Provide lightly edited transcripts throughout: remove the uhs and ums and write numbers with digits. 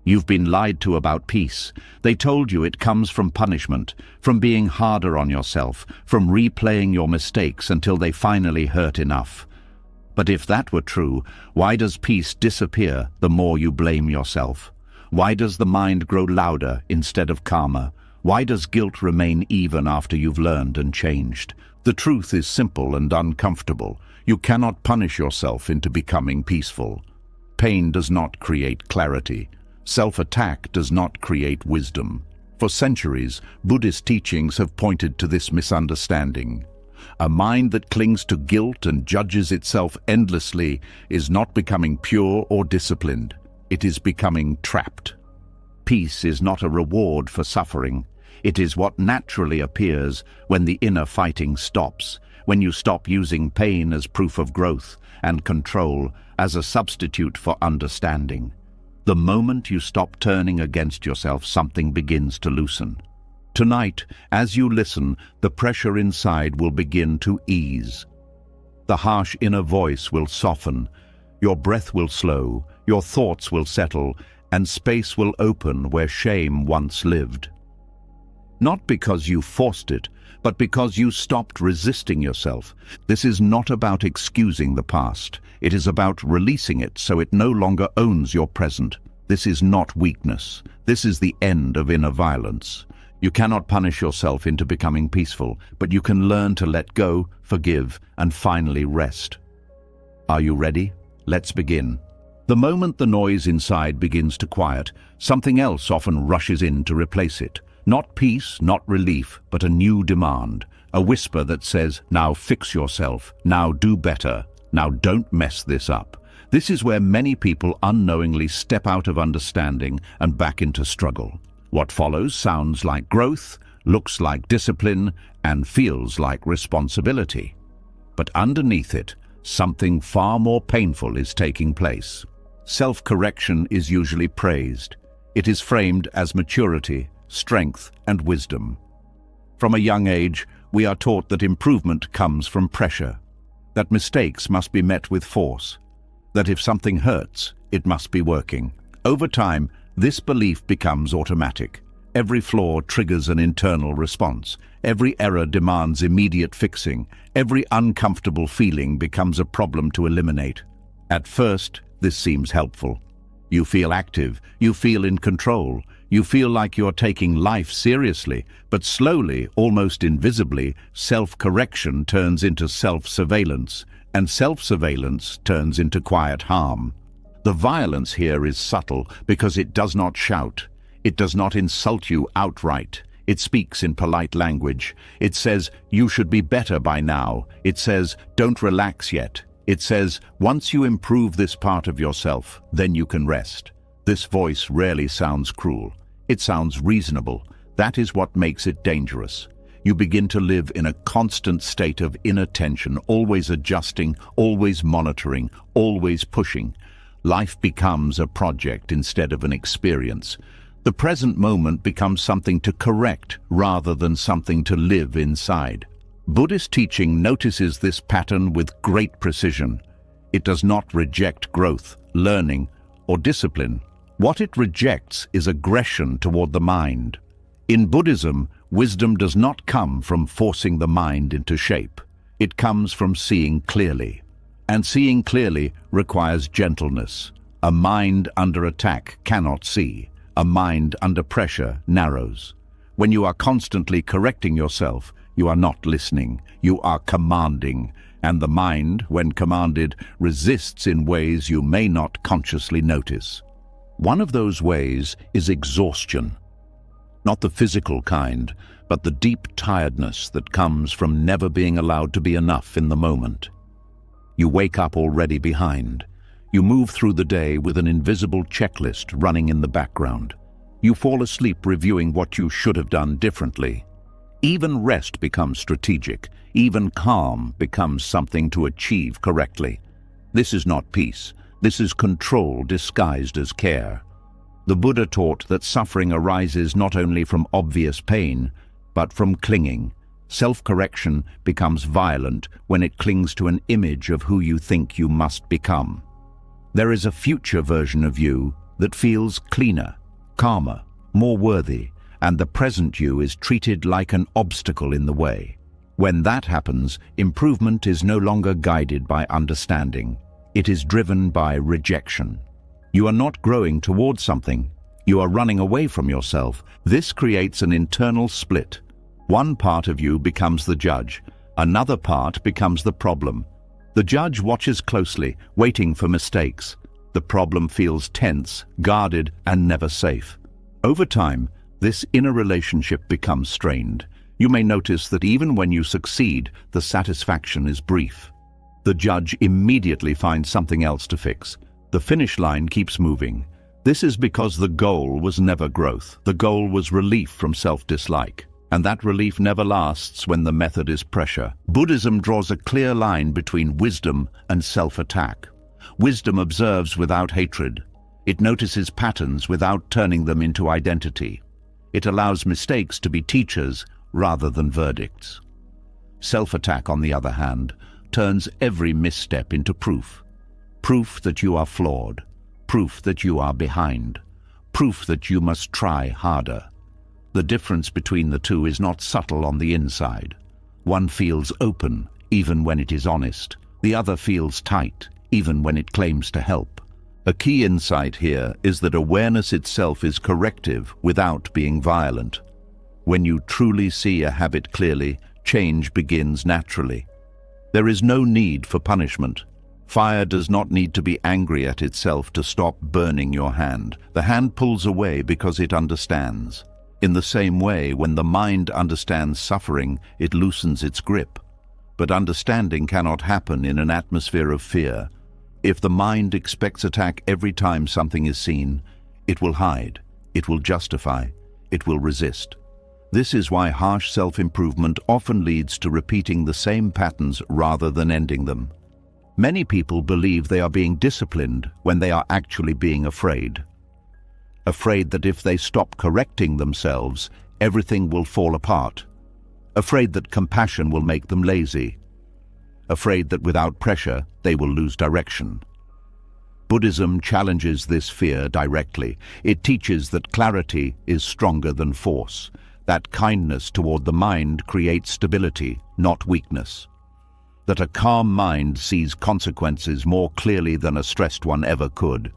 You've been lied to about peace. They told you it comes from punishment, from being harder on yourself, from replaying your mistakes until they finally hurt enough. But if that were true, why does peace disappear the more you blame yourself? Why does the mind grow louder instead of calmer? Why does guilt remain even after you've learned and changed? The truth is simple and uncomfortable. You cannot punish yourself into becoming peaceful. Pain does not create clarity. Self-attack does not create wisdom. For centuries, Buddhist teachings have pointed to this misunderstanding. A mind that clings to guilt and judges itself endlessly is not becoming pure or disciplined. It is becoming trapped. Peace is not a reward for suffering. It is what naturally appears when the inner fighting stops, when you stop using pain as proof of growth and control as a substitute for understanding. The moment you stop turning against yourself, something begins to loosen. Tonight, as you listen, the pressure inside will begin to ease. The harsh inner voice will soften, your breath will slow, your thoughts will settle, and space will open where shame once lived. Not because you forced it, but because you stopped resisting yourself. This is not about excusing the past. It is about releasing it so it no longer owns your present. This is not weakness. This is the end of inner violence. You cannot punish yourself into becoming peaceful, but you can learn to let go, forgive, and finally rest. Are you ready? Let's begin. The moment the noise inside begins to quiet, something else often rushes in to replace it. Not peace, not relief, but a new demand. A whisper that says, now fix yourself, now do better, now don't mess this up. This is where many people unknowingly step out of understanding and back into struggle. What follows sounds like growth, looks like discipline, and feels like responsibility. But underneath it, something far more painful is taking place. Self-correction is usually praised. It is framed as maturity, strength, and wisdom. From a young age, we are taught that improvement comes from pressure, that mistakes must be met with force, that if something hurts, it must be working. Over time, this belief becomes automatic. Every flaw triggers an internal response. Every error demands immediate fixing. Every uncomfortable feeling becomes a problem to eliminate. At first, this seems helpful. You feel active, you feel in control, you feel like you're taking life seriously, but slowly, almost invisibly, self-correction turns into self-surveillance, and self-surveillance turns into quiet harm. The violence here is subtle because it does not shout. It does not insult you outright. It speaks in polite language. It says, you should be better by now. It says, don't relax yet. It says, once you improve this part of yourself, then you can rest. This voice rarely sounds cruel. It sounds reasonable. That is what makes it dangerous. You begin to live in a constant state of inner tension, always adjusting, always monitoring, always pushing. Life becomes a project instead of an experience. The present moment becomes something to correct rather than something to live inside. Buddhist teaching notices this pattern with great precision. It does not reject growth, learning, or discipline. What it rejects is aggression toward the mind. In Buddhism, wisdom does not come from forcing the mind into shape. It comes from seeing clearly. And seeing clearly requires gentleness. A mind under attack cannot see. A mind under pressure narrows. When you are constantly correcting yourself, you are not listening, you are commanding, and the mind, when commanded, resists in ways you may not consciously notice. One of those ways is exhaustion. Not the physical kind, but the deep tiredness that comes from never being allowed to be enough in the moment. You wake up already behind. You move through the day with an invisible checklist running in the background. You fall asleep reviewing what you should have done differently. Even rest becomes strategic. Even calm becomes something to achieve correctly. This is not peace. This is control disguised as care. The Buddha taught that suffering arises not only from obvious pain, but from clinging. Self-correction becomes violent when it clings to an image of who you think you must become. There is a future version of you that feels cleaner, calmer, more worthy, and the present you is treated like an obstacle in the way. When that happens, improvement is no longer guided by understanding. It is driven by rejection. You are not growing towards something. You are running away from yourself. This creates an internal split. One part of you becomes the judge. Another part becomes the problem. The judge watches closely, waiting for mistakes. The problem feels tense, guarded, and never safe. Over time, this inner relationship becomes strained. You may notice that even when you succeed, the satisfaction is brief. The judge immediately finds something else to fix. The finish line keeps moving. This is because the goal was never growth. The goal was relief from self-dislike. And that relief never lasts when the method is pressure. Buddhism draws a clear line between wisdom and self-attack. Wisdom observes without hatred. It notices patterns without turning them into identity. It allows mistakes to be teachers rather than verdicts. Self-attack, on the other hand, turns every misstep into proof. Proof that you are flawed. Proof that you are behind. Proof that you must try harder. The difference between the two is not subtle on the inside. One feels open, even when it is honest. The other feels tight, even when it claims to help. A key insight here is that awareness itself is corrective without being violent. When you truly see a habit clearly, change begins naturally. There is no need for punishment. Fire does not need to be angry at itself to stop burning your hand. The hand pulls away because it understands. In the same way, when the mind understands suffering, it loosens its grip. But understanding cannot happen in an atmosphere of fear. If the mind expects attack every time something is seen, it will hide, it will justify, it will resist. This is why harsh self-improvement often leads to repeating the same patterns rather than ending them. Many people believe they are being disciplined when they are actually being afraid. Afraid that if they stop correcting themselves, everything will fall apart. Afraid that compassion will make them lazy. Afraid that without pressure, they will lose direction. Buddhism challenges this fear directly. It teaches that clarity is stronger than force, that kindness toward the mind creates stability, not weakness, that a calm mind sees consequences more clearly than a stressed one ever could.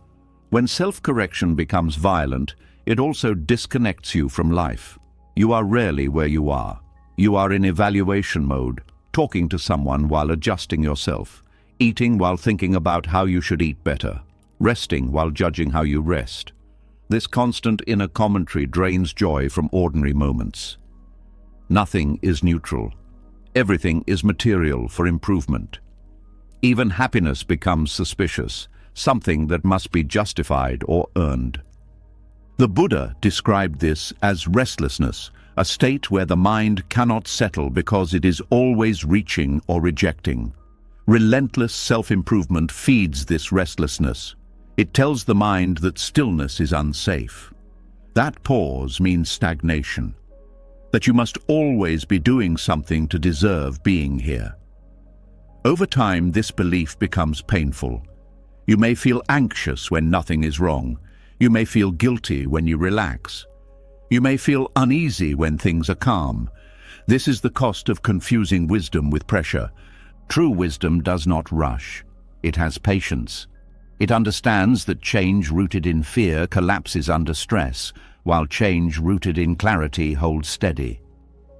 When self-correction becomes violent, it also disconnects you from life. You are rarely where you are. You are in evaluation mode, talking to someone while adjusting yourself, eating while thinking about how you should eat better, resting while judging how you rest. This constant inner commentary drains joy from ordinary moments. Nothing is neutral. Everything is material for improvement. Even happiness becomes suspicious, something that must be justified or earned. The Buddha described this as restlessness, a state where the mind cannot settle because it is always reaching or rejecting. Relentless self-improvement feeds this restlessness. It tells the mind that stillness is unsafe. That pause means stagnation, that you must always be doing something to deserve being here. Over time, this belief becomes painful. You may feel anxious when nothing is wrong. You may feel guilty when you relax. You may feel uneasy when things are calm. This is the cost of confusing wisdom with pressure. True wisdom does not rush. It has patience. It understands that change rooted in fear collapses under stress, while change rooted in clarity holds steady.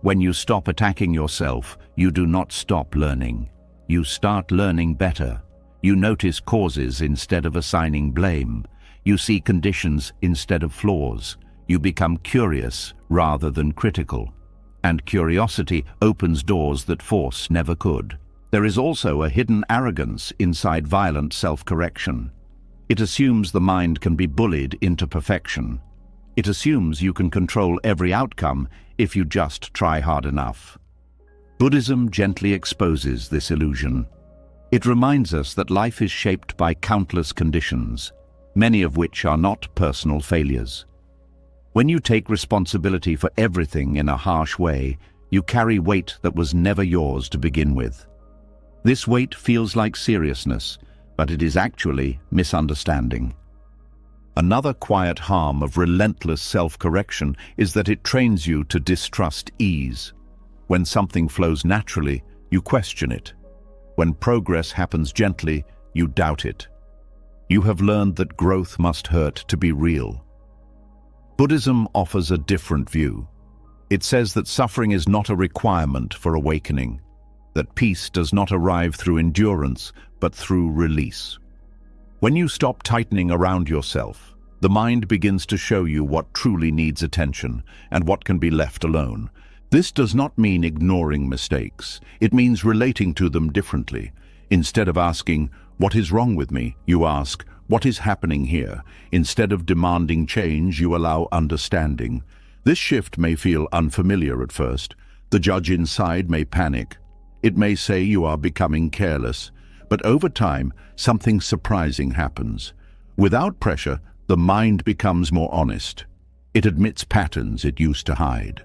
When you stop attacking yourself, you do not stop learning. You start learning better. You notice causes instead of assigning blame. You see conditions instead of flaws. You become curious rather than critical. And curiosity opens doors that force never could. There is also a hidden arrogance inside violent self-correction. It assumes the mind can be bullied into perfection. It assumes you can control every outcome if you just try hard enough. Buddhism gently exposes this illusion. It reminds us that life is shaped by countless conditions, many of which are not personal failures. When you take responsibility for everything in a harsh way, you carry weight that was never yours to begin with. This weight feels like seriousness, but it is actually misunderstanding. Another quiet harm of relentless self-correction is that it trains you to distrust ease. When something flows naturally, you question it. When progress happens gently, you doubt it. You have learned that growth must hurt to be real. Buddhism offers a different view. It says that suffering is not a requirement for awakening, that peace does not arrive through endurance, but through release. When you stop tightening around yourself, the mind begins to show you what truly needs attention and what can be left alone. This does not mean ignoring mistakes. It means relating to them differently. Instead of asking, "What is wrong with me?" you ask, "What is happening here?" Instead of demanding change, you allow understanding. This shift may feel unfamiliar at first. The judge inside may panic. It may say you are becoming careless. But over time, something surprising happens. Without pressure, the mind becomes more honest. It admits patterns it used to hide.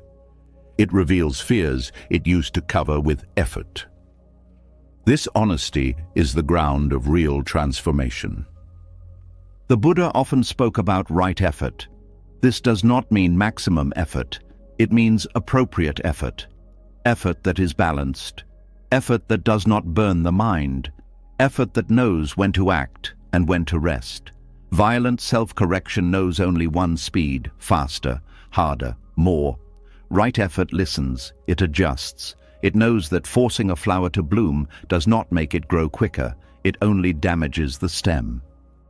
It reveals fears it used to cover with effort. This honesty is the ground of real transformation. The Buddha often spoke about right effort. This does not mean maximum effort. It means appropriate effort. Effort that is balanced. Effort that does not burn the mind. Effort that knows when to act and when to rest. Violent self-correction knows only one speed: faster, harder, more. Right effort listens, it adjusts. It knows that forcing a flower to bloom does not make it grow quicker, it only damages the stem.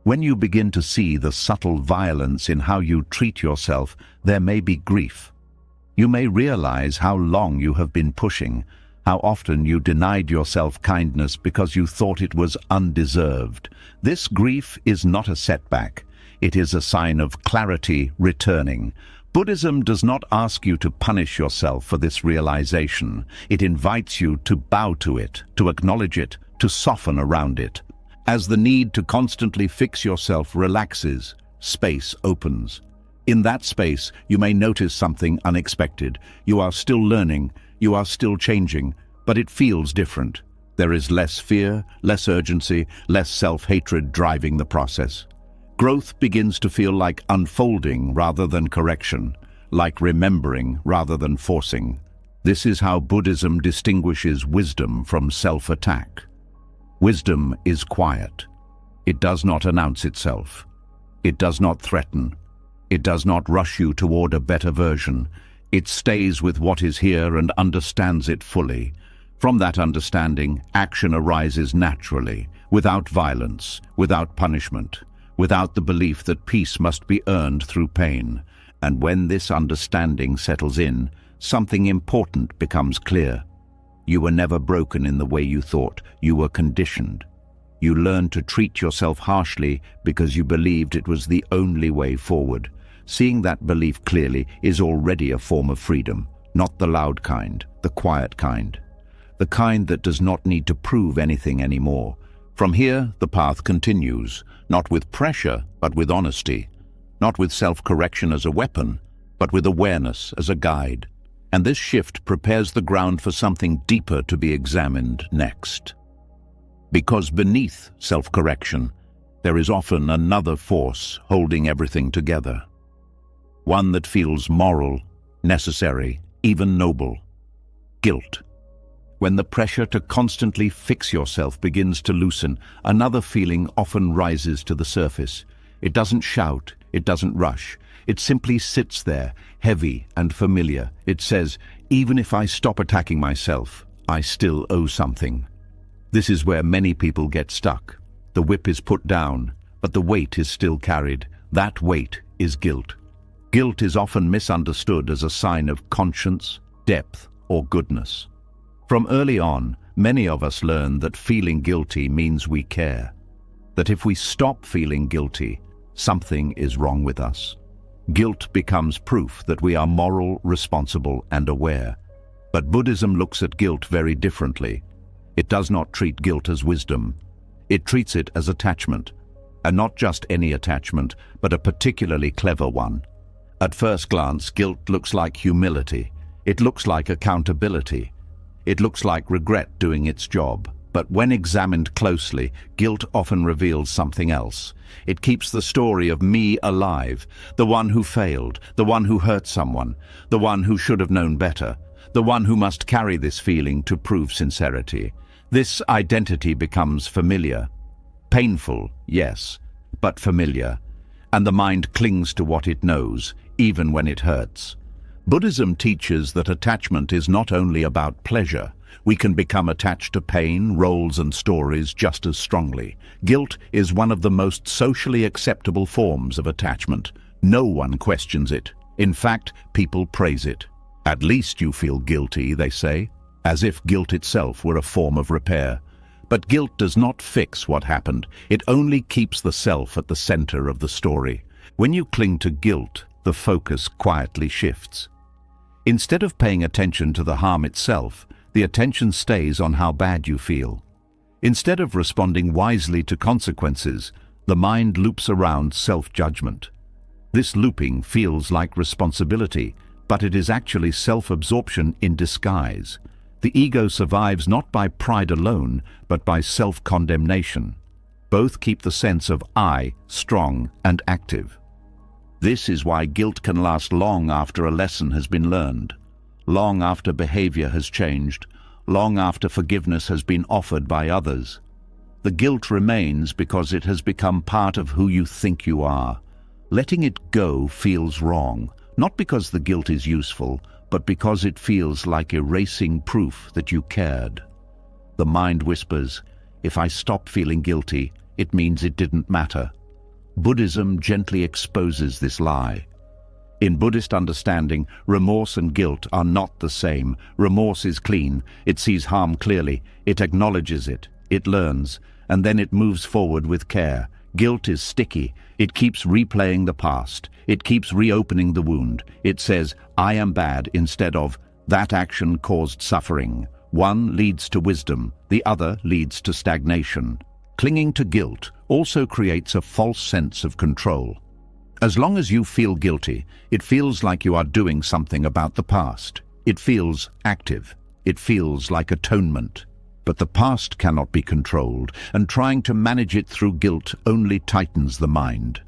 When you begin to see the subtle violence in how you treat yourself, there may be grief. You may realize how long you have been pushing, how often you denied yourself kindness because you thought it was undeserved. This grief is not a setback. It is a sign of clarity returning. Buddhism does not ask you to punish yourself for this realization. It invites you to bow to it, to acknowledge it, to soften around it. As the need to constantly fix yourself relaxes, space opens. In that space, you may notice something unexpected. You are still learning, you are still changing, but it feels different. There is less fear, less urgency, less self-hatred driving the process. Growth begins to feel like unfolding rather than correction, like remembering rather than forcing. This is how Buddhism distinguishes wisdom from self-attack. Wisdom is quiet. It does not announce itself. It does not threaten. It does not rush you toward a better version. It stays with what is here and understands it fully. From that understanding, action arises naturally, without violence, without punishment, without the belief that peace must be earned through pain. And when this understanding settles in, something important becomes clear. You were never broken in the way you thought. You were conditioned. You learned to treat yourself harshly because you believed it was the only way forward. Seeing that belief clearly is already a form of freedom, not the loud kind, the quiet kind. The kind that does not need to prove anything anymore. From here, the path continues, not with pressure, but with honesty. Not with self-correction as a weapon, but with awareness as a guide. And this shift prepares the ground for something deeper to be examined next. Because beneath self-correction, there is often another force holding everything together. One that feels moral, necessary, even noble. Guilt. When the pressure to constantly fix yourself begins to loosen, another feeling often rises to the surface. It doesn't shout, it doesn't rush. It simply sits there, heavy and familiar. It says, even if I stop attacking myself, I still owe something. This is where many people get stuck. The whip is put down, but the weight is still carried. That weight is guilt. Guilt is often misunderstood as a sign of conscience, depth, or goodness. From early on, many of us learn that feeling guilty means we care. That if we stop feeling guilty, something is wrong with us. Guilt becomes proof that we are moral, responsible, and aware. But Buddhism looks at guilt very differently. It does not treat guilt as wisdom. It treats it as attachment. And not just any attachment, but a particularly clever one. At first glance, guilt looks like humility. It looks like accountability. It looks like regret doing its job. But when examined closely, guilt often reveals something else. It keeps the story of me alive, the one who failed, the one who hurt someone, the one who should have known better, the one who must carry this feeling to prove sincerity. This identity becomes familiar. Painful, yes, but familiar. And the mind clings to what it knows, even when it hurts. Buddhism teaches that attachment is not only about pleasure. We can become attached to pain, roles and stories just as strongly. Guilt is one of the most socially acceptable forms of attachment. No one questions it. In fact, people praise it. At least you feel guilty, they say, as if guilt itself were a form of repair. But guilt does not fix what happened. It only keeps the self at the center of the story. When you cling to guilt, the focus quietly shifts. Instead of paying attention to the harm itself, the attention stays on how bad you feel. Instead of responding wisely to consequences, the mind loops around self-judgment. This looping feels like responsibility, but it is actually self-absorption in disguise. The ego survives not by pride alone, but by self-condemnation. Both keep the sense of I strong and active. This is why guilt can last long after a lesson has been learned, long after behavior has changed, long after forgiveness has been offered by others. The guilt remains because it has become part of who you think you are. Letting it go feels wrong, not because the guilt is useful, but because it feels like erasing proof that you cared. The mind whispers, if I stop feeling guilty, it means it didn't matter. Buddhism gently exposes this lie. In Buddhist understanding, remorse and guilt are not the same. Remorse is clean, it sees harm clearly, it acknowledges it, it learns, and then it moves forward with care. Guilt is sticky, it keeps replaying the past, it keeps reopening the wound. It says, I am bad, instead of, that action caused suffering. One leads to wisdom, the other leads to stagnation. Clinging to guilt also creates a false sense of control. As long as you feel guilty, it feels like you are doing something about the past. It feels active. It feels like atonement. But the past cannot be controlled, and trying to manage it through guilt only tightens the mind.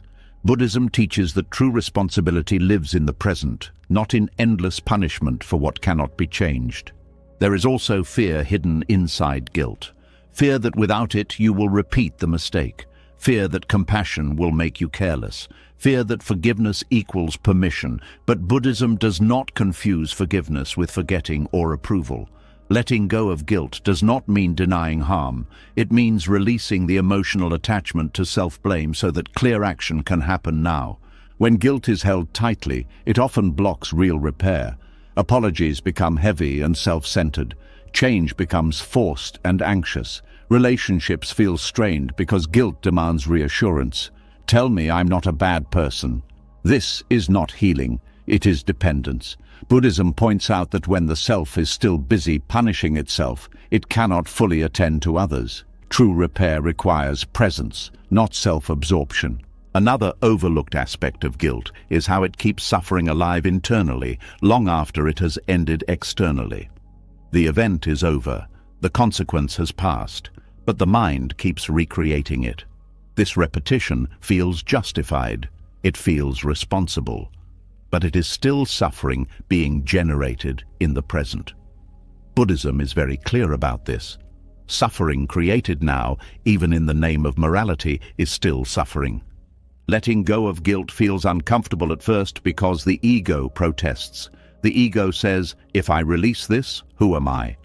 Buddhism teaches that true responsibility lives in the present, not in endless punishment for what cannot be changed. There is also fear hidden inside guilt. Fear that without it you will repeat the mistake. Fear that compassion will make you careless. Fear that forgiveness equals permission. But Buddhism does not confuse forgiveness with forgetting or approval. Letting go of guilt does not mean denying harm. It means releasing the emotional attachment to self-blame so that clear action can happen now. When guilt is held tightly, it often blocks real repair. Apologies become heavy and self-centered. Change becomes forced and anxious. Relationships feel strained because guilt demands reassurance. Tell me I'm not a bad person. This is not healing, it is dependence. Buddhism points out that when the self is still busy punishing itself, it cannot fully attend to others. True repair requires presence, not self-absorption. Another overlooked aspect of guilt is how it keeps suffering alive internally, long after it has ended externally. The event is over, the consequence has passed, but the mind keeps recreating it. This repetition feels justified, it feels responsible, but it is still suffering being generated in the present. Buddhism is very clear about this. Suffering created now, even in the name of morality, is still suffering. Letting go of guilt feels uncomfortable at first because the ego protests. The ego says, if I release this, who am I?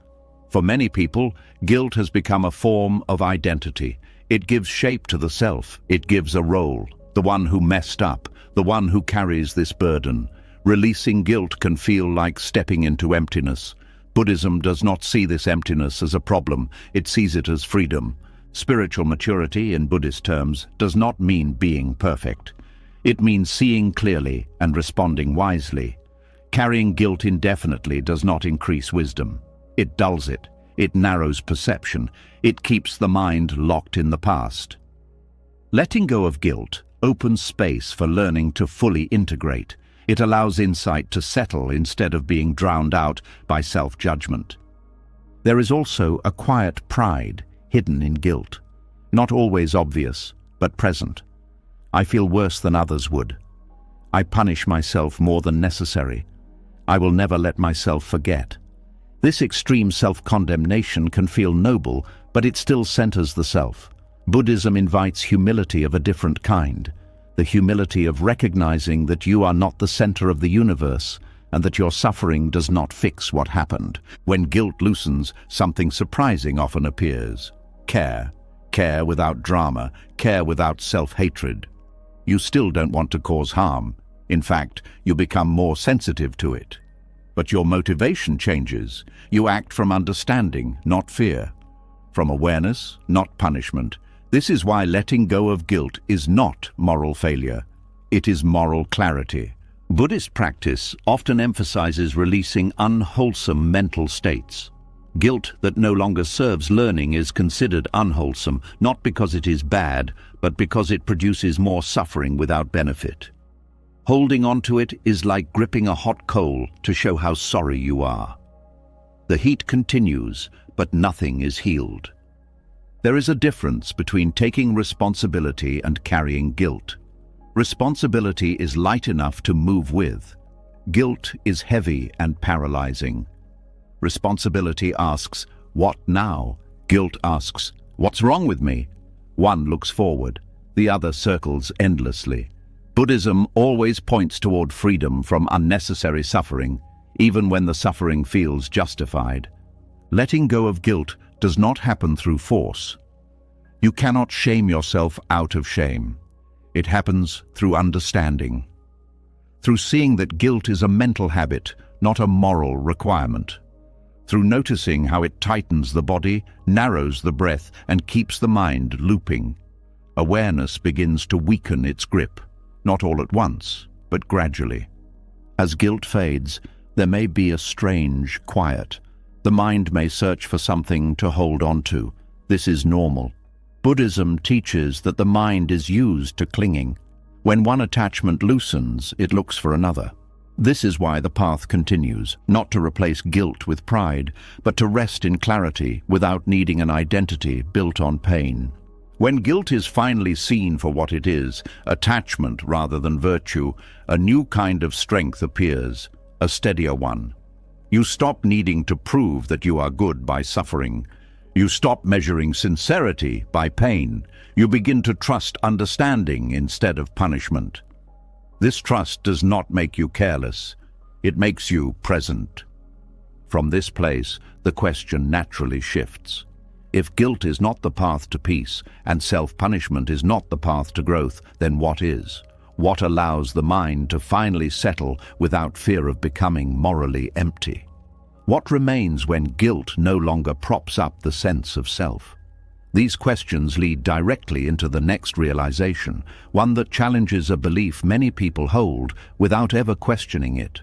For many people, guilt has become a form of identity. It gives shape to the self. It gives a role, the one who messed up, the one who carries this burden. Releasing guilt can feel like stepping into emptiness. Buddhism does not see this emptiness as a problem. It sees it as freedom. Spiritual maturity, in Buddhist terms, does not mean being perfect. It means seeing clearly and responding wisely. Carrying guilt indefinitely does not increase wisdom. It dulls it. It narrows perception. It keeps the mind locked in the past. Letting go of guilt opens space for learning to fully integrate. It allows insight to settle instead of being drowned out by self-judgment. There is also a quiet pride hidden in guilt. Not always obvious, but present. I feel worse than others would. I punish myself more than necessary. I will never let myself forget. This extreme self-condemnation can feel noble, but it still centers the self. Buddhism invites humility of a different kind, the humility of recognizing that you are not the center of the universe and that your suffering does not fix what happened. When guilt loosens, something surprising often appears. Care. Care without drama, care without self-hatred. You still don't want to cause harm. In fact, you become more sensitive to it. But your motivation changes. You act from understanding, not fear. From awareness, not punishment. This is why letting go of guilt is not moral failure. It is moral clarity. Buddhist practice often emphasizes releasing unwholesome mental states. Guilt that no longer serves learning is considered unwholesome, not because it is bad, but because it produces more suffering without benefit. Holding on to it is like gripping a hot coal to show how sorry you are. The heat continues, but nothing is healed. There is a difference between taking responsibility and carrying guilt. Responsibility is light enough to move with. Guilt is heavy and paralyzing. Responsibility asks, "What now?" Guilt asks, "What's wrong with me?" One looks forward, the other circles endlessly. Buddhism always points toward freedom from unnecessary suffering, even when the suffering feels justified. Letting go of guilt does not happen through force. You cannot shame yourself out of shame. It happens through understanding. Through seeing that guilt is a mental habit, not a moral requirement. Through noticing how it tightens the body, narrows the breath, and keeps the mind looping. Awareness begins to weaken its grip, not all at once, but gradually. As guilt fades, there may be a strange quiet. The mind may search for something to hold on to. This is normal. Buddhism teaches that the mind is used to clinging. When one attachment loosens, it looks for another. This is why the path continues, not to replace guilt with pride, but to rest in clarity without needing an identity built on pain. When guilt is finally seen for what it is, attachment rather than virtue, a new kind of strength appears, a steadier one. You stop needing to prove that you are good by suffering. You stop measuring sincerity by pain. You begin to trust understanding instead of punishment. This trust does not make you careless. It makes you present. From this place, the question naturally shifts. If guilt is not the path to peace, and self-punishment is not the path to growth, then what is? What allows the mind to finally settle without fear of becoming morally empty? What remains when guilt no longer props up the sense of self? These questions lead directly into the next realization, one that challenges a belief many people hold without ever questioning it: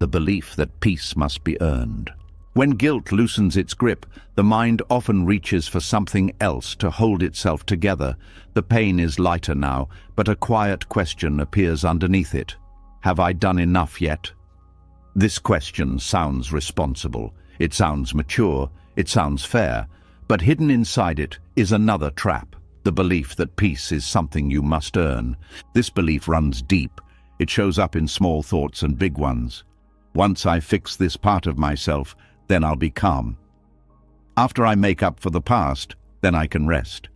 the belief that peace must be earned. When guilt loosens its grip, the mind often reaches for something else to hold itself together. The pain is lighter now, but a quiet question appears underneath it. Have I done enough yet? This question sounds responsible, it sounds mature, it sounds fair, but hidden inside it is another trap, the belief that peace is something you must earn. This belief runs deep. It shows up in small thoughts and big ones. Once I fix this part of myself, then I'll be calm. After I make up for the past, then I can rest.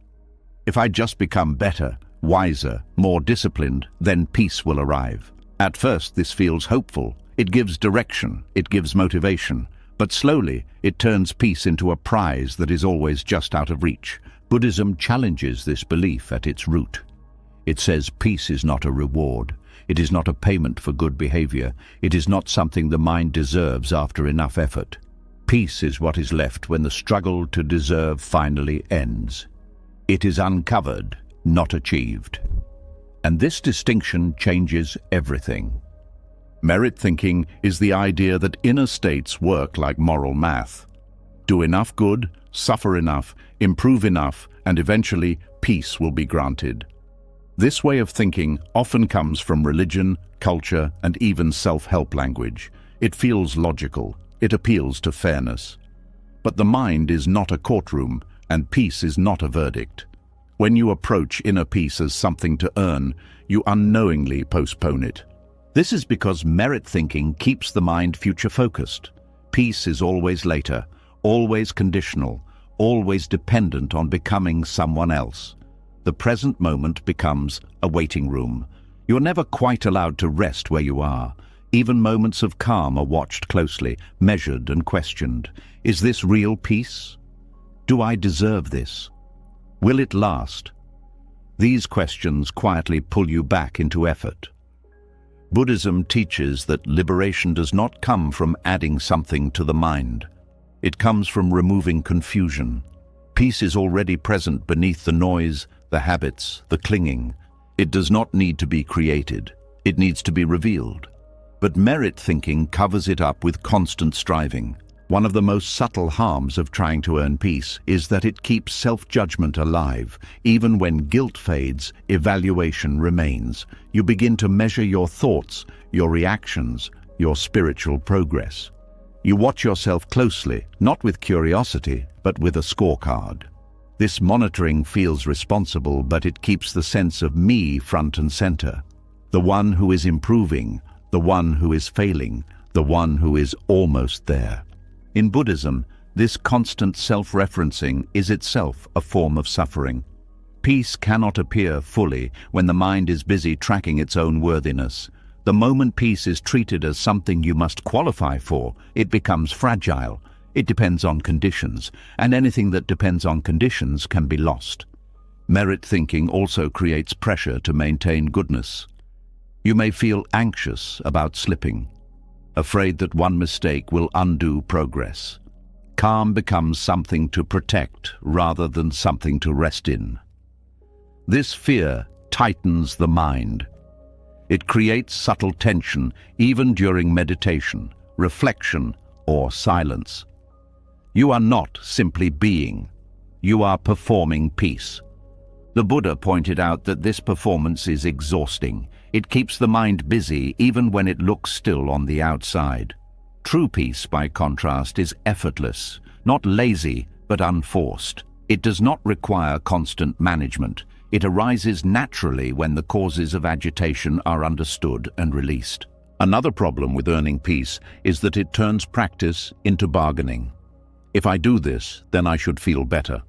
If I just become better, wiser, more disciplined, then peace will arrive. At first, this feels hopeful. It gives direction, it gives motivation, but slowly it turns peace into a prize that is always just out of reach. Buddhism challenges this belief at its root. It says peace is not a reward. It is not a payment for good behavior. It is not something the mind deserves after enough effort. Peace is what is left when the struggle to deserve finally ends. It is uncovered, not achieved. And this distinction changes everything. Merit thinking is the idea that inner states work like moral math. Do enough good, suffer enough, improve enough, and eventually peace will be granted. This way of thinking often comes from religion, culture, and even self-help language. It feels logical. It appeals to fairness. But the mind is not a courtroom, And peace is not a verdict. When you approach inner peace as something to earn, you unknowingly postpone it. This is because merit thinking keeps the mind future-focused. Peace is always later, always conditional, always dependent on becoming someone else. The present moment becomes a waiting room. You're never quite allowed to rest where you are. Even moments of calm are watched closely, measured and questioned. Is this real peace? Do I deserve this? Will it last? These questions quietly pull you back into effort. Buddhism teaches that liberation does not come from adding something to the mind. It comes from removing confusion. Peace is already present beneath the noise, the habits, the clinging. It does not need to be created. It needs to be revealed. But merit thinking covers it up with constant striving. One of the most subtle harms of trying to earn peace is that it keeps self-judgment alive. Even when guilt fades, evaluation remains. You begin to measure your thoughts, your reactions, your spiritual progress. You watch yourself closely, not with curiosity, but with a scorecard. This monitoring feels responsible, but it keeps the sense of me front and center. The one who is improving, the one who is failing, the one who is almost there. In Buddhism, this constant self-referencing is itself a form of suffering. Peace cannot appear fully when the mind is busy tracking its own worthiness. The moment peace is treated as something you must qualify for, it becomes fragile. It depends on conditions, and anything that depends on conditions can be lost. Merit thinking also creates pressure to maintain goodness. You may feel anxious about slipping, afraid that one mistake will undo progress. Calm becomes something to protect rather than something to rest in. This fear tightens the mind. It creates subtle tension even during meditation, reflection, or silence. You are not simply being. You are performing peace. The Buddha pointed out that this performance is exhausting. It keeps the mind busy even when it looks still on the outside. True peace, by contrast, is effortless, not lazy, but unforced. It does not require constant management. It arises naturally when the causes of agitation are understood and released. Another problem with earning peace is that it turns practice into bargaining. If I do this, then I should feel better.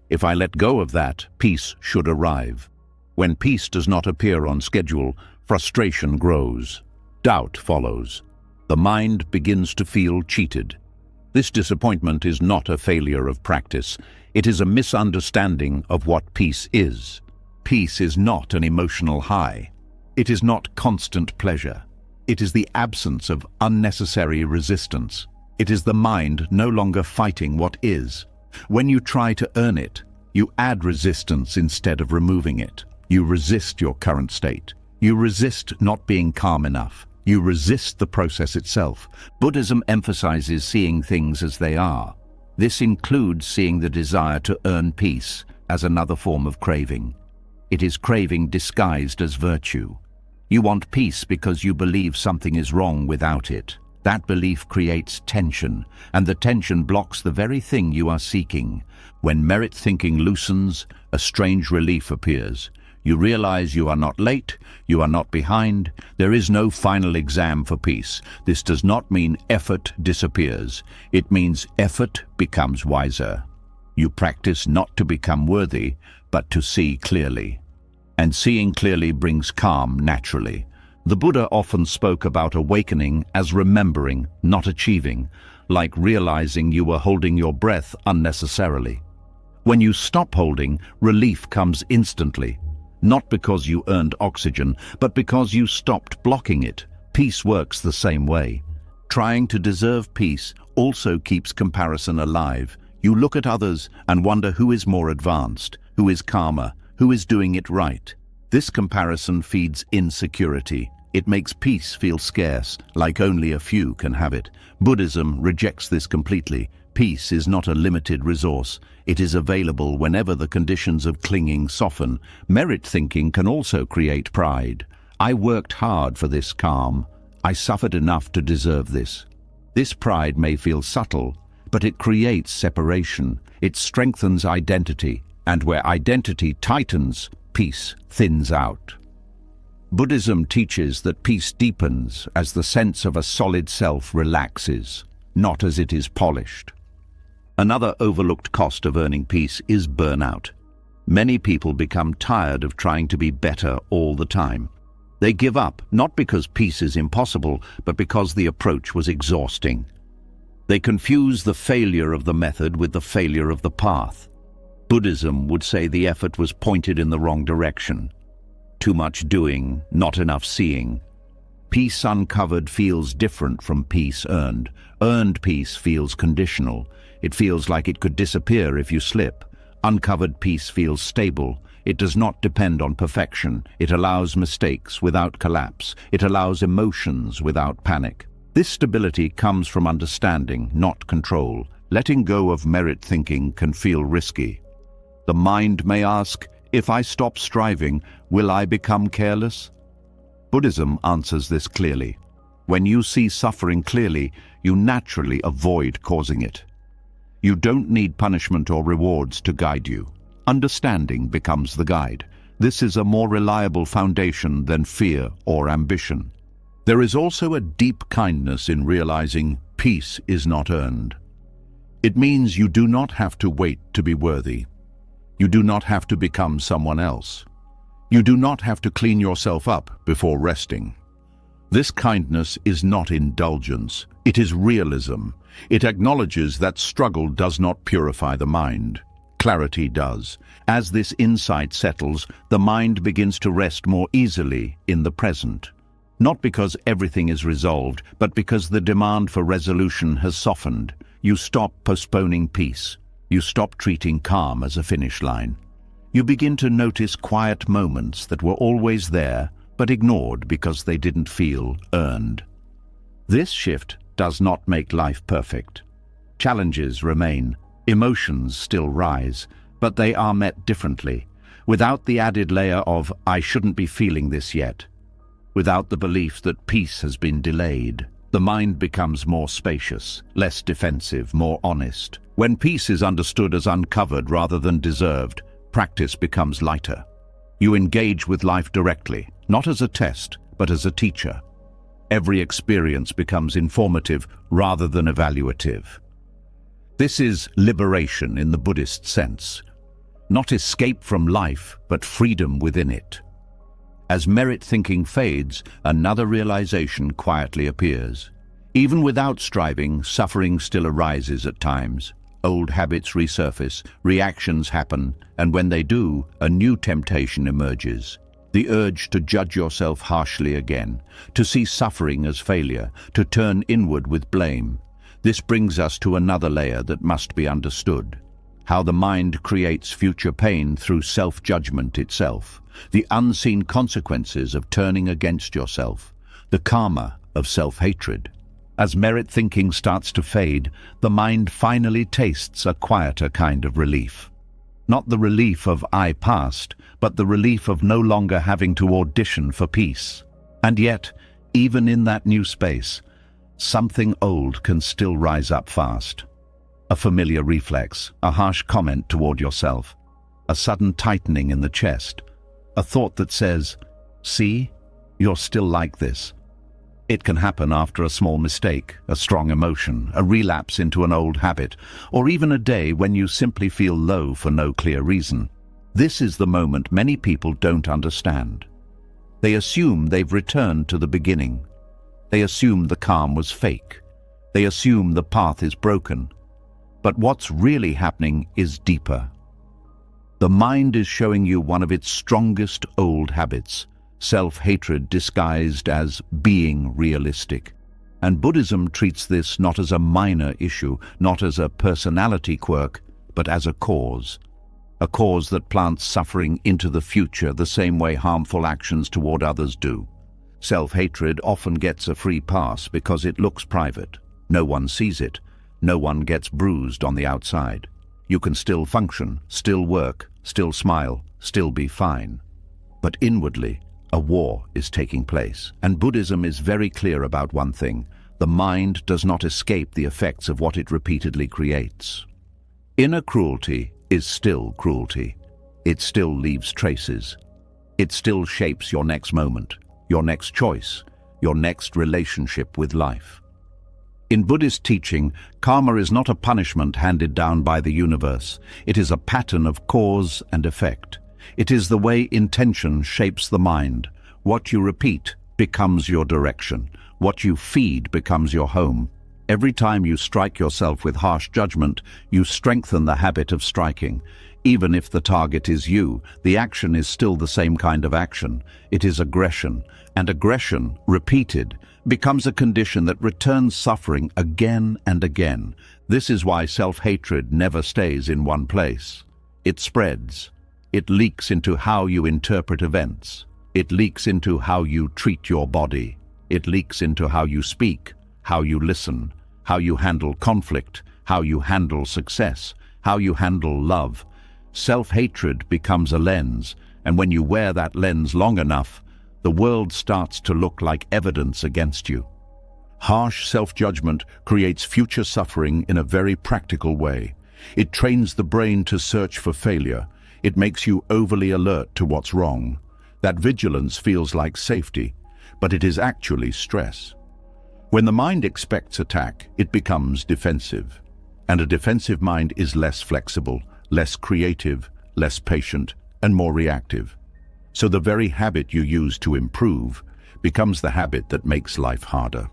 If I let go of that, peace should arrive. When peace does not appear on schedule, frustration grows. Doubt follows. The mind begins to feel cheated. This disappointment is not a failure of practice. It is a misunderstanding of what peace is. Peace is not an emotional high. It is not constant pleasure. It is the absence of unnecessary resistance. It is the mind no longer fighting what is. When you try to earn it, you add resistance instead of removing it. You resist your current state. You resist not being calm enough. You resist the process itself. Buddhism emphasizes seeing things as they are. This includes seeing the desire to earn peace as another form of craving. It is craving disguised as virtue. You want peace because you believe something is wrong without it. That belief creates tension, and the tension blocks the very thing you are seeking. When merit thinking loosens, a strange relief appears. You realize you are not late, you are not behind. There is no final exam for peace. This does not mean effort disappears. It means effort becomes wiser. You practice not to become worthy, but to see clearly. And seeing clearly brings calm naturally. The Buddha often spoke about awakening as remembering, not achieving, like realizing you were holding your breath unnecessarily. When you stop holding, relief comes instantly. Not because you earned oxygen, but because you stopped blocking it. Peace works the same way. Trying to deserve peace also keeps comparison alive. You look at others and wonder who is more advanced, who is calmer, who is doing it right. This comparison feeds insecurity. It makes peace feel scarce, like only a few can have it. Buddhism rejects this completely. Peace is not a limited resource. It is available whenever the conditions of clinging soften. Merit thinking can also create pride. I worked hard for this calm. I suffered enough to deserve this. This pride may feel subtle, but it creates separation. It strengthens identity, and where identity tightens, peace thins out. Buddhism teaches that peace deepens as the sense of a solid self relaxes, not as it is polished. Another overlooked cost of earning peace is burnout. Many people become tired of trying to be better all the time. They give up, not because peace is impossible, but because the approach was exhausting. They confuse the failure of the method with the failure of the path. Buddhism would say the effort was pointed in the wrong direction. Too much doing, not enough seeing. Peace uncovered feels different from peace earned. Earned peace feels conditional. It feels like it could disappear if you slip. Uncovered peace feels stable. It does not depend on perfection. It allows mistakes without collapse. It allows emotions without panic. This stability comes from understanding, not control. Letting go of merit thinking can feel risky. The mind may ask, if I stop striving, will I become careless? Buddhism answers this clearly. When you see suffering clearly, you naturally avoid causing it. You don't need punishment or rewards to guide you. Understanding becomes the guide. This is a more reliable foundation than fear or ambition. There is also a deep kindness in realizing peace is not earned. It means you do not have to wait to be worthy. You do not have to become someone else. You do not have to clean yourself up before resting. This kindness is not indulgence. It is realism. It acknowledges that struggle does not purify the mind. Clarity does. As this insight settles, the mind begins to rest more easily in the present. Not because everything is resolved, but because the demand for resolution has softened. You stop postponing peace. You stop treating calm as a finish line. You begin to notice quiet moments that were always there, but ignored because they didn't feel earned. This shift does not make life perfect. Challenges remain, emotions still rise, but they are met differently, without the added layer of "I shouldn't be feeling this yet." Without the belief that peace has been delayed. The mind becomes more spacious, less defensive, more honest. When peace is understood as uncovered rather than deserved, practice becomes lighter. You engage with life directly, not as a test, but as a teacher. Every experience becomes informative rather than evaluative. This is liberation in the Buddhist sense. Not escape from life, but freedom within it. As merit thinking fades, another realization quietly appears. Even without striving, suffering still arises at times. Old habits resurface, reactions happen, and when they do, a new temptation emerges. The urge to judge yourself harshly again, to see suffering as failure, to turn inward with blame. This brings us to another layer that must be understood. How the mind creates future pain through self-judgment itself. The unseen consequences of turning against yourself. The karma of self-hatred. As merit thinking starts to fade, the mind finally tastes a quieter kind of relief. Not the relief of "I passed," but the relief of no longer having to audition for peace. And yet, even in that new space, something old can still rise up fast. A familiar reflex, a harsh comment toward yourself, a sudden tightening in the chest, a thought that says, "See, you're still like this." It can happen after a small mistake, a strong emotion, a relapse into an old habit, or even a day when you simply feel low for no clear reason. This is the moment many people don't understand. They assume they've returned to the beginning. They assume the calm was fake. They assume the path is broken. But what's really happening is deeper. The mind is showing you one of its strongest old habits, self-hatred disguised as being realistic. And Buddhism treats this not as a minor issue, not as a personality quirk, but as a cause that plants suffering into the future the same way harmful actions toward others do. Self-hatred often gets a free pass because it looks private. No one sees it. No one gets bruised on the outside. You can still function, still work, still smile, still be fine. But inwardly, a war is taking place. And Buddhism is very clear about one thing. The mind does not escape the effects of what it repeatedly creates. Inner cruelty is still cruelty. It still leaves traces. It still shapes your next moment, your next choice, your next relationship with life. In Buddhist teaching, karma is not a punishment handed down by the universe. It is a pattern of cause and effect. It is the way intention shapes the mind. What you repeat becomes your direction. What you feed becomes your home. Every time you strike yourself with harsh judgment, you strengthen the habit of striking. Even if the target is you, the action is still the same kind of action. It is aggression, and aggression, repeated, becomes a condition that returns suffering again and again. This is why self-hatred never stays in one place. It spreads. It leaks into how you interpret events. It leaks into how you treat your body. It leaks into how you speak, how you listen, how you handle conflict, how you handle success, how you handle love. Self-hatred becomes a lens, and when you wear that lens long enough, the world starts to look like evidence against you. Harsh self-judgment creates future suffering in a very practical way. It trains the brain to search for failure. It makes you overly alert to what's wrong. That vigilance feels like safety, but it is actually stress. When the mind expects attack, it becomes defensive. And a defensive mind is less flexible, less creative, less patient, and more reactive. So the very habit you use to improve becomes the habit that makes life harder.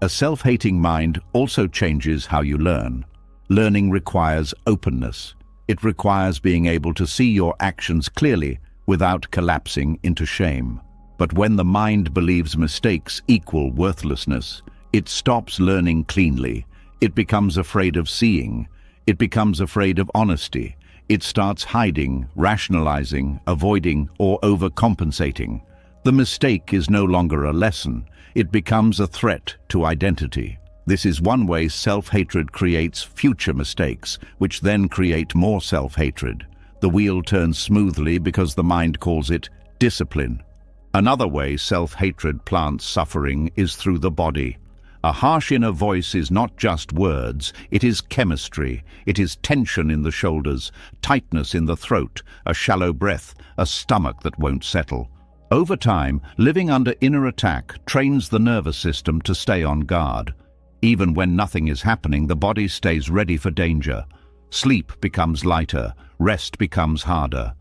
A self-hating mind also changes how you learn. Learning requires openness. It requires being able to see your actions clearly without collapsing into shame. But when the mind believes mistakes equal worthlessness, it stops learning cleanly. It becomes afraid of seeing. It becomes afraid of honesty. It starts hiding, rationalizing, avoiding, or overcompensating. The mistake is no longer a lesson. It becomes a threat to identity. This is one way self-hatred creates future mistakes, which then create more self-hatred. The wheel turns smoothly because the mind calls it discipline. Another way self-hatred plants suffering is through the body. A harsh inner voice is not just words, it is chemistry. It is tension in the shoulders, tightness in the throat, a shallow breath, a stomach that won't settle. Over time, living under inner attack trains the nervous system to stay on guard. Even when nothing is happening, the body stays ready for danger. Sleep becomes lighter, rest becomes harder.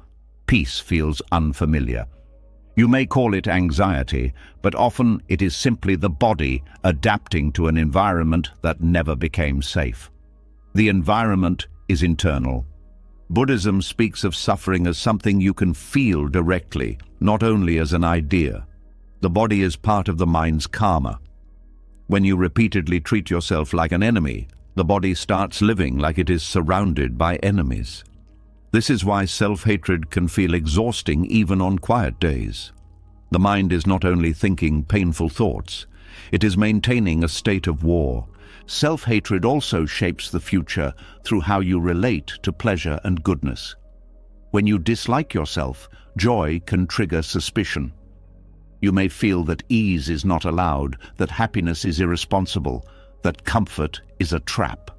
Peace feels unfamiliar. You may call it anxiety, but often it is simply the body adapting to an environment that never became safe. The environment is internal. Buddhism speaks of suffering as something you can feel directly, not only as an idea. The body is part of the mind's karma. When you repeatedly treat yourself like an enemy, the body starts living like it is surrounded by enemies. This is why self-hatred can feel exhausting even on quiet days. The mind is not only thinking painful thoughts, it is maintaining a state of war. Self-hatred also shapes the future through how you relate to pleasure and goodness. When you dislike yourself, joy can trigger suspicion. You may feel that ease is not allowed, that happiness is irresponsible, that comfort is a trap.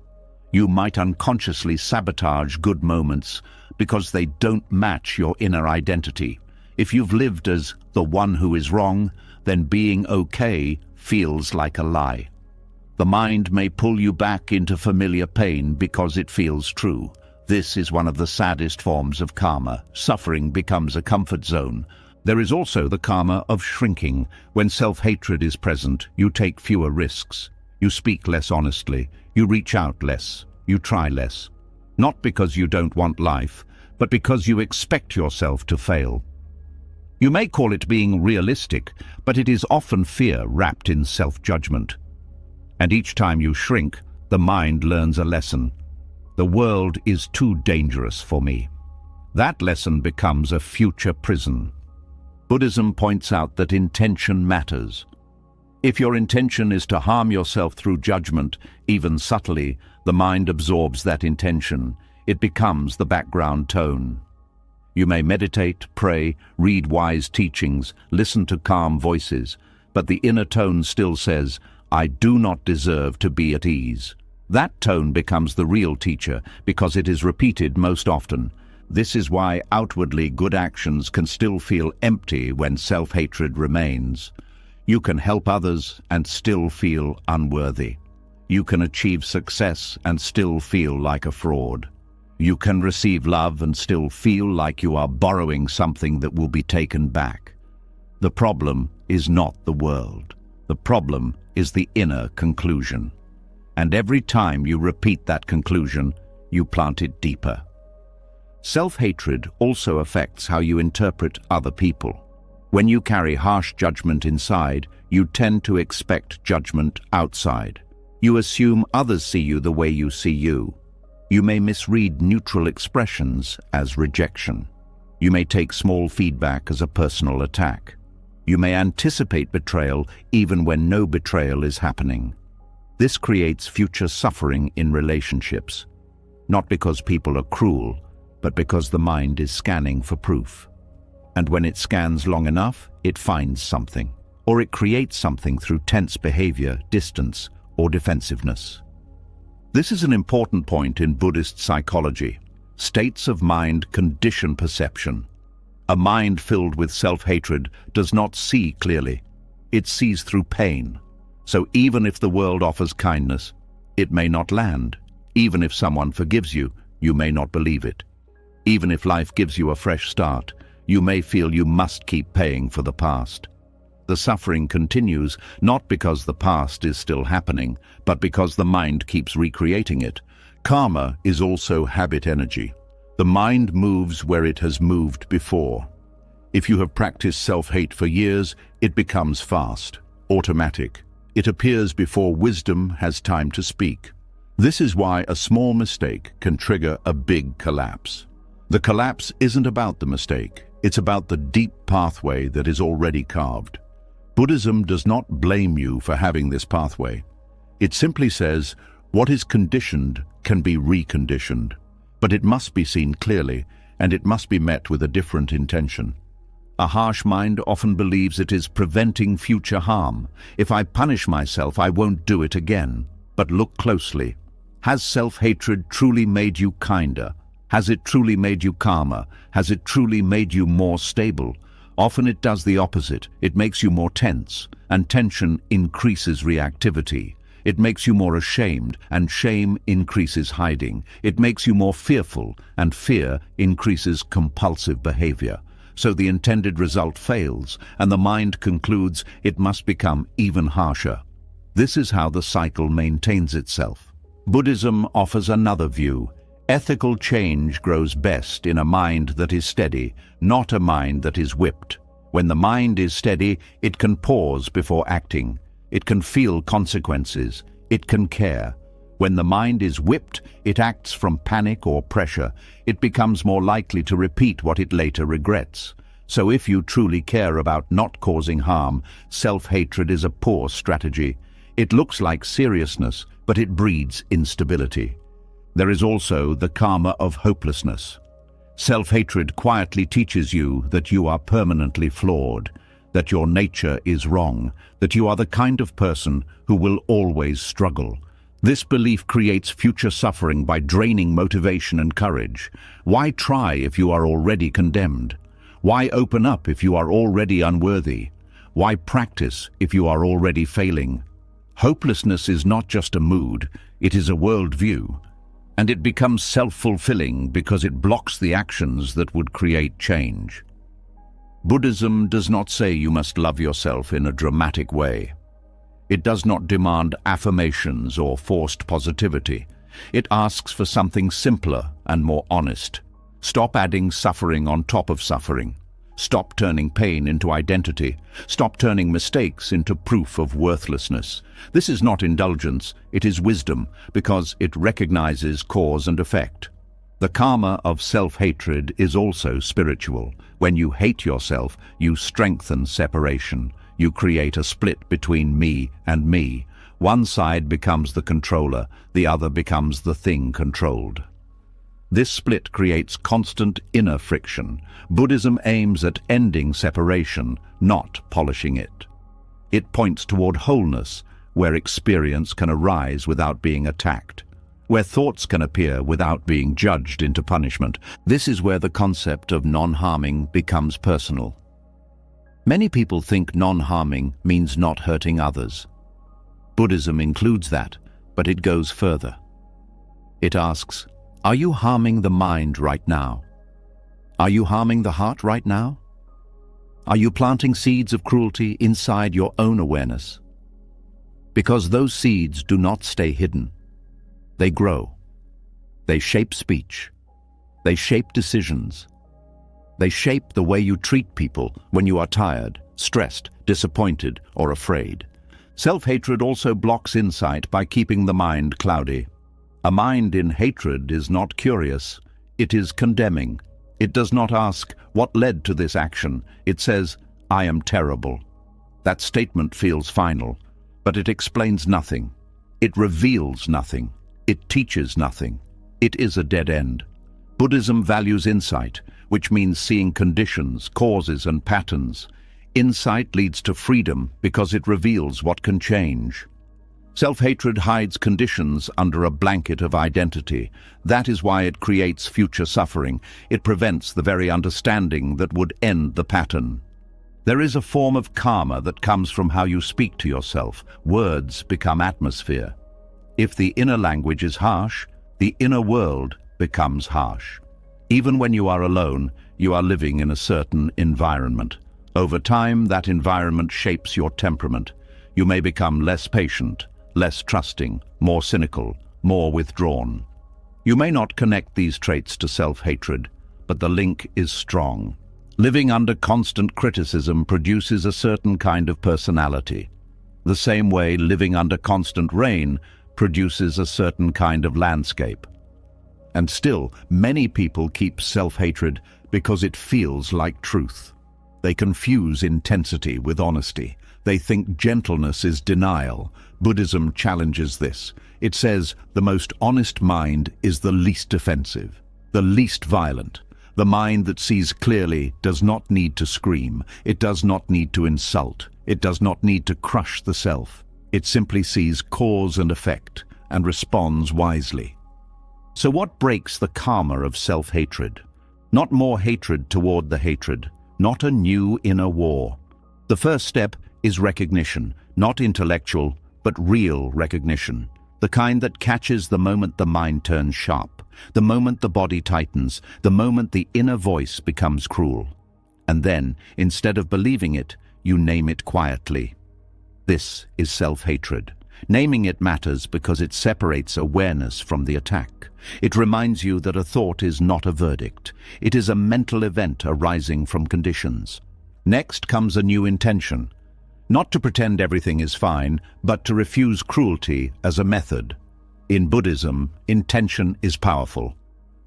You might unconsciously sabotage good moments because they don't match your inner identity. If you've lived as the one who is wrong, then being okay feels like a lie. The mind may pull you back into familiar pain because it feels true. This is one of the saddest forms of karma. Suffering becomes a comfort zone. There is also the karma of shrinking. When self-hatred is present, you take fewer risks. You speak less honestly. You reach out less. You try less. Not because you don't want life, but because you expect yourself to fail. You may call it being realistic, but it is often fear wrapped in self-judgment. And each time you shrink, the mind learns a lesson. The world is too dangerous for me. That lesson becomes a future prison. Buddhism points out that intention matters. If your intention is to harm yourself through judgment, even subtly, the mind absorbs that intention. It becomes the background tone. You may meditate, pray, read wise teachings, listen to calm voices, but the inner tone still says, I do not deserve to be at ease. That tone becomes the real teacher because it is repeated most often. This is why outwardly good actions can still feel empty when self-hatred remains. You can help others and still feel unworthy. You can achieve success and still feel like a fraud. You can receive love and still feel like you are borrowing something that will be taken back. The problem is not the world. The problem is the inner conclusion. And every time you repeat that conclusion, you plant it deeper. Self-hatred also affects how you interpret other people. When you carry harsh judgment inside, you tend to expect judgment outside. You assume others see you the way you see you. You may misread neutral expressions as rejection. You may take small feedback as a personal attack. You may anticipate betrayal even when no betrayal is happening. This creates future suffering in relationships, not because people are cruel, but because the mind is scanning for proof. And when it scans long enough, it finds something, or it creates something through tense behavior, distance, or defensiveness. This is an important point in Buddhist psychology. States of mind condition perception. A mind filled with self-hatred does not see clearly. It sees through pain. So even if the world offers kindness, it may not land. Even if someone forgives you, you may not believe it. Even if life gives you a fresh start, you may feel you must keep paying for the past. The suffering continues not because the past is still happening, but because the mind keeps recreating it. Karma is also habit energy. The mind moves where it has moved before. If you have practiced self-hate for years, it becomes fast, automatic. It appears before wisdom has time to speak. This is why a small mistake can trigger a big collapse. The collapse isn't about the mistake. It's about the deep pathway that is already carved. Buddhism does not blame you for having this pathway. It simply says, what is conditioned can be reconditioned. But it must be seen clearly, and it must be met with a different intention. A harsh mind often believes it is preventing future harm. If I punish myself, I won't do it again. But look closely. Has self-hatred truly made you kinder? Has it truly made you calmer? Has it truly made you more stable? Often it does the opposite. It makes you more tense, and tension increases reactivity. It makes you more ashamed, and shame increases hiding. It makes you more fearful, and fear increases compulsive behavior. So the intended result fails, and the mind concludes it must become even harsher. This is how the cycle maintains itself. Buddhism offers another view. Ethical change grows best in a mind that is steady, not a mind that is whipped. When the mind is steady, it can pause before acting. It can feel consequences. It can care. When the mind is whipped, it acts from panic or pressure. It becomes more likely to repeat what it later regrets. So if you truly care about not causing harm, self-hatred is a poor strategy. It looks like seriousness, but it breeds instability. There is also the karma of hopelessness. Self-hatred quietly teaches you that you are permanently flawed, that your nature is wrong, that you are the kind of person who will always struggle. This belief creates future suffering by draining motivation and courage. Why try if you are already condemned? Why open up if you are already unworthy? Why practice if you are already failing? Hopelessness is not just a mood, it is a worldview. And it becomes self-fulfilling because it blocks the actions that would create change. Buddhism does not say you must love yourself in a dramatic way. It does not demand affirmations or forced positivity. It asks for something simpler and more honest. Stop adding suffering on top of suffering. Stop turning pain into identity. Stop turning mistakes into proof of worthlessness. This is not indulgence, it is wisdom, because it recognizes cause and effect. The karma of self-hatred is also spiritual. When you hate yourself, you strengthen separation. You create a split between me and me. One side becomes the controller, the other becomes the thing controlled. This split creates constant inner friction. Buddhism aims at ending separation, not polishing it. It points toward wholeness, where experience can arise without being attacked, where thoughts can appear without being judged into punishment. This is where the concept of non-harming becomes personal. Many people think non-harming means not hurting others. Buddhism includes that, but it goes further. It asks, are you harming the mind right now? Are you harming the heart right now? Are you planting seeds of cruelty inside your own awareness? Because those seeds do not stay hidden. They grow. They shape speech. They shape decisions. They shape the way you treat people when you are tired, stressed, disappointed, or afraid. Self-hatred also blocks insight by keeping the mind cloudy. A mind in hatred is not curious. It is condemning. It does not ask, what led to this action? It says, I am terrible. That statement feels final, but it explains nothing. It reveals nothing. It teaches nothing. It is a dead end. Buddhism values insight, which means seeing conditions, causes, and patterns. Insight leads to freedom because it reveals what can change. Self-hatred hides conditions under a blanket of identity. That is why it creates future suffering. It prevents the very understanding that would end the pattern. There is a form of karma that comes from how you speak to yourself. Words become atmosphere. If the inner language is harsh, the inner world becomes harsh. Even when you are alone, you are living in a certain environment. Over time, that environment shapes your temperament. You may become less patient, less trusting, more cynical, more withdrawn. You may not connect these traits to self-hatred, but the link is strong. Living under constant criticism produces a certain kind of personality. The same way living under constant rain produces a certain kind of landscape. And still, many people keep self-hatred because it feels like truth. They confuse intensity with honesty. They think gentleness is denial. Buddhism challenges this. It says the most honest mind is the least offensive, the least violent. The mind that sees clearly does not need to scream. It does not need to insult. It does not need to crush the self. It simply sees cause and effect and responds wisely. So what breaks the karma of self-hatred? Not more hatred toward the hatred, not a new inner war. The first step is recognition, not intellectual, but real recognition. The kind that catches the moment the mind turns sharp, the moment the body tightens, the moment the inner voice becomes cruel. And then, instead of believing it, you name it quietly. This is self-hatred. Naming it matters because it separates awareness from the attack. It reminds you that a thought is not a verdict. It is a mental event arising from conditions. Next comes a new intention. Not to pretend everything is fine, but to refuse cruelty as a method. In Buddhism, intention is powerful.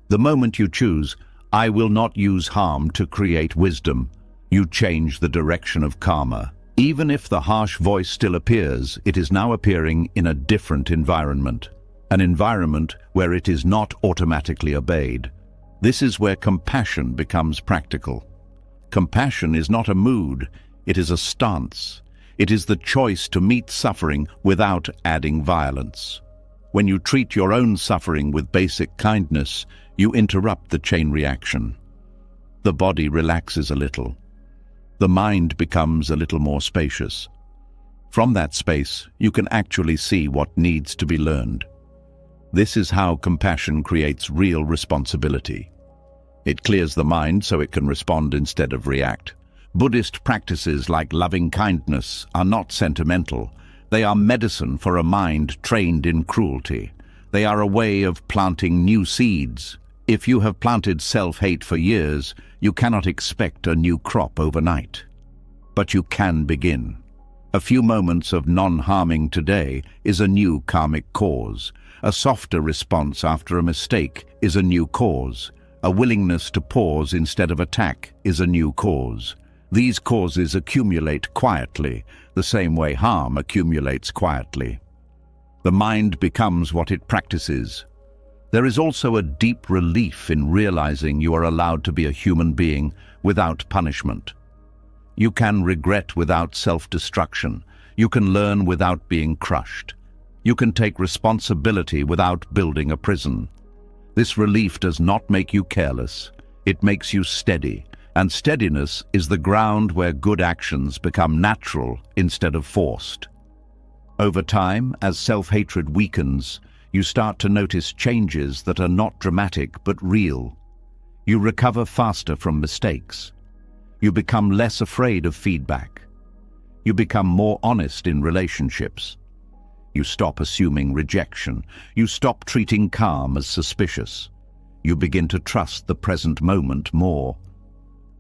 The moment you choose, I will not use harm to create wisdom, you change the direction of karma. Even if the harsh voice still appears, it is now appearing in a different environment. An environment where it is not automatically obeyed. This is where compassion becomes practical. Compassion is not a mood, it is a stance. It is the choice to meet suffering without adding violence. When you treat your own suffering with basic kindness, you interrupt the chain reaction. The body relaxes a little. The mind becomes a little more spacious. From that space, you can actually see what needs to be learned. This is how compassion creates real responsibility. It clears the mind so it can respond instead of react. Buddhist practices like loving kindness are not sentimental. They are medicine for a mind trained in cruelty. They are a way of planting new seeds. If you have planted self-hate for years, you cannot expect a new crop overnight. But you can begin. A few moments of non-harming today is a new karmic cause. A softer response after a mistake is a new cause. A willingness to pause instead of attack is a new cause. These causes accumulate quietly, the same way harm accumulates quietly. The mind becomes what it practices. There is also a deep relief in realizing you are allowed to be a human being without punishment. You can regret without self-destruction. You can learn without being crushed. You can take responsibility without building a prison. This relief does not make you careless. It makes you steady, and steadiness is the ground where good actions become natural instead of forced. Over time, as self-hatred weakens, you start to notice changes that are not dramatic but real. You recover faster from mistakes. You become less afraid of feedback. You become more honest in relationships. You stop assuming rejection. You stop treating calm as suspicious. You begin to trust the present moment more.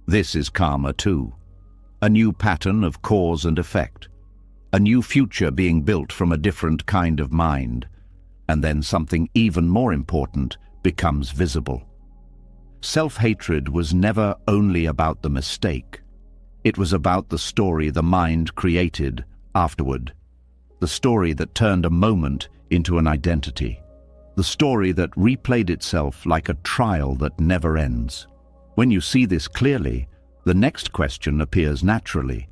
This is karma too. A new pattern of cause and effect. A new future being built from a different kind of mind. And then something even more important becomes visible. Self-hatred was never only about the mistake. It was about the story the mind created afterward. The story that turned a moment into an identity. The story that replayed itself like a trial that never ends. When you see this clearly, the next question appears naturally.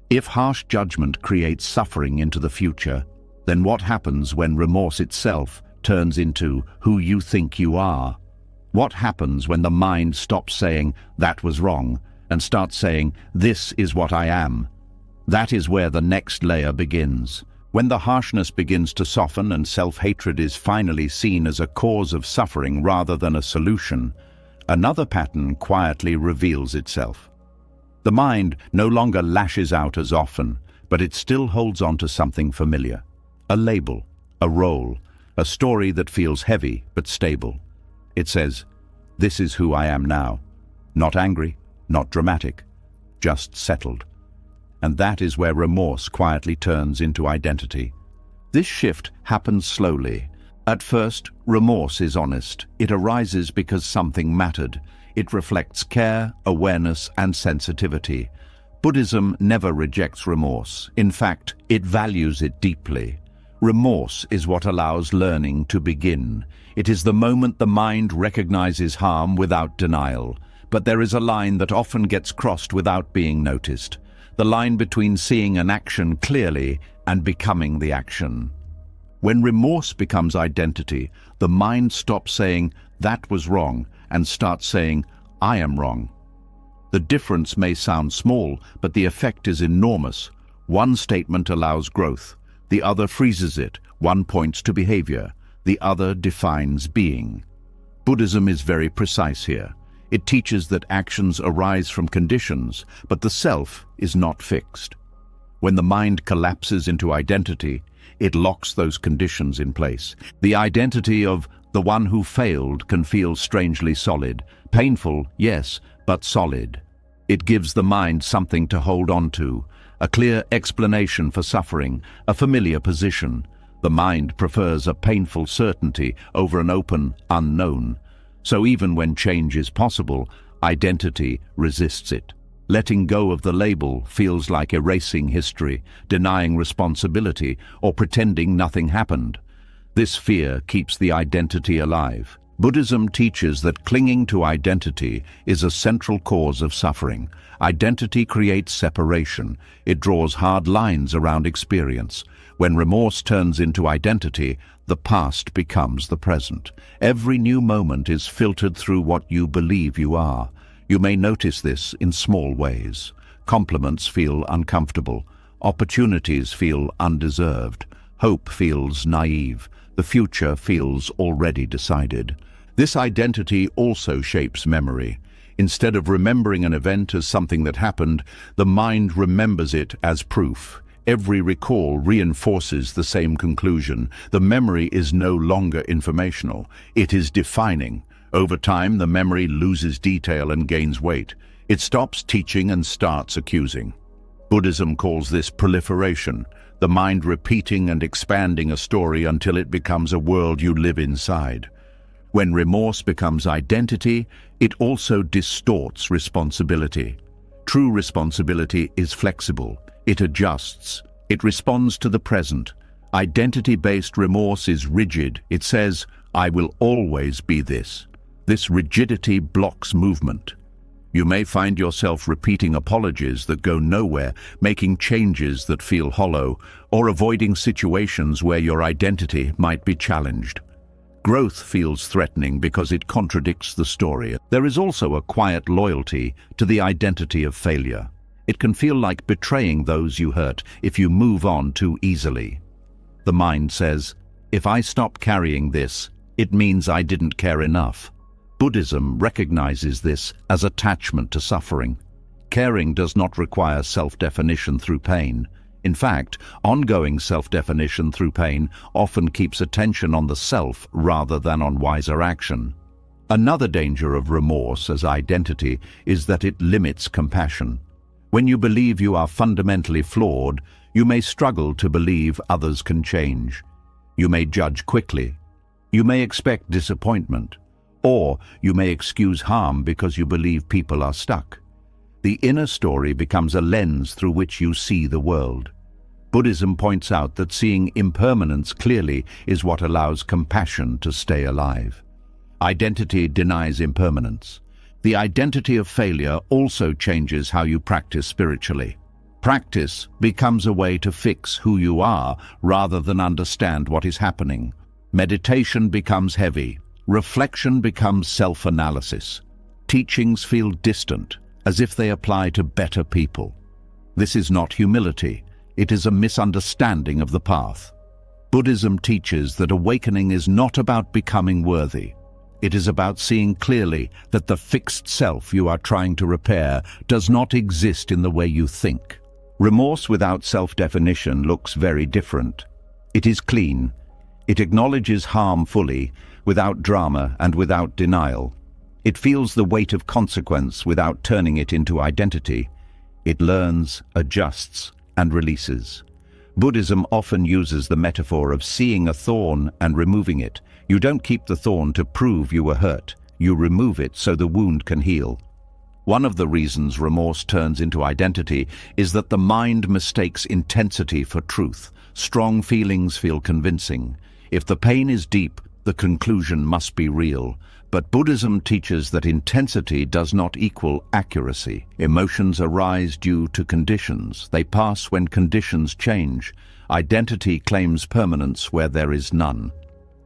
If harsh judgment creates suffering into the future, then what happens when remorse itself turns into who you think you are? What happens when the mind stops saying, "That was wrong," and starts saying, "This is what I am"? That is where the next layer begins. When the harshness begins to soften and self-hatred is finally seen as a cause of suffering rather than a solution, another pattern quietly reveals itself. The mind no longer lashes out as often, but it still holds on to something familiar. A label, a role, a story that feels heavy but stable. It says, "This is who I am now." Not angry, not dramatic, just settled. And that is where remorse quietly turns into identity. This shift happens slowly. At first, remorse is honest. It arises because something mattered. It reflects care, awareness, and sensitivity. Buddhism never rejects remorse. In fact, it values it deeply. Remorse is what allows learning to begin. It is the moment the mind recognizes harm without denial. But there is a line that often gets crossed without being noticed. The line between seeing an action clearly and becoming the action. When remorse becomes identity, the mind stops saying, "That was wrong," and starts saying, "I am wrong." The difference may sound small, but the effect is enormous. One statement allows growth. The other freezes it. One points to behavior. The other defines being. Buddhism is very precise here. It teaches that actions arise from conditions, but the self is not fixed. When the mind collapses into identity, it locks those conditions in place. The identity of the one who failed can feel strangely solid. Painful, yes, but solid. It gives the mind something to hold on to, a clear explanation for suffering, a familiar position. The mind prefers a painful certainty over an open unknown. So even when change is possible, identity resists it. Letting go of the label feels like erasing history, denying responsibility, or pretending nothing happened. This fear keeps the identity alive. Buddhism teaches that clinging to identity is a central cause of suffering. Identity creates separation. It draws hard lines around experience. When remorse turns into identity, the past becomes the present. Every new moment is filtered through what you believe you are. You may notice this in small ways. Compliments feel uncomfortable. Opportunities feel undeserved. Hope feels naive. The future feels already decided. This identity also shapes memory. Instead of remembering an event as something that happened, the mind remembers it as proof. Every recall reinforces the same conclusion. The memory is no longer informational. It is defining. Over time, the memory loses detail and gains weight. It stops teaching and starts accusing. Buddhism calls this proliferation, the mind repeating and expanding a story until it becomes a world you live inside. When remorse becomes identity, it also distorts responsibility. True responsibility is flexible. It adjusts. It responds to the present. Identity-based remorse is rigid. It says, "I will always be this." This rigidity blocks movement. You may find yourself repeating apologies that go nowhere, making changes that feel hollow, or avoiding situations where your identity might be challenged. Growth feels threatening because it contradicts the story. There is also a quiet loyalty to the identity of failure. It can feel like betraying those you hurt if you move on too easily. The mind says, if I stop carrying this, it means I didn't care enough. Buddhism recognizes this as attachment to suffering. Caring does not require self-definition through pain. In fact, ongoing self-definition through pain often keeps attention on the self rather than on wiser action. Another danger of remorse as identity is that it limits compassion. When you believe you are fundamentally flawed, you may struggle to believe others can change. You may judge quickly. You may expect disappointment. Or you may excuse harm because you believe people are stuck. The inner story becomes a lens through which you see the world. Buddhism points out that seeing impermanence clearly is what allows compassion to stay alive. Identity denies impermanence. The identity of failure also changes how you practice spiritually. Practice becomes a way to fix who you are rather than understand what is happening. Meditation becomes heavy. Reflection becomes self-analysis. Teachings feel distant, as if they apply to better people. This is not humility. It is a misunderstanding of the path. Buddhism teaches that awakening is not about becoming worthy. It is about seeing clearly that the fixed self you are trying to repair does not exist in the way you think. Remorse without self-definition looks very different. It is clean. It acknowledges harm fully, without drama and without denial. It feels the weight of consequence without turning it into identity. It learns, adjusts, and releases. Buddhism often uses the metaphor of seeing a thorn and removing it. You don't keep the thorn to prove you were hurt. You remove it so the wound can heal. One of the reasons remorse turns into identity is that the mind mistakes intensity for truth. Strong feelings feel convincing. If the pain is deep, the conclusion must be real. But Buddhism teaches that intensity does not equal accuracy. Emotions arise due to conditions. They pass when conditions change. Identity claims permanence where there is none.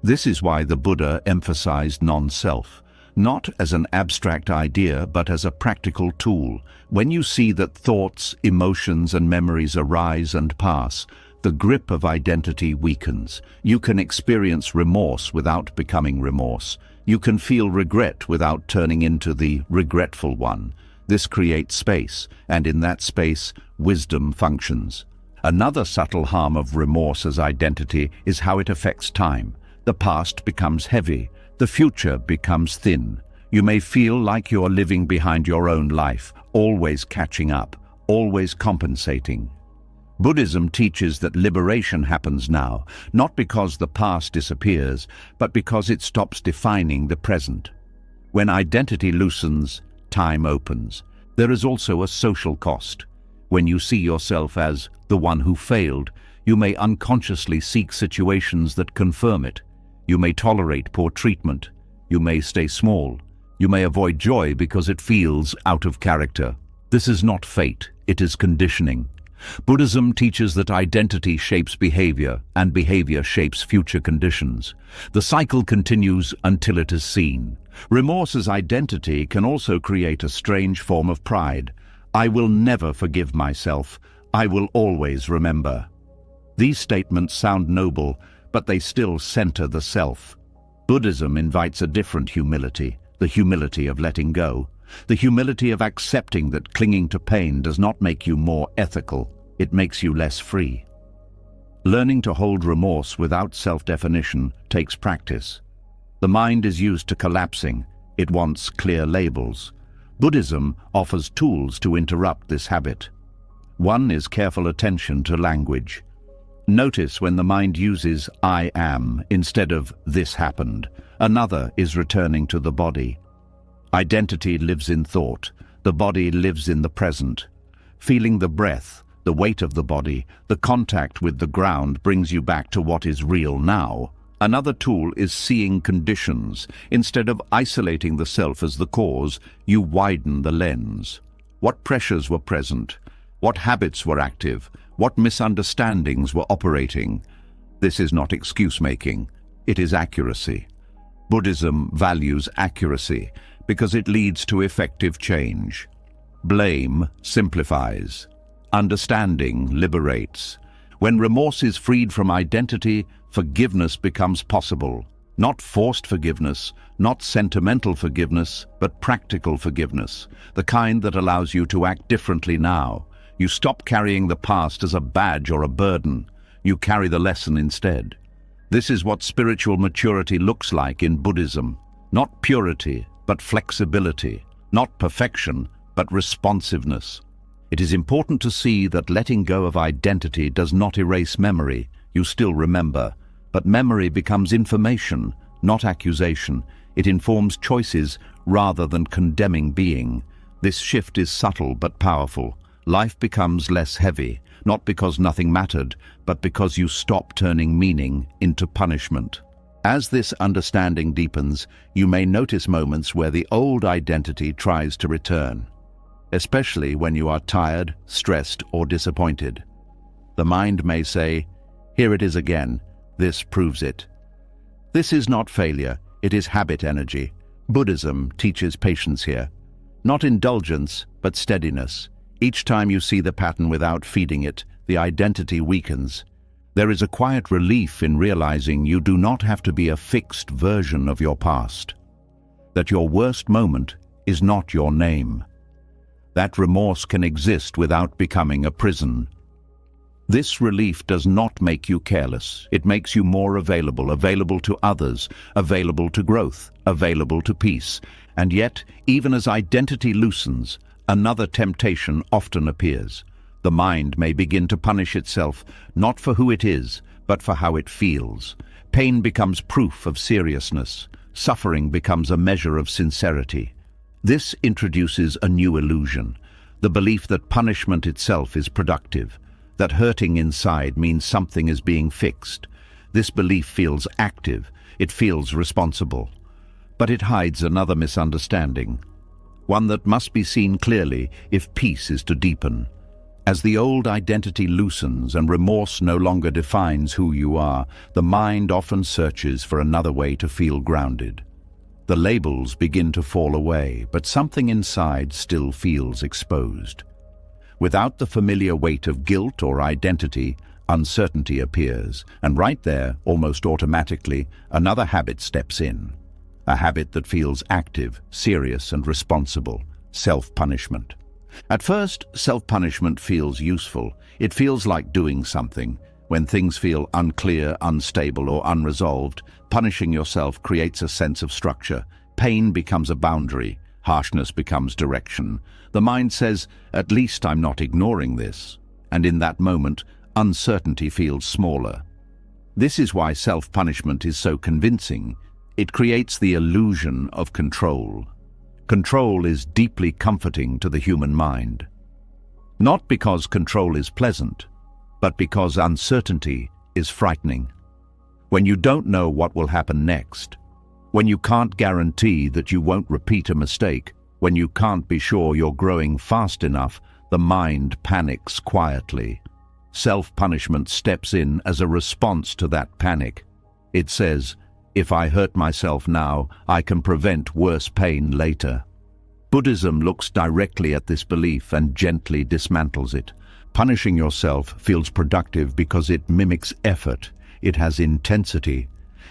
This is why the Buddha emphasized non-self, not as an abstract idea, but as a practical tool. When you see that thoughts, emotions, and memories arise and pass, the grip of identity weakens. You can experience remorse without becoming remorse. You can feel regret without turning into the regretful one. This creates space, and in that space, wisdom functions. Another subtle harm of remorse as identity is how it affects time. The past becomes heavy. The future becomes thin. You may feel like you are living behind your own life, always catching up, always compensating. Buddhism teaches that liberation happens now, not because the past disappears, but because it stops defining the present. When identity loosens, time opens. There is also a social cost. When you see yourself as the one who failed, you may unconsciously seek situations that confirm it. You may tolerate poor treatment. You may stay small. You may avoid joy because it feels out of character. This is not fate, it is conditioning. Buddhism teaches that identity shapes behavior, and behavior shapes future conditions. The cycle continues until it is seen. Remorse as identity can also create a strange form of pride. I will never forgive myself. I will always remember. These statements sound noble, but they still center the self. Buddhism invites a different humility, the humility of letting go. The humility of accepting that clinging to pain does not make you more ethical, it makes you less free. Learning to hold remorse without self-definition takes practice. The mind is used to collapsing, it wants clear labels. Buddhism offers tools to interrupt this habit. One is careful attention to language. Notice when the mind uses I am instead of this happened. Another is returning to the body. Identity lives in thought. The body lives in the present. Feeling the breath, the weight of the body, the contact with the ground brings you back to what is real now. Another tool is seeing conditions. Instead of isolating the self as the cause, you widen the lens. What pressures were present? What habits were active? What misunderstandings were operating? This is not excuse-making. It is accuracy. Buddhism values accuracy because it leads to effective change. Blame simplifies. Understanding liberates. When remorse is freed from identity, forgiveness becomes possible. Not forced forgiveness, not sentimental forgiveness, but practical forgiveness, the kind that allows you to act differently now. You stop carrying the past as a badge or a burden. You carry the lesson instead. This is what spiritual maturity looks like in Buddhism. Not purity, but flexibility. Not perfection, but responsiveness. It is important to see that letting go of identity does not erase memory. You still remember. But memory becomes information, not accusation. It informs choices rather than condemning being. This shift is subtle but powerful. Life becomes less heavy, not because nothing mattered, but because you stop turning meaning into punishment. As this understanding deepens, you may notice moments where the old identity tries to return, especially when you are tired, stressed, or disappointed. The mind may say, "Here it is again. This proves it." This is not failure, it is habit energy. Buddhism teaches patience here. Not indulgence, but steadiness. Each time you see the pattern without feeding it, the identity weakens. There is a quiet relief in realizing you do not have to be a fixed version of your past. That your worst moment is not your name. That remorse can exist without becoming a prison. This relief does not make you careless. It makes you more available to others, available to growth, available to peace. And yet, even as identity loosens, another temptation often appears. The mind may begin to punish itself, not for who it is, but for how it feels. Pain becomes proof of seriousness. Suffering becomes a measure of sincerity. This introduces a new illusion, the belief that punishment itself is productive, that hurting inside means something is being fixed. This belief feels active, it feels responsible. But it hides another misunderstanding, one that must be seen clearly if peace is to deepen. As the old identity loosens and remorse no longer defines who you are, the mind often searches for another way to feel grounded. The labels begin to fall away, but something inside still feels exposed. Without the familiar weight of guilt or identity, uncertainty appears, and right there, almost automatically, another habit steps in. A habit that feels active, serious, and responsible: self-punishment. At first, self-punishment feels useful. It feels like doing something. When things feel unclear, unstable, or unresolved, punishing yourself creates a sense of structure. Pain becomes a boundary. Harshness becomes direction. The mind says, "At least I'm not ignoring this." And in that moment, uncertainty feels smaller. This is why self-punishment is so convincing. It creates the illusion of control. Control is deeply comforting to the human mind. Not because control is pleasant, but because uncertainty is frightening. When you don't know what will happen next, when you can't guarantee that you won't repeat a mistake, when you can't be sure you're growing fast enough, the mind panics quietly. Self-punishment steps in as a response to that panic. It says, "If I hurt myself now, I can prevent worse pain later." Buddhism looks directly at this belief and gently dismantles it. Punishing yourself feels productive because it mimics effort. It has intensity.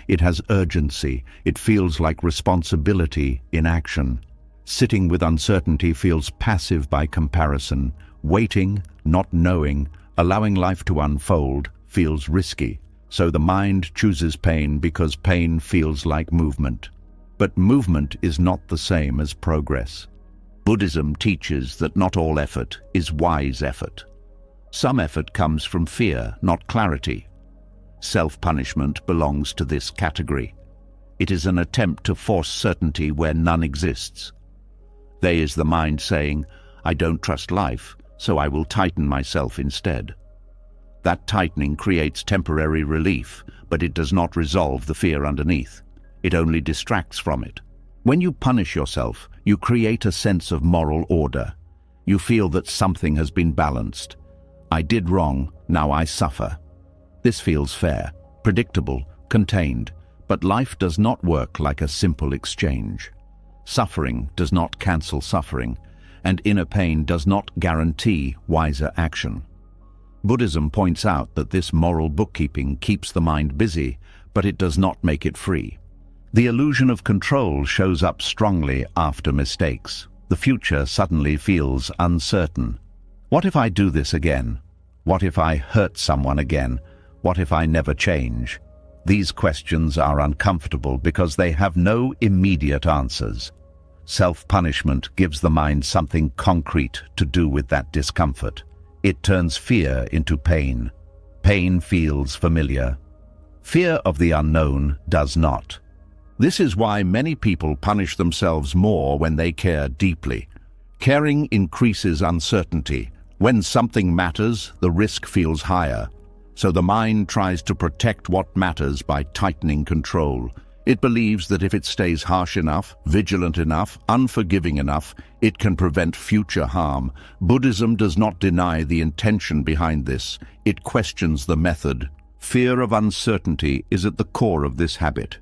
It has urgency. It feels like responsibility in action. Sitting with uncertainty feels passive by comparison. Waiting, not knowing, allowing life to unfold feels risky. So the mind chooses pain because pain feels like movement. But movement is not the same as progress. Buddhism teaches that not all effort is wise effort. Some effort comes from fear, not clarity. Self-punishment belongs to this category. It is an attempt to force certainty where none exists. There is the mind saying, "I don't trust life, so I will tighten myself instead." That tightening creates temporary relief, but it does not resolve the fear underneath. It only distracts from it. When you punish yourself, you create a sense of moral order. You feel that something has been balanced. I did wrong, now I suffer. This feels fair, predictable, contained, but life does not work like a simple exchange. Suffering does not cancel suffering, and inner pain does not guarantee wiser action. Buddhism points out that this moral bookkeeping keeps the mind busy, but it does not make it free. The illusion of control shows up strongly after mistakes. The future suddenly feels uncertain. What if I do this again? What if I hurt someone again? What if I never change? These questions are uncomfortable because they have no immediate answers. Self-punishment gives the mind something concrete to do with that discomfort. It turns fear into pain. Pain feels familiar. Fear of the unknown does not. This is why many people punish themselves more when they care deeply. Caring increases uncertainty. When something matters, the risk feels higher. So the mind tries to protect what matters by tightening control. It believes that if it stays harsh enough, vigilant enough, unforgiving enough, it can prevent future harm. Buddhism does not deny the intention behind this. It questions the method. Fear of uncertainty is at the core of this habit.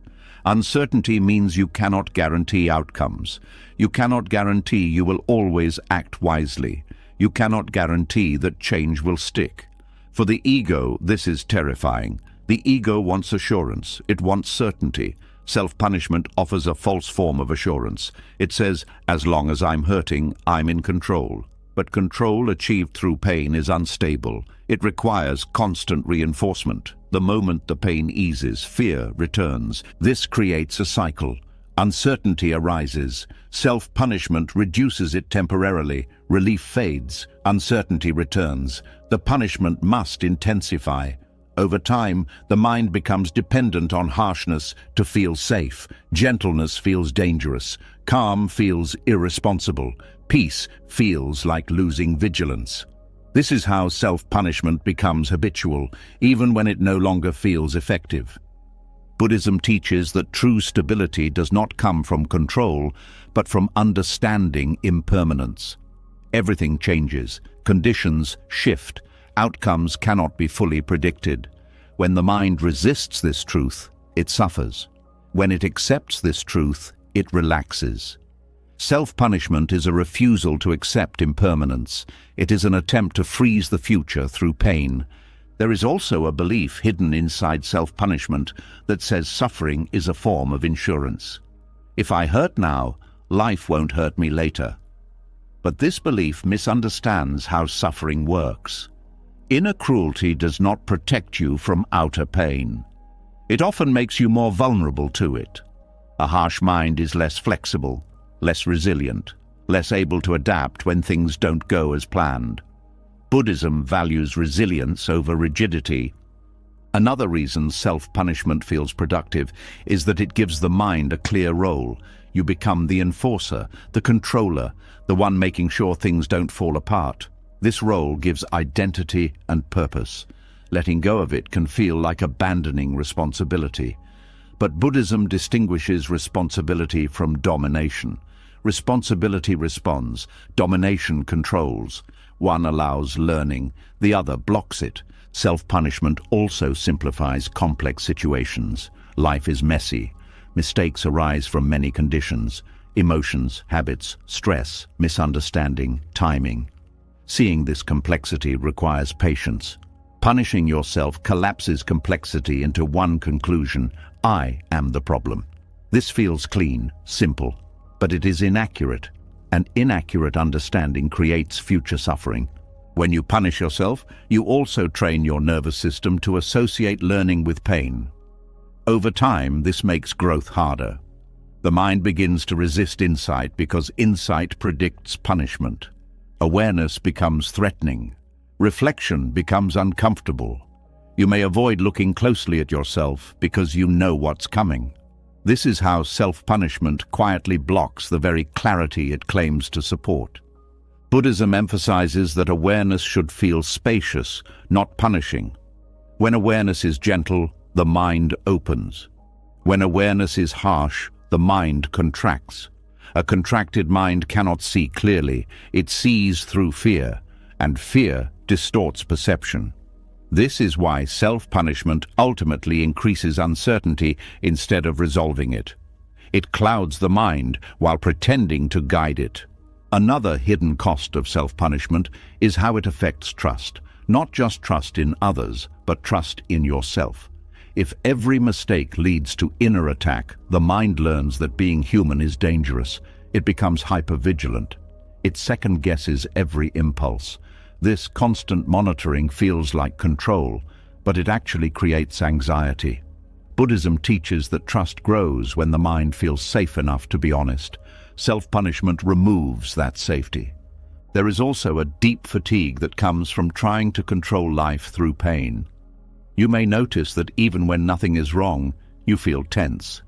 Uncertainty means you cannot guarantee outcomes. You cannot guarantee you will always act wisely. You cannot guarantee that change will stick. For the ego, this is terrifying. The ego wants assurance. It wants certainty. Self-punishment offers a false form of assurance. It says, as long as I'm hurting, I'm in control. But control achieved through pain is unstable. It requires constant reinforcement. The moment the pain eases, fear returns. This creates a cycle. Uncertainty arises. Self-punishment reduces it temporarily. Relief fades. Uncertainty returns. The punishment must intensify. Over time, the mind becomes dependent on harshness to feel safe. Gentleness feels dangerous. Calm feels irresponsible. Peace feels like losing vigilance. This is how self-punishment becomes habitual, even when it no longer feels effective. Buddhism teaches that true stability does not come from control, but from understanding impermanence. Everything changes, conditions shift, outcomes cannot be fully predicted. When the mind resists this truth, it suffers. When it accepts this truth, it relaxes. Self-punishment is a refusal to accept impermanence. It is an attempt to freeze the future through pain. There is also a belief hidden inside self-punishment that says suffering is a form of insurance. If I hurt now, life won't hurt me later. But this belief misunderstands how suffering works. Inner cruelty does not protect you from outer pain. It often makes you more vulnerable to it. A harsh mind is less flexible, less resilient, less able to adapt when things don't go as planned. Buddhism values resilience over rigidity. Another reason self-punishment feels productive is that it gives the mind a clear role. You become the enforcer, the controller, the one making sure things don't fall apart. This role gives identity and purpose. Letting go of it can feel like abandoning responsibility. But Buddhism distinguishes responsibility from domination. Responsibility responds, domination controls. One allows learning, the other blocks it. Self-punishment also simplifies complex situations. Life is messy. Mistakes arise from many conditions: emotions, habits, stress, misunderstanding, timing. Seeing this complexity requires patience. Punishing yourself collapses complexity into one conclusion: I am the problem. This feels clean, simple, but it is inaccurate, and inaccurate understanding creates future suffering. When you punish yourself, you also train your nervous system to associate learning with pain. Over time, this makes growth harder. The mind begins to resist insight because insight predicts punishment. Awareness becomes threatening. Reflection becomes uncomfortable. You may avoid looking closely at yourself because you know what's coming. This is how self-punishment quietly blocks the very clarity it claims to support. Buddhism emphasizes that awareness should feel spacious, not punishing. When awareness is gentle, the mind opens. When awareness is harsh, the mind contracts. A contracted mind cannot see clearly. It sees through fear, and fear distorts perception. This is why self-punishment ultimately increases uncertainty instead of resolving it. It clouds the mind while pretending to guide it. Another hidden cost of self-punishment is how it affects trust. Not just trust in others, but trust in yourself. If every mistake leads to inner attack, the mind learns that being human is dangerous. It becomes hypervigilant. It second-guesses every impulse. This constant monitoring feels like control, but it actually creates anxiety. Buddhism teaches that trust grows when the mind feels safe enough to be honest. Self-punishment removes that safety. There is also a deep fatigue that comes from trying to control life through pain. You may notice that even when nothing is wrong, you feel tense.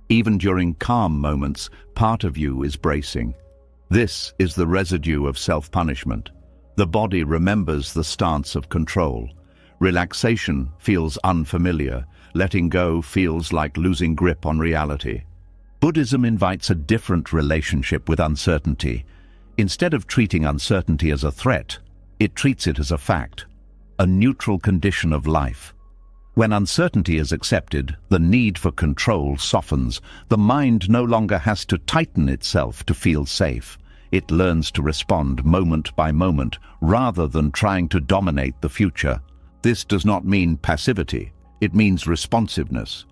Even during calm moments, part of you is bracing. This is the residue of self-punishment. The body remembers the stance of control. Relaxation feels unfamiliar. Letting go feels like losing grip on reality. Buddhism invites a different relationship with uncertainty. Instead of treating uncertainty as a threat, it treats it as a fact, a neutral condition of life. When uncertainty is accepted, the need for control softens. The mind no longer has to tighten itself to feel safe. It learns to respond moment by moment, rather than trying to dominate the future. This does not mean passivity. It means responsiveness.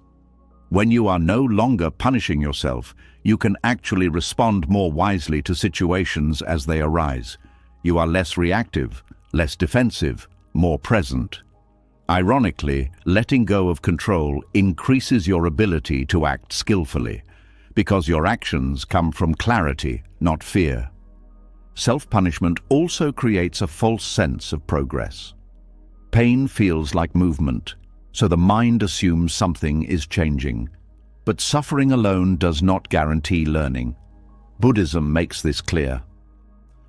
When you are no longer punishing yourself, you can actually respond more wisely to situations as they arise. You are less reactive, less defensive, more present. Ironically, letting go of control increases your ability to act skillfully, because your actions come from clarity, not fear. Self-punishment also creates a false sense of progress. Pain feels like movement, so the mind assumes something is changing. But suffering alone does not guarantee learning. Buddhism makes this clear.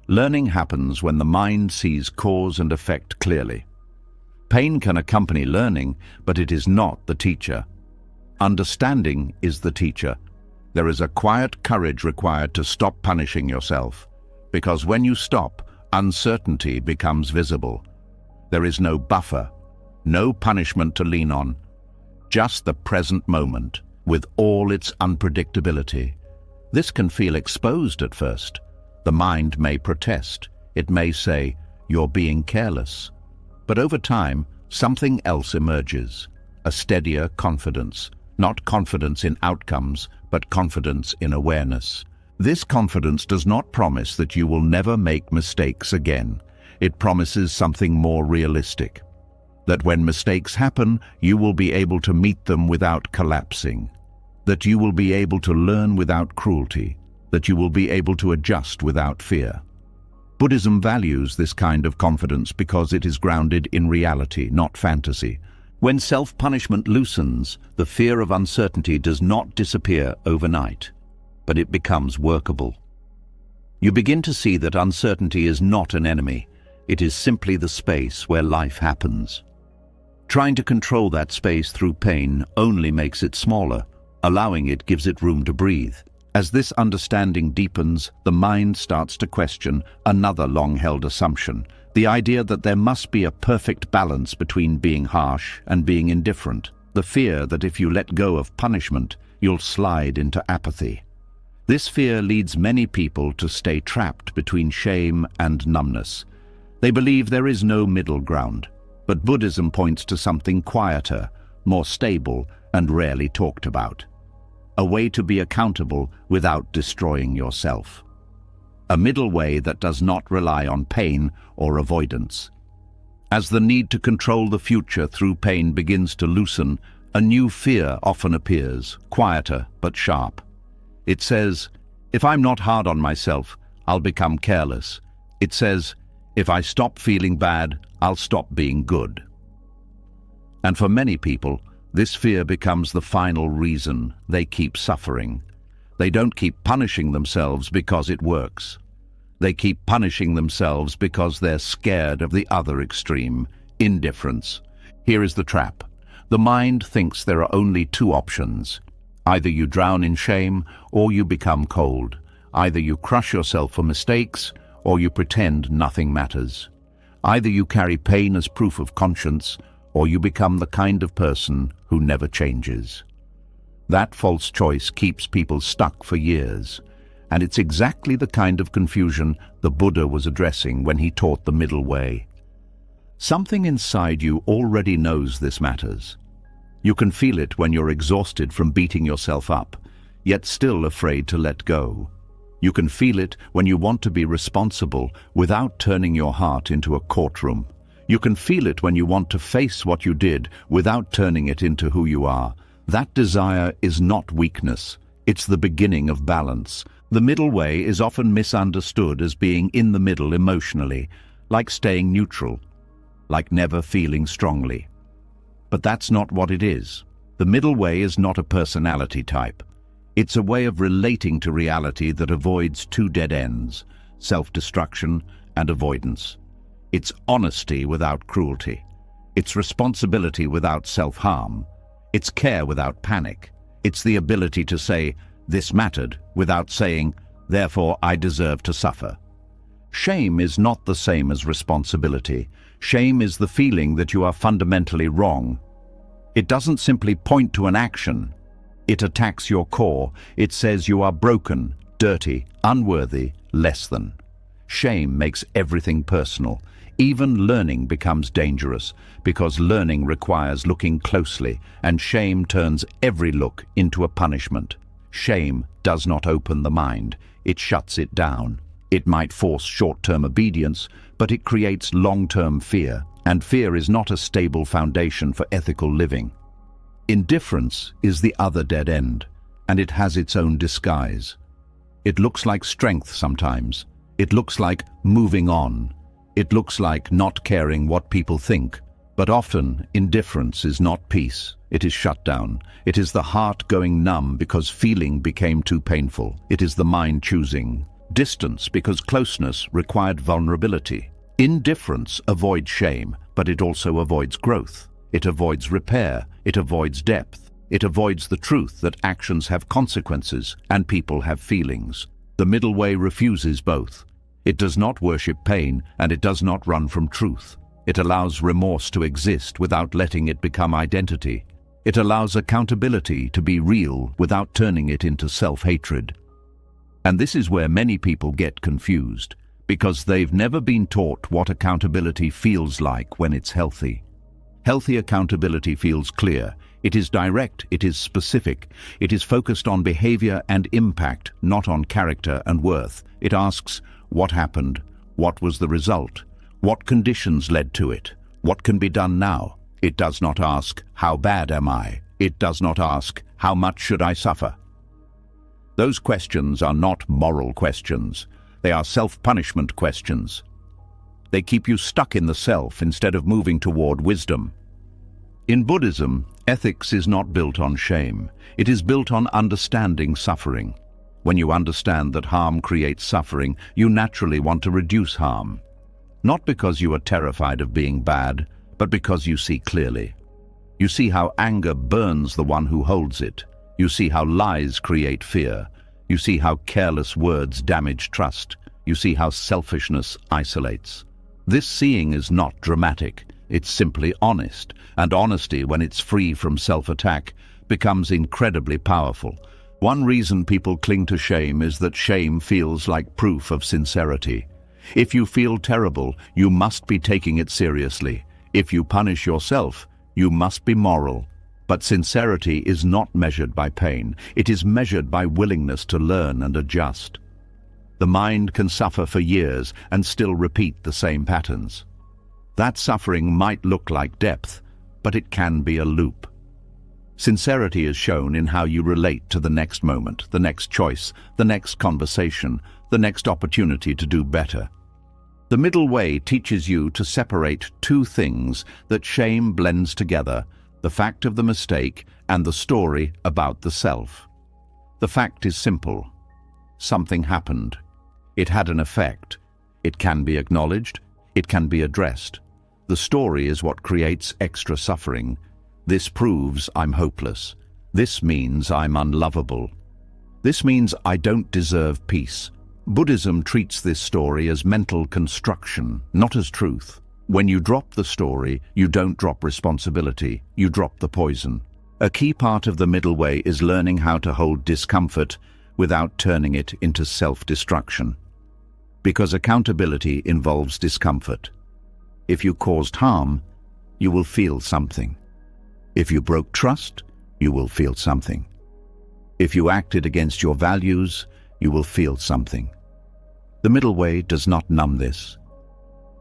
Learning happens when the mind sees cause and effect clearly. Pain can accompany learning, but it is not the teacher. Understanding is the teacher. There is a quiet courage required to stop punishing yourself, because when you stop, uncertainty becomes visible. There is no buffer, no punishment to lean on, just the present moment, with all its unpredictability. This can feel exposed at first. The mind may protest. It may say, "You're being careless." But over time, something else emerges, a steadier confidence, not confidence in outcomes, but confidence in awareness. This confidence does not promise that you will never make mistakes again. It promises something more realistic, that when mistakes happen, you will be able to meet them without collapsing, that you will be able to learn without cruelty, that you will be able to adjust without fear. Buddhism values this kind of confidence because it is grounded in reality, not fantasy. When self-punishment loosens, the fear of uncertainty does not disappear overnight, but it becomes workable. You begin to see that uncertainty is not an enemy. It is simply the space where life happens. Trying to control that space through pain only makes it smaller. Allowing it gives it room to breathe. As this understanding deepens, the mind starts to question another long-held assumption, the idea that there must be a perfect balance between being harsh and being indifferent, the fear that if you let go of punishment, you'll slide into apathy. This fear leads many people to stay trapped between shame and numbness. They believe there is no middle ground, but Buddhism points to something quieter, more stable, and rarely talked about. A way to be accountable without destroying yourself. A middle way that does not rely on pain or avoidance. As the need to control the future through pain begins to loosen, a new fear often appears, quieter but sharp. It says, if I'm not hard on myself, I'll become careless. It says, if I stop feeling bad, I'll stop being good. And for many people, this fear becomes the final reason they keep suffering. They don't keep punishing themselves because it works. They keep punishing themselves because they're scared of the other extreme, indifference. Here is the trap. The mind thinks there are only two options. Either you drown in shame or you become cold. Either you crush yourself for mistakes or you pretend nothing matters. Either you carry pain as proof of conscience or you become the kind of person who never changes. That false choice keeps people stuck for years, and it's exactly the kind of confusion the Buddha was addressing when he taught the middle way. Something inside you already knows this matters. You can feel it when you're exhausted from beating yourself up, yet still afraid to let go. You can feel it when you want to be responsible without turning your heart into a courtroom. You can feel it when you want to face what you did without turning it into who you are. That desire is not weakness. It's the beginning of balance. The middle way is often misunderstood as being in the middle emotionally, like staying neutral, like never feeling strongly. But that's not what it is. The middle way is not a personality type. It's a way of relating to reality that avoids two dead ends, self-destruction and avoidance. It's honesty without cruelty. It's responsibility without self-harm. It's care without panic. It's the ability to say, "This mattered," without saying, "Therefore I deserve to suffer." Shame is not the same as responsibility. Shame is the feeling that you are fundamentally wrong. It doesn't simply point to an action. It attacks your core. It says you are broken, dirty, unworthy, less than. Shame makes everything personal. Even learning becomes dangerous because learning requires looking closely, and shame turns every look into a punishment. Shame does not open the mind. It shuts it down. It might force short-term obedience, but it creates long-term fear, and fear is not a stable foundation for ethical living. Indifference is the other dead end, and it has its own disguise. It looks like strength sometimes. It looks like moving on. It looks like not caring what people think. But often, indifference is not peace. It is shutdown. It is the heart going numb because feeling became too painful. It is the mind choosing distance because closeness required vulnerability. Indifference avoids shame, but it also avoids growth. It avoids repair. It avoids depth. It avoids the truth that actions have consequences and people have feelings. The middle way refuses both. It does not worship pain, and it does not run from truth. It allows remorse to exist without letting it become identity. It allows accountability to be real without turning it into self-hatred. And this is where many people get confused, because they've never been taught what accountability feels like when it's healthy. Healthy accountability feels clear. It is direct, it is specific, it is focused on behavior and impact, not on character and worth. It asks, what happened? What was the result? What conditions led to it? What can be done now? It does not ask, how bad am I? It does not ask, how much should I suffer? Those questions are not moral questions. They are self-punishment questions. They keep you stuck in the self instead of moving toward wisdom. In Buddhism, ethics is not built on shame. It is built on understanding suffering. When you understand that harm creates suffering, you naturally want to reduce harm. Not because you are terrified of being bad, but because you see clearly. You see how anger burns the one who holds it. You see how lies create fear. You see how careless words damage trust. You see how selfishness isolates. This seeing is not dramatic. It's simply honest, and honesty, when it's free from self-attack, becomes incredibly powerful. One reason people cling to shame is that shame feels like proof of sincerity. If you feel terrible, you must be taking it seriously. If you punish yourself, you must be moral. But sincerity is not measured by pain. It is measured by willingness to learn and adjust. The mind can suffer for years and still repeat the same patterns. That suffering might look like depth, but it can be a loop. Sincerity is shown in how you relate to the next moment, the next choice, the next conversation, the next opportunity to do better. The middle way teaches you to separate two things that shame blends together: the fact of the mistake and the story about the self. The fact is simple. Something happened. It had an effect. It can be acknowledged. It can be addressed. The story is what creates extra suffering. This proves I'm hopeless. This means I'm unlovable. This means I don't deserve peace. Buddhism treats this story as mental construction, not as truth. When you drop the story, you don't drop responsibility, you drop the poison. A key part of the middle way is learning how to hold discomfort without turning it into self-destruction. Because accountability involves discomfort. If you caused harm, you will feel something. If you broke trust, you will feel something. If you acted against your values, you will feel something. The middle way does not numb this.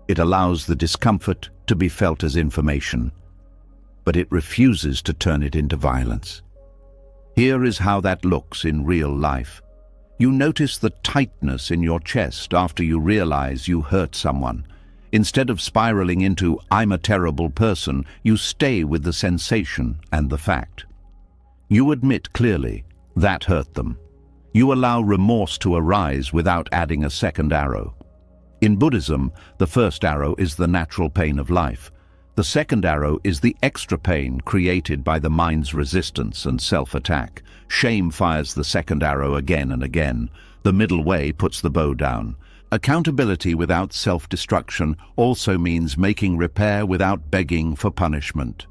It allows the discomfort to be felt as information, but it refuses to turn it into violence. Here is how that looks in real life. You notice the tightness in your chest after you realize you hurt someone. Instead of spiraling into, "I'm a terrible person," you stay with the sensation and the fact. You admit clearly, that hurt them. You allow remorse to arise without adding a second arrow. In Buddhism, the first arrow is the natural pain of life. The second arrow is the extra pain created by the mind's resistance and self-attack. Shame fires the second arrow again and again. The middle way puts the bow down. Accountability without self-destruction also means making repair without begging for punishment.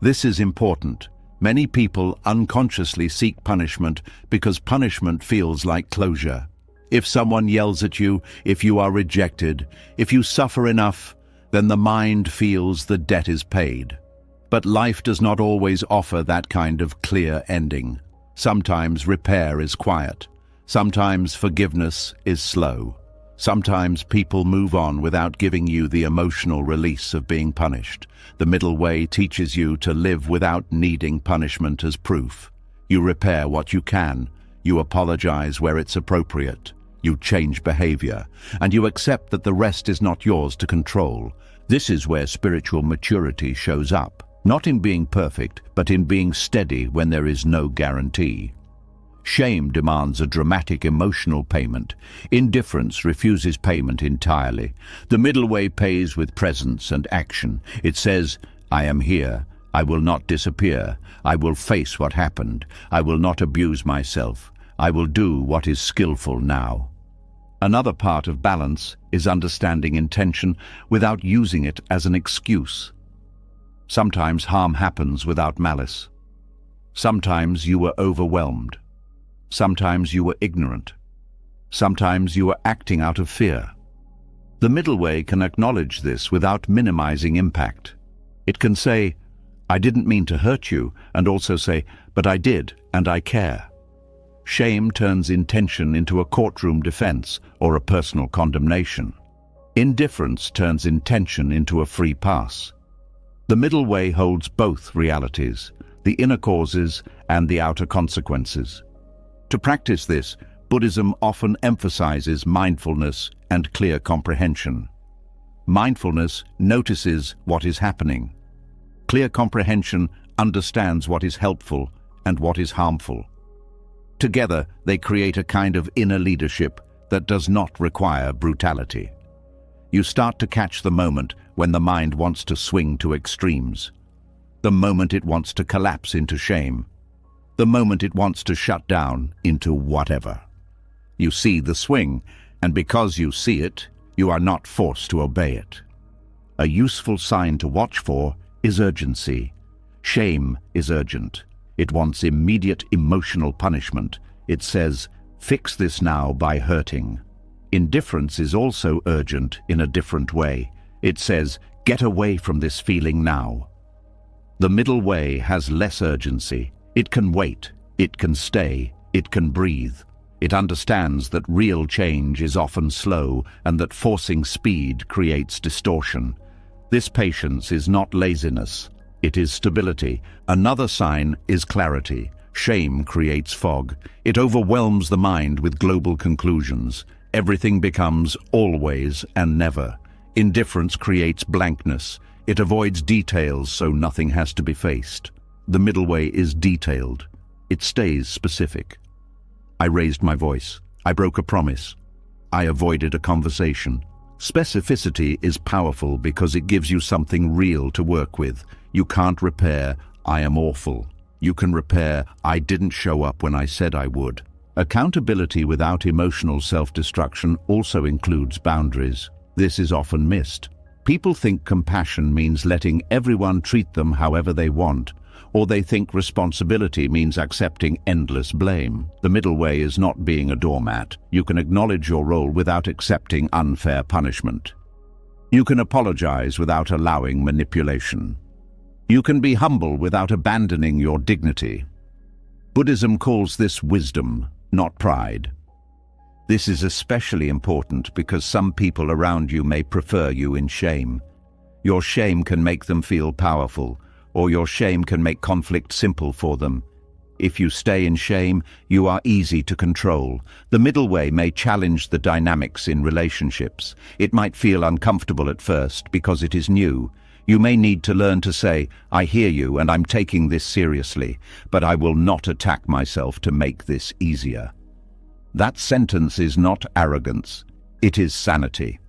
This is important. Many people unconsciously seek punishment because punishment feels like closure. If someone yells at you, if you are rejected, if you suffer enough, then the mind feels the debt is paid. But life does not always offer that kind of clear ending. Sometimes repair is quiet. Sometimes forgiveness is slow. Sometimes people move on without giving you the emotional release of being punished. The middle way teaches you to live without needing punishment as proof. You repair what you can. You apologize where it's appropriate. You change behavior. And you accept that the rest is not yours to control. This is where spiritual maturity shows up. Not in being perfect, but in being steady when there is no guarantee. Shame demands a dramatic emotional payment. Indifference refuses payment entirely. The middle way pays with presence and action. It says, "I am here. I will not disappear. I will face what happened. I will not abuse myself. I will do what is skillful now." Another part of balance is understanding intention without using it as an excuse. Sometimes harm happens without malice. Sometimes you were overwhelmed. Sometimes you were ignorant. Sometimes you were acting out of fear. The middle way can acknowledge this without minimizing impact. It can say, "I didn't mean to hurt you," and also say, "But I did, and I care." Shame turns intention into a courtroom defense or a personal condemnation. Indifference turns intention into a free pass. The middle way holds both realities, the inner causes and the outer consequences. To practice this, Buddhism often emphasizes mindfulness and clear comprehension. Mindfulness notices what is happening. Clear comprehension understands what is helpful and what is harmful. Together, they create a kind of inner leadership that does not require brutality. You start to catch the moment when the mind wants to swing to extremes, the moment it wants to collapse into shame, the moment it wants to shut down into whatever. You see the swing, and because you see it, you are not forced to obey it. A useful sign to watch for is urgency. Shame is urgent. It wants immediate emotional punishment. It says, "Fix this now by hurting." Indifference is also urgent in a different way. It says, "Get away from this feeling now." The middle way has less urgency. It can wait, it can stay, it can breathe. It understands that real change is often slow and that forcing speed creates distortion. This patience is not laziness, it is stability. Another sign is clarity. Shame creates fog. It overwhelms the mind with global conclusions. Everything becomes always and never. Indifference creates blankness. It avoids details so nothing has to be faced. The middle way is detailed. It stays specific. I raised my voice. I broke a promise. I avoided a conversation. Specificity is powerful because it gives you something real to work with. You can't repair "I am awful." You can repair, "I didn't show up when I said I would." Accountability without emotional self-destruction also includes boundaries. This is often missed. People think compassion means letting everyone treat them however they want, or they think responsibility means accepting endless blame. The middle way is not being a doormat. You can acknowledge your role without accepting unfair punishment. You can apologize without allowing manipulation. You can be humble without abandoning your dignity. Buddhism calls this wisdom, not pride. This is especially important because some people around you may prefer you in shame. Your shame can make them feel powerful, or your shame can make conflict simple for them. If you stay in shame, you are easy to control. The middle way may challenge the dynamics in relationships. It might feel uncomfortable at first because it is new. You may need to learn to say, "I hear you and I'm taking this seriously, but I will not attack myself to make this easier." That sentence is not arrogance, it is sanity.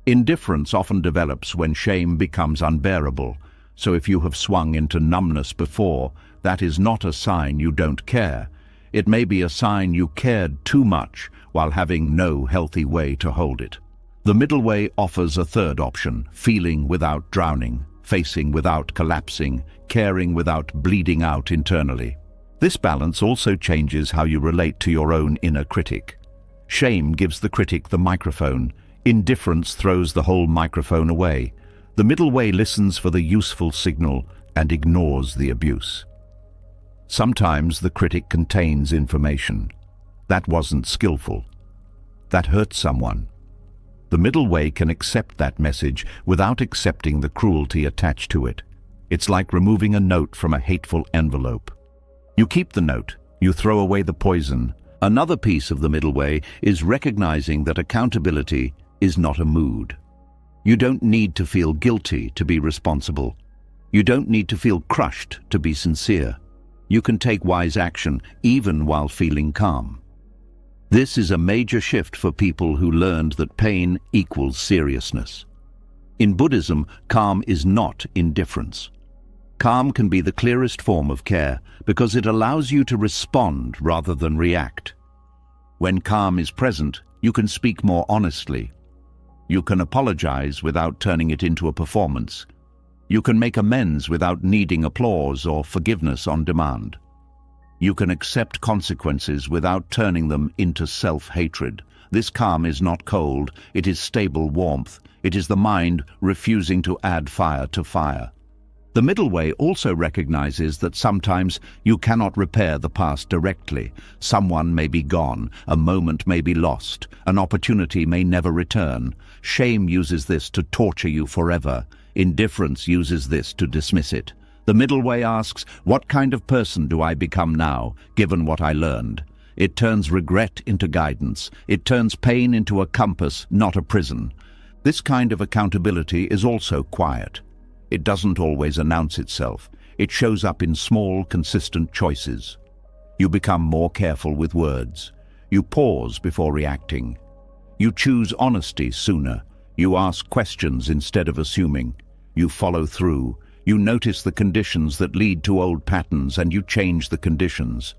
Indifference often develops when shame becomes unbearable. So if you have swung into numbness before, that is not a sign you don't care. It may be a sign you cared too much while having no healthy way to hold it. The middle way offers a third option: feeling without drowning, facing without collapsing, caring without bleeding out internally. This balance also changes how you relate to your own inner critic. Shame gives the critic the microphone. Indifference throws the whole microphone away. The middle way listens for the useful signal and ignores the abuse. Sometimes the critic contains information. That wasn't skillful. That hurt someone. The middle way can accept that message without accepting the cruelty attached to it. It's like removing a note from a hateful envelope. You keep the note, you throw away the poison. Another piece of the middle way is recognizing that accountability is not a mood. You don't need to feel guilty to be responsible. You don't need to feel crushed to be sincere. You can take wise action even while feeling calm. This is a major shift for people who learned that pain equals seriousness. In Buddhism, calm is not indifference. Calm can be the clearest form of care because it allows you to respond rather than react. When calm is present, you can speak more honestly. You can apologize without turning it into a performance. You can make amends without needing applause or forgiveness on demand. You can accept consequences without turning them into self-hatred. This calm is not cold, it is stable warmth. It is the mind refusing to add fire to fire. The middle way also recognizes that sometimes you cannot repair the past directly. Someone may be gone, a moment may be lost, an opportunity may never return. Shame uses this to torture you forever. Indifference uses this to dismiss it. The middle way asks, what kind of person do I become now, given what I learned? It turns regret into guidance. It turns pain into a compass, not a prison. This kind of accountability is also quiet. It doesn't always announce itself. It shows up in small, consistent choices. You become more careful with words. You pause before reacting. You choose honesty sooner. You ask questions instead of assuming. You follow through. You notice the conditions that lead to old patterns and you change the conditions.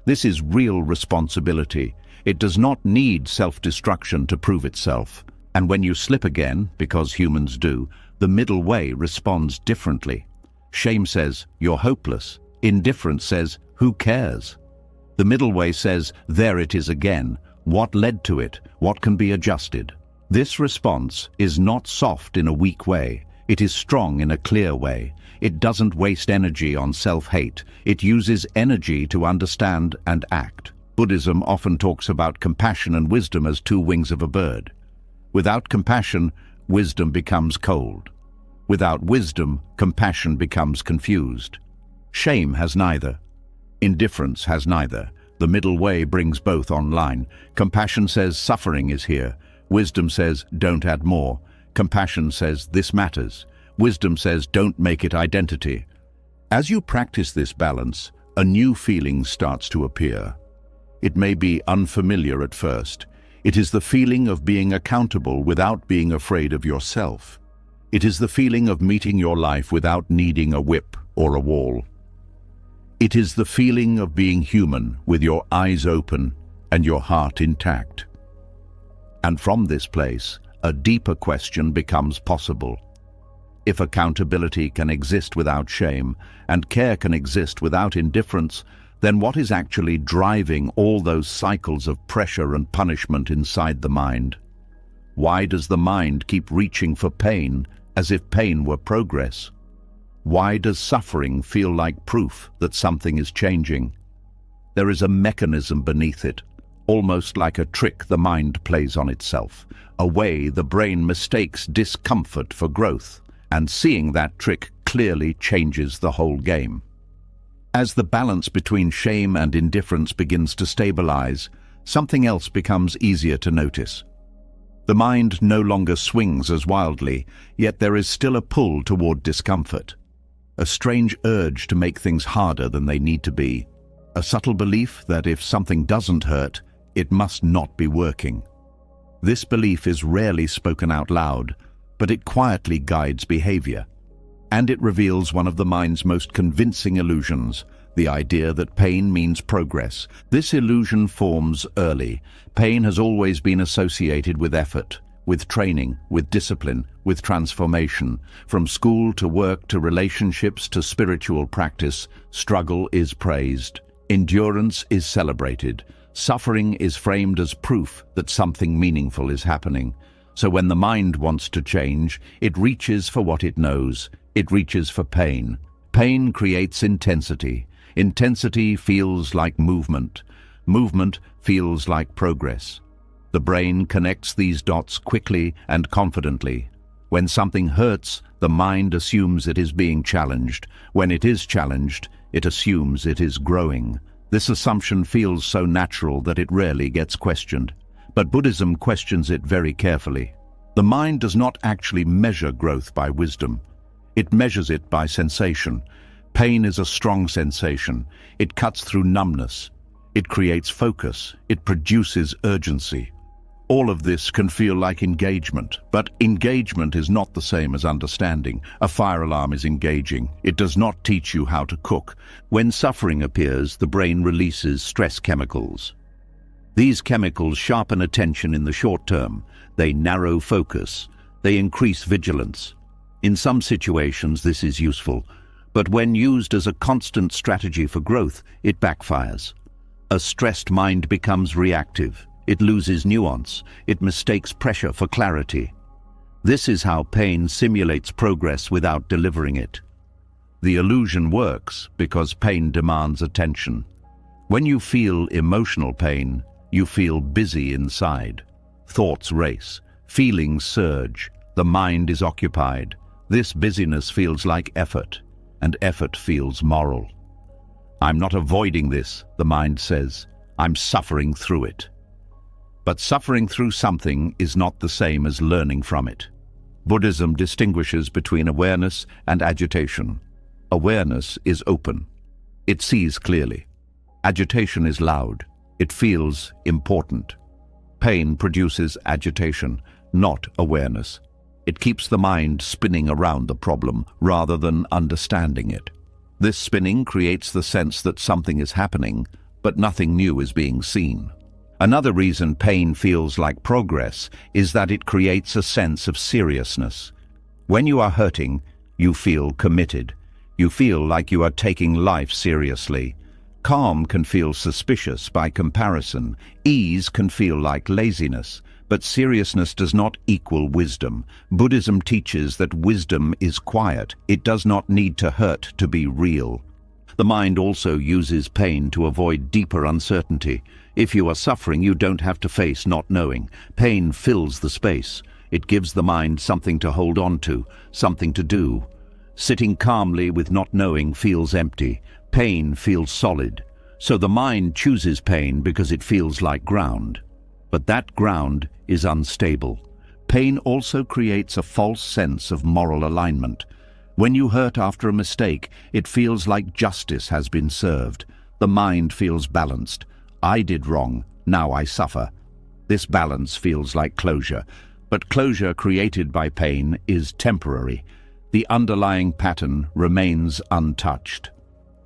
This is real responsibility. It does not need self-destruction to prove itself. And when you slip again, because humans do, the middle way responds differently. Shame says, you're hopeless. Indifference says, who cares? The middle way says, there it is again. What led to it? What can be adjusted? This response is not soft in a weak way. It is strong in a clear way. It doesn't waste energy on self-hate. It uses energy to understand and act. Buddhism often talks about compassion and wisdom as two wings of a bird. Without compassion, wisdom becomes cold. Without wisdom, compassion becomes confused. Shame has neither. Indifference has neither. The middle way brings both online. Compassion says suffering is here. Wisdom says don't add more. Compassion says this matters. Wisdom says don't make it identity. As you practice this balance, a new feeling starts to appear. It may be unfamiliar at first. It is the feeling of being accountable without being afraid of yourself. It is the feeling of meeting your life without needing a whip or a wall. It is the feeling of being human with your eyes open and your heart intact. And from this place, a deeper question becomes possible. If accountability can exist without shame, and care can exist without indifference, then what is actually driving all those cycles of pressure and punishment inside the mind? Why does the mind keep reaching for pain as if pain were progress? Why does suffering feel like proof that something is changing? There is a mechanism beneath it, almost like a trick the mind plays on itself, a way the brain mistakes discomfort for growth, and seeing that trick clearly changes the whole game. As the balance between shame and indifference begins to stabilize, something else becomes easier to notice. The mind no longer swings as wildly, yet there is still a pull toward discomfort. A strange urge to make things harder than they need to be. A subtle belief that if something doesn't hurt, it must not be working. This belief is rarely spoken out loud, but it quietly guides behavior. And it reveals one of the mind's most convincing illusions, the idea that pain means progress. This illusion forms early. Pain has always been associated with effort, with training, with discipline, with transformation. From school to work to relationships to spiritual practice, struggle is praised. Endurance is celebrated. Suffering is framed as proof that something meaningful is happening. So when the mind wants to change, it reaches for what it knows. It reaches for pain. Pain creates intensity. Intensity feels like movement. Movement feels like progress. The brain connects these dots quickly and confidently. When something hurts, the mind assumes it is being challenged. When it is challenged, it assumes it is growing. This assumption feels so natural that it rarely gets questioned. But Buddhism questions it very carefully. The mind does not actually measure growth by wisdom. It measures it by sensation. Pain is a strong sensation. It cuts through numbness. It creates focus. It produces urgency. All of this can feel like engagement, but engagement is not the same as understanding. A fire alarm is engaging. It does not teach you how to cook. When suffering appears, the brain releases stress chemicals. These chemicals sharpen attention in the short term. They narrow focus. They increase vigilance. In some situations, this is useful, but when used as a constant strategy for growth, it backfires. A stressed mind becomes reactive. It loses nuance. It mistakes pressure for clarity. This is how pain simulates progress without delivering it. The illusion works because pain demands attention. When you feel emotional pain, you feel busy inside. Thoughts race. Feelings surge. The mind is occupied. This busyness feels like effort, and effort feels moral. I'm not avoiding this, the mind says. I'm suffering through it. But suffering through something is not the same as learning from it. Buddhism distinguishes between awareness and agitation. Awareness is open. It sees clearly. Agitation is loud. It feels important. Pain produces agitation, not awareness. It keeps the mind spinning around the problem rather than understanding it. This spinning creates the sense that something is happening, but nothing new is being seen. Another reason pain feels like progress is that it creates a sense of seriousness. When you are hurting, you feel committed. You feel like you are taking life seriously. Calm can feel suspicious by comparison. Ease can feel like laziness. But seriousness does not equal wisdom. Buddhism teaches that wisdom is quiet. It does not need to hurt to be real. The mind also uses pain to avoid deeper uncertainty. If you are suffering, you don't have to face not knowing. Pain fills the space. It gives the mind something to hold on to, something to do. Sitting calmly with not knowing feels empty. Pain feels solid. So the mind chooses pain because it feels like ground. But that ground is unstable. Pain also creates a false sense of moral alignment. When you hurt after a mistake, it feels like justice has been served. The mind feels balanced. I did wrong, now I suffer. This balance feels like closure. But closure created by pain is temporary. The underlying pattern remains untouched.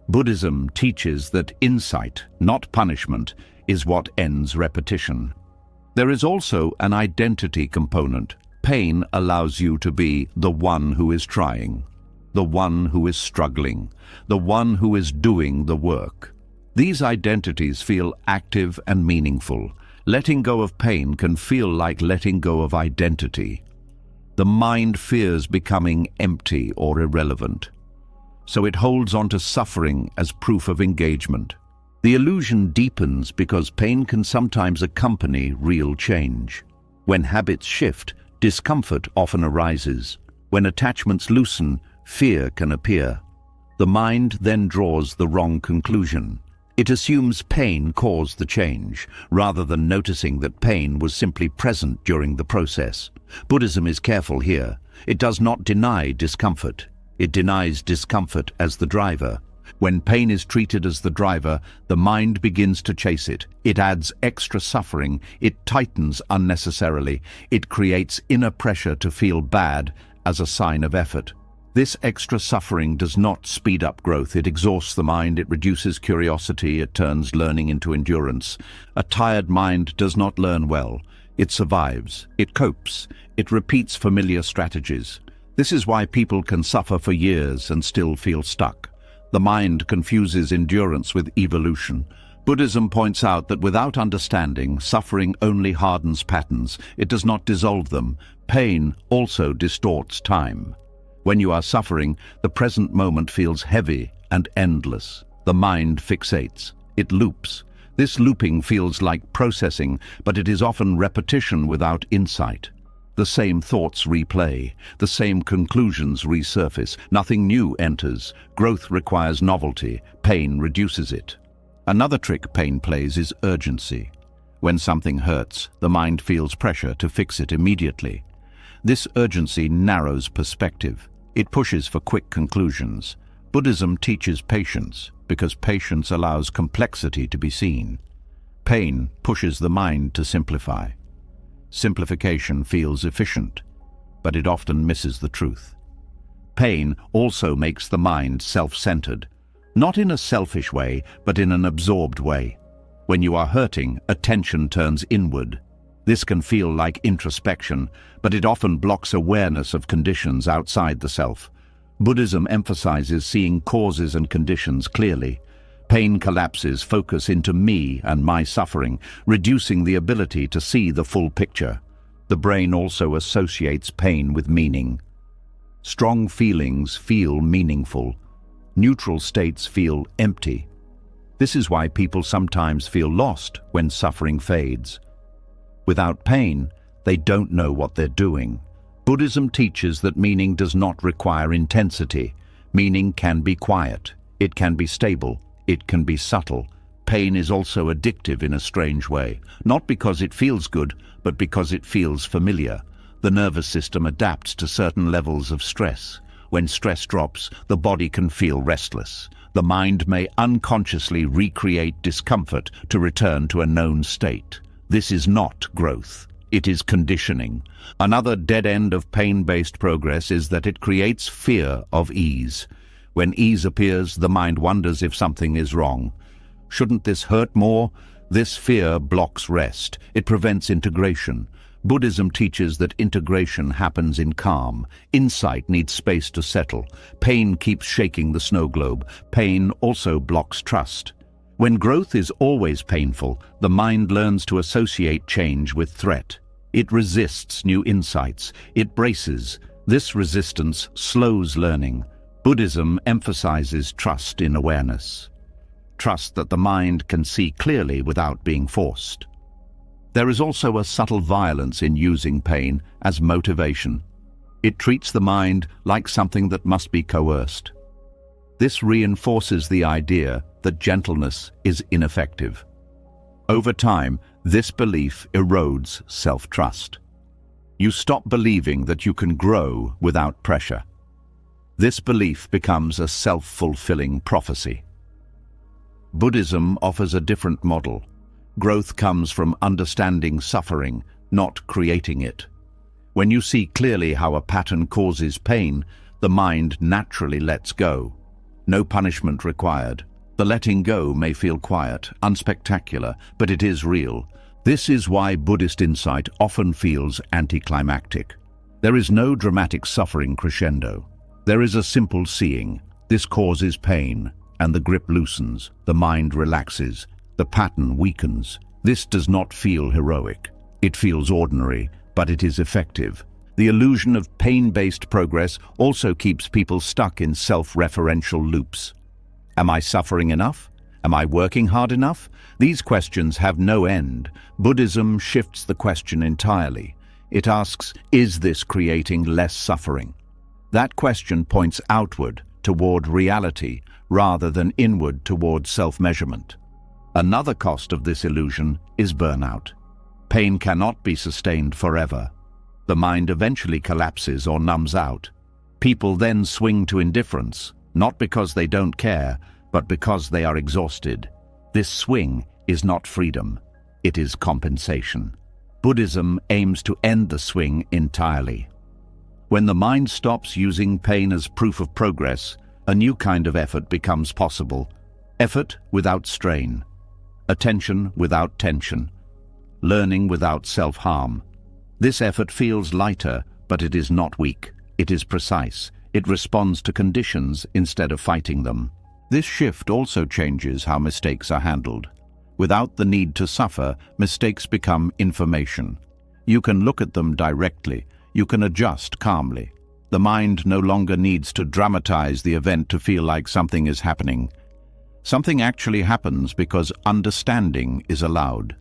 Buddhism teaches that insight, not punishment, is what ends repetition. There is also an identity component. Pain allows you to be the one who is trying, the one who is struggling, the one who is doing the work. These identities feel active and meaningful. Letting go of pain can feel like letting go of identity. The mind fears becoming empty or irrelevant, so it holds on to suffering as proof of engagement. The illusion deepens because pain can sometimes accompany real change. When habits shift, discomfort often arises. When attachments loosen, fear can appear. The mind then draws the wrong conclusion. It assumes pain caused the change, rather than noticing that pain was simply present during the process. Buddhism is careful here. It does not deny discomfort. It denies discomfort as the driver. When pain is treated as the driver, the mind begins to chase it. It adds extra suffering. It tightens unnecessarily. It creates inner pressure to feel bad as a sign of effort. This extra suffering does not speed up growth. It exhausts the mind. It reduces curiosity. It turns learning into endurance. A tired mind does not learn well. It survives. It copes. It repeats familiar strategies. This is why people can suffer for years and still feel stuck. The mind confuses endurance with evolution. Buddhism points out that without understanding, suffering only hardens patterns. It does not dissolve them. Pain also distorts time. When you are suffering, the present moment feels heavy and endless. The mind fixates. It loops. This looping feels like processing, but it is often repetition without insight. The same thoughts replay, the same conclusions resurface, nothing new enters. Growth requires novelty, pain reduces it. Another trick pain plays is urgency. When something hurts, the mind feels pressure to fix it immediately. This urgency narrows perspective. It pushes for quick conclusions. Buddhism teaches patience, because patience allows complexity to be seen. Pain pushes the mind to simplify. Simplification feels efficient, but it often misses the truth. Pain also makes the mind self-centered, not in a selfish way, but in an absorbed way. When you are hurting, attention turns inward. This can feel like introspection, but it often blocks awareness of conditions outside the self. Buddhism emphasizes seeing causes and conditions clearly. Pain collapses focus into me and my suffering, reducing the ability to see the full picture. The brain also associates pain with meaning. Strong feelings feel meaningful. Neutral states feel empty. This is why people sometimes feel lost when suffering fades. Without pain, they don't know what they're doing. Buddhism teaches that meaning does not require intensity. Meaning can be quiet. It can be stable. It can be subtle. Pain is also addictive in a strange way, not because it feels good, but because it feels familiar. The nervous system adapts to certain levels of stress. When stress drops, the body can feel restless. The mind may unconsciously recreate discomfort to return to a known state. This is not growth. It is conditioning. Another dead end of pain-based progress is that it creates fear of ease. When ease appears, the mind wonders if something is wrong. Shouldn't this hurt more? This fear blocks rest. It prevents integration. Buddhism teaches that integration happens in calm. Insight needs space to settle. Pain keeps shaking the snow globe. Pain also blocks trust. When growth is always painful, the mind learns to associate change with threat. It resists new insights. It braces. This resistance slows learning. Buddhism emphasizes trust in awareness. Trust that the mind can see clearly without being forced. There is also a subtle violence in using pain as motivation. It treats the mind like something that must be coerced. This reinforces the idea that gentleness is ineffective. Over time, this belief erodes self-trust. You stop believing that you can grow without pressure. This belief becomes a self-fulfilling prophecy. Buddhism offers a different model. Growth comes from understanding suffering, not creating it. When you see clearly how a pattern causes pain, the mind naturally lets go. No punishment required. The letting go may feel quiet, unspectacular, but it is real. This is why Buddhist insight often feels anticlimactic. There is no dramatic suffering crescendo. There is a simple seeing. This causes pain, and the grip loosens, the mind relaxes, the pattern weakens. This does not feel heroic. It feels ordinary, but it is effective. The illusion of pain-based progress also keeps people stuck in self-referential loops. Am I suffering enough? Am I working hard enough? These questions have no end. Buddhism shifts the question entirely. It asks, is this creating less suffering? That question points outward, toward reality, rather than inward toward self-measurement. Another cost of this illusion is burnout. Pain cannot be sustained forever. The mind eventually collapses or numbs out. People then swing to indifference, not because they don't care, but because they are exhausted. This swing is not freedom, it is compensation. Buddhism aims to end the swing entirely. When the mind stops using pain as proof of progress, a new kind of effort becomes possible. Effort without strain. Attention without tension. Learning without self-harm. This effort feels lighter, but it is not weak. It is precise. It responds to conditions instead of fighting them. This shift also changes how mistakes are handled. Without the need to suffer, mistakes become information. You can look at them directly. You can adjust calmly. The mind no longer needs to dramatize the event to feel like something is happening. Something actually happens because understanding is allowed.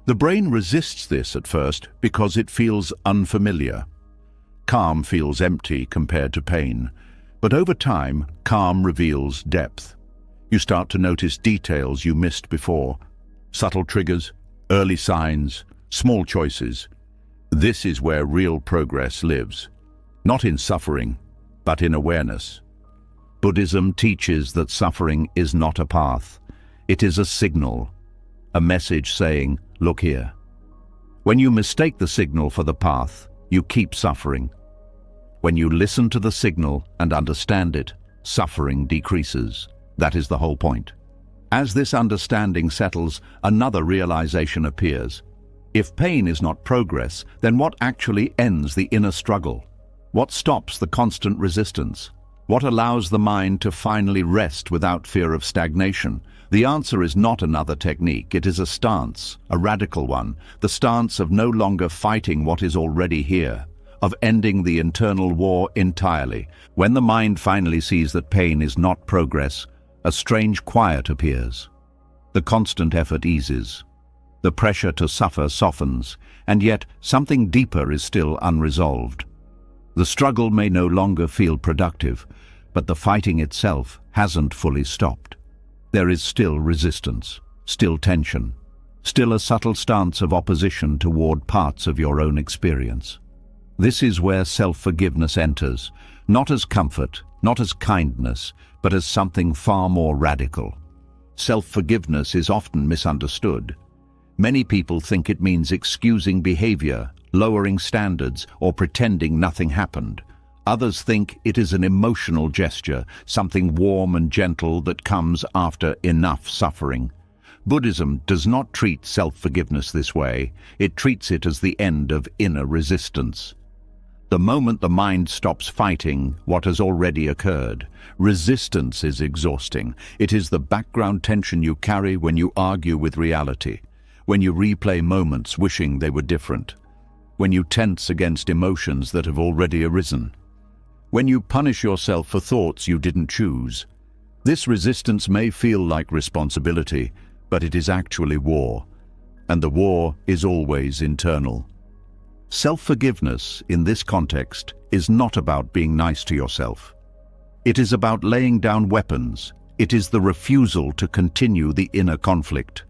The brain resists this at first because it feels unfamiliar. Calm feels empty compared to pain. But over time, calm reveals depth. You start to notice details you missed before. Subtle triggers, early signs, small choices. This is where real progress lives. Not in suffering, but in awareness. Buddhism teaches that suffering is not a path. It is a signal, a message saying, look here. When you mistake the signal for the path, you keep suffering. When you listen to the signal and understand it, suffering decreases. That is the whole point. As this understanding settles, another realization appears. If pain is not progress, then what actually ends the inner struggle? What stops the constant resistance? What allows the mind to finally rest without fear of stagnation? The answer is not another technique. It is a stance, a radical one, the stance of no longer fighting what is already here, of ending the internal war entirely. When the mind finally sees that pain is not progress, a strange quiet appears. The constant effort eases. The pressure to suffer softens, and yet something deeper is still unresolved. The struggle may no longer feel productive, but the fighting itself hasn't fully stopped. There is still resistance, still tension, still a subtle stance of opposition toward parts of your own experience. This is where self-forgiveness enters, not as comfort, not as kindness, but as something far more radical. Self-forgiveness is often misunderstood. Many people think it means excusing behavior, lowering standards, or pretending nothing happened. Others think it is an emotional gesture, something warm and gentle that comes after enough suffering. Buddhism does not treat self-forgiveness this way. It treats it as the end of inner resistance. The moment the mind stops fighting what has already occurred, resistance is exhausting. It is the background tension you carry when you argue with reality, when you replay moments wishing they were different, when you tense against emotions that have already arisen, when you punish yourself for thoughts you didn't choose. This resistance may feel like responsibility, but it is actually war, and the war is always internal. Self-forgiveness, in this context, is not about being nice to yourself. It is about laying down weapons. It is the refusal to continue the inner conflict.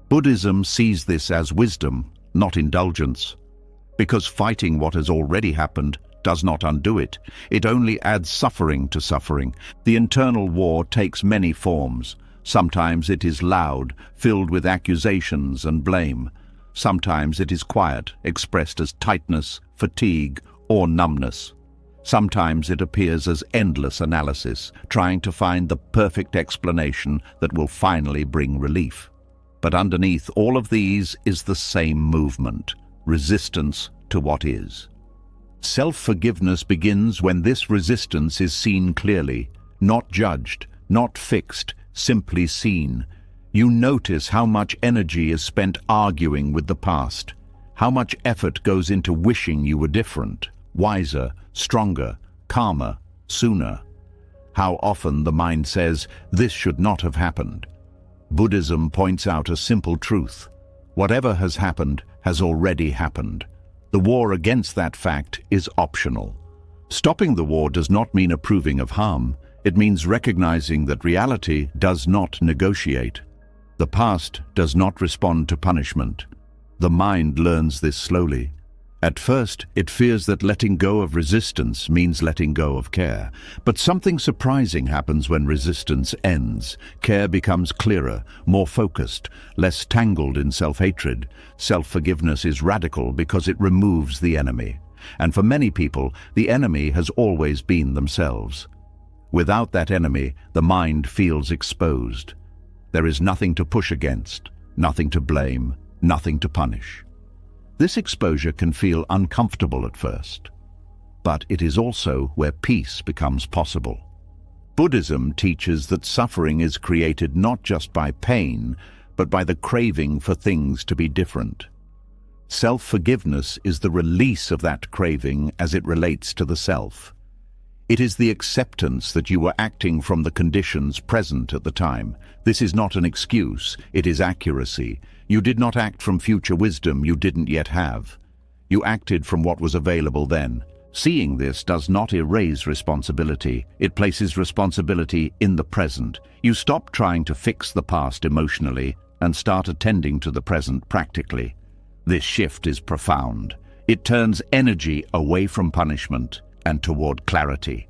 Buddhism sees this as wisdom, not indulgence. Because fighting what has already happened does not undo it. It only adds suffering to suffering. The internal war takes many forms. Sometimes it is loud, filled with accusations and blame. Sometimes it is quiet, expressed as tightness, fatigue, or numbness. Sometimes it appears as endless analysis, trying to find the perfect explanation that will finally bring relief. But underneath all of these is the same movement, resistance to what is. Self-forgiveness begins when this resistance is seen clearly, not judged, not fixed, simply seen. You notice how much energy is spent arguing with the past, how much effort goes into wishing you were different, wiser, stronger, calmer, sooner. How often the mind says, "This should not have happened." Buddhism points out a simple truth. Whatever has happened has already happened. The war against that fact is optional. Stopping the war does not mean approving of harm. It means recognizing that reality does not negotiate. The past does not respond to punishment. The mind learns this slowly. At first, it fears that letting go of resistance means letting go of care. But something surprising happens when resistance ends. Care becomes clearer, more focused, less tangled in self-hatred. Self-forgiveness is radical because it removes the enemy. And for many people, the enemy has always been themselves. Without that enemy, the mind feels exposed. There is nothing to push against, nothing to blame, nothing to punish. This exposure can feel uncomfortable at first, but it is also where peace becomes possible. Buddhism teaches that suffering is created not just by pain, but by the craving for things to be different. Self-forgiveness is the release of that craving as it relates to the self. It is the acceptance that you were acting from the conditions present at the time. This is not an excuse, it is accuracy. You did not act from future wisdom you didn't yet have. You acted from what was available then. Seeing this does not erase responsibility. It places responsibility in the present. You stop trying to fix the past emotionally and start attending to the present practically. This shift is profound. It turns energy away from punishment and toward clarity.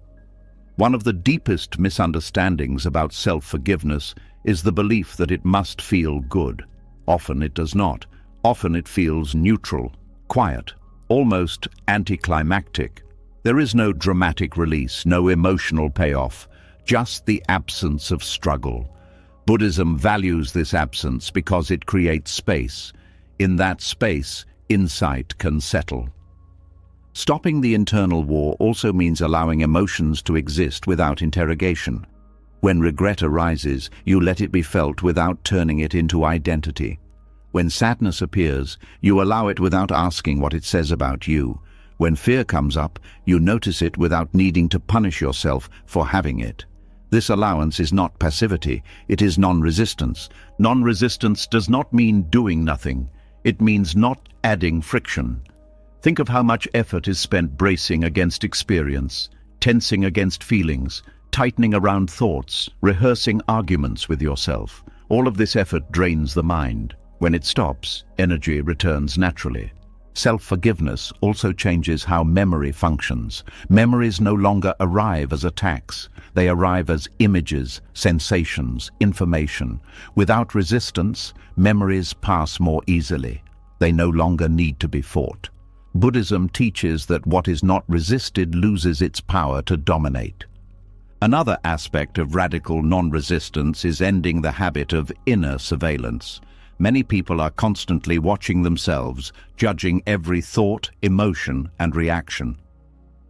One of the deepest misunderstandings about self-forgiveness is the belief that it must feel good. Often it does not. Often it feels neutral, quiet, almost anticlimactic. There is no dramatic release, no emotional payoff, just the absence of struggle. Buddhism values this absence because it creates space. In that space, insight can settle. Stopping the internal war also means allowing emotions to exist without interrogation. When regret arises, you let it be felt without turning it into identity. When sadness appears, you allow it without asking what it says about you. When fear comes up, you notice it without needing to punish yourself for having it. This allowance is not passivity, it is non-resistance. Non-resistance does not mean doing nothing. It means not adding friction. Think of how much effort is spent bracing against experience, tensing against feelings, tightening around thoughts, rehearsing arguments with yourself. All of this effort drains the mind. When it stops, energy returns naturally. Self-forgiveness also changes how memory functions. Memories no longer arrive as attacks. They arrive as images, sensations, information. Without resistance, memories pass more easily. They no longer need to be fought. Buddhism teaches that what is not resisted loses its power to dominate. Another aspect of radical non-resistance is ending the habit of inner surveillance. Many people are constantly watching themselves, judging every thought, emotion, and reaction.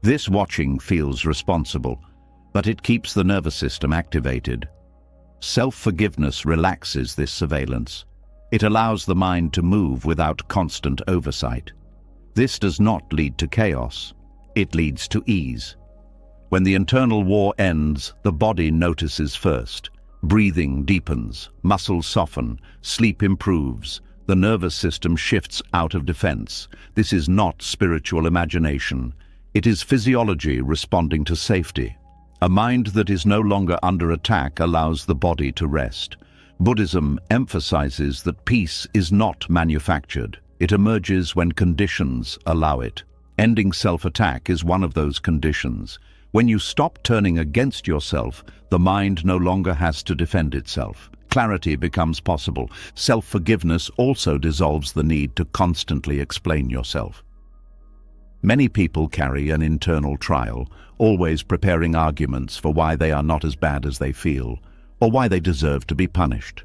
This watching feels responsible, but it keeps the nervous system activated. Self-forgiveness relaxes this surveillance. It allows the mind to move without constant oversight. This does not lead to chaos. It leads to ease. When the internal war ends, the body notices first. Breathing deepens, muscles soften, sleep improves. The nervous system shifts out of defense. This is not spiritual imagination. It is physiology responding to safety. A mind that is no longer under attack allows the body to rest. Buddhism emphasizes that peace is not manufactured. It emerges when conditions allow it. Ending self-attack is one of those conditions. When you stop turning against yourself, the mind no longer has to defend itself. Clarity becomes possible. Self-forgiveness also dissolves the need to constantly explain yourself. Many people carry an internal trial, always preparing arguments for why they are not as bad as they feel, or why they deserve to be punished.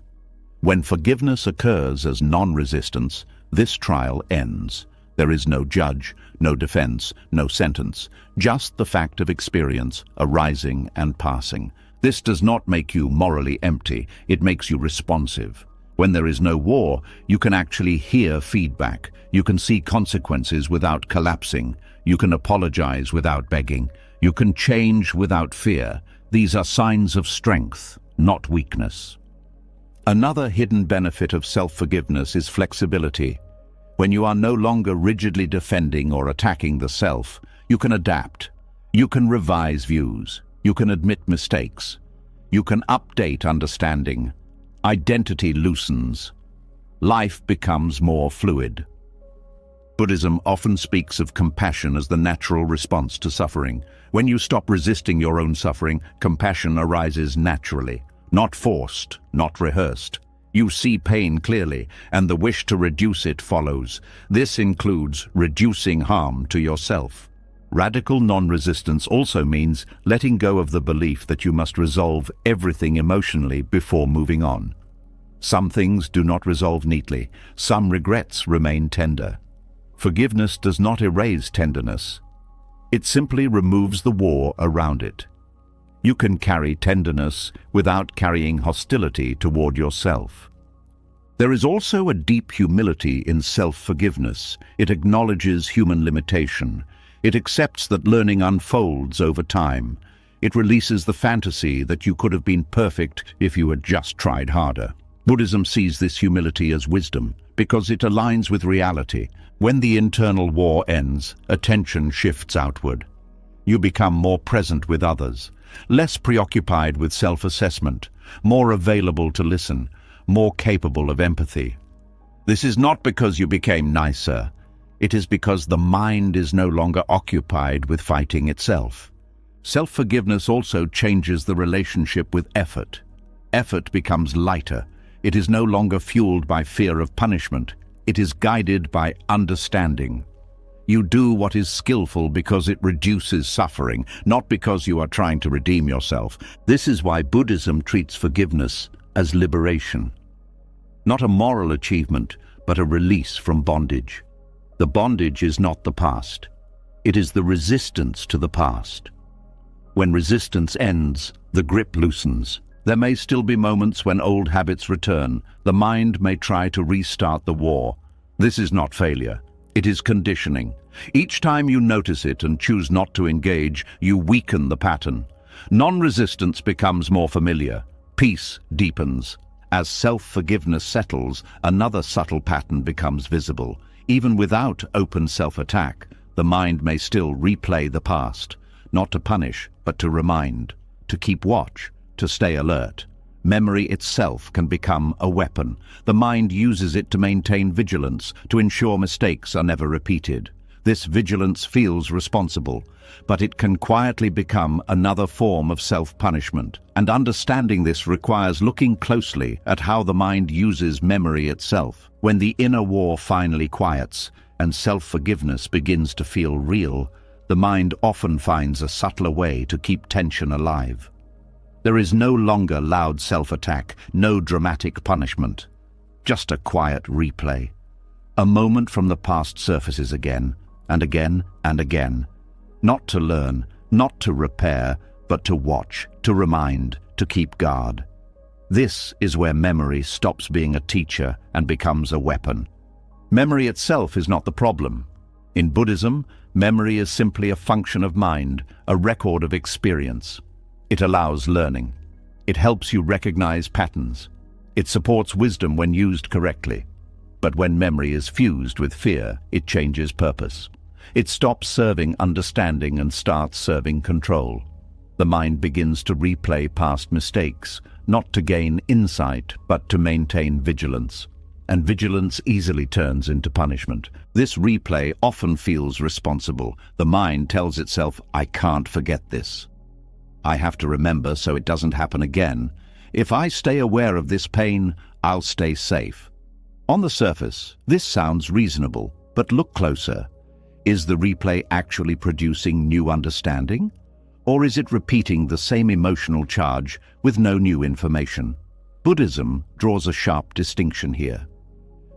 When forgiveness occurs as non-resistance, this trial ends. There is no judge, no defense, no sentence, just the fact of experience arising and passing. This does not make you morally empty, it makes you responsive. When there is no war, you can actually hear feedback. You can see consequences without collapsing. You can apologize without begging. You can change without fear. These are signs of strength, not weakness. Another hidden benefit of self-forgiveness is flexibility. When you are no longer rigidly defending or attacking the self, you can adapt. You can revise views. You can admit mistakes. You can update understanding. Identity loosens. Life becomes more fluid. Buddhism often speaks of compassion as the natural response to suffering. When you stop resisting your own suffering, compassion arises naturally, not forced, not rehearsed. You see pain clearly, and the wish to reduce it follows. This includes reducing harm to yourself. Radical non-resistance also means letting go of the belief that you must resolve everything emotionally before moving on. Some things do not resolve neatly. Some regrets remain tender. Forgiveness does not erase tenderness. It simply removes the war around it. You can carry tenderness without carrying hostility toward yourself. There is also a deep humility in self-forgiveness. It acknowledges human limitation. It accepts that learning unfolds over time. It releases the fantasy that you could have been perfect if you had just tried harder. Buddhism sees this humility as wisdom because it aligns with reality. When the internal war ends, attention shifts outward. You become more present with others, less preoccupied with self-assessment, more available to listen, more capable of empathy. This is not because you became nicer. It is because the mind is no longer occupied with fighting itself. Self-forgiveness also changes the relationship with effort. Effort becomes lighter. It is no longer fueled by fear of punishment. It is guided by understanding. You do what is skillful because it reduces suffering, not because you are trying to redeem yourself. This is why Buddhism treats forgiveness as liberation. Not a moral achievement, but a release from bondage. The bondage is not the past. It is the resistance to the past. When resistance ends, the grip loosens. There may still be moments when old habits return. The mind may try to restart the war. This is not failure. It is conditioning. Each time you notice it and choose not to engage, you weaken the pattern. Non-resistance becomes more familiar. Peace deepens. As self-forgiveness settles, another subtle pattern becomes visible. Even without open self-attack, the mind may still replay the past, not to punish, but to remind, to keep watch, to stay alert. Memory itself can become a weapon. The mind uses it to maintain vigilance, to ensure mistakes are never repeated. This vigilance feels responsible, but it can quietly become another form of self-punishment. And understanding this requires looking closely at how the mind uses memory itself. When the inner war finally quiets and self-forgiveness begins to feel real, the mind often finds a subtler way to keep tension alive. There is no longer loud self-attack, no dramatic punishment, just a quiet replay. A moment from the past surfaces again, and again, and again. Not to learn, not to repair, but to watch, to remind, to keep guard. This is where memory stops being a teacher and becomes a weapon. Memory itself is not the problem. In Buddhism, memory is simply a function of mind, a record of experience. It allows learning. It helps you recognize patterns. It supports wisdom when used correctly. But when memory is fused with fear, it changes purpose. It stops serving understanding and starts serving control. The mind begins to replay past mistakes, not to gain insight, but to maintain vigilance. And vigilance easily turns into punishment. This replay often feels responsible. The mind tells itself, "I can't forget this. I have to remember so it doesn't happen again. If I stay aware of this pain, I'll stay safe." On the surface, this sounds reasonable, but look closer. Is the replay actually producing new understanding? Or is it repeating the same emotional charge with no new information? Buddhism draws a sharp distinction here.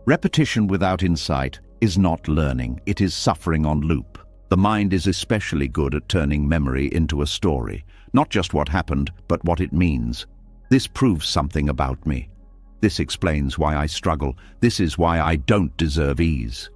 Repetition without insight is not learning, it is suffering on loop. The mind is especially good at turning memory into a story, not just what happened, but what it means. This proves something about me. This explains why I struggle. This is why I don't deserve ease.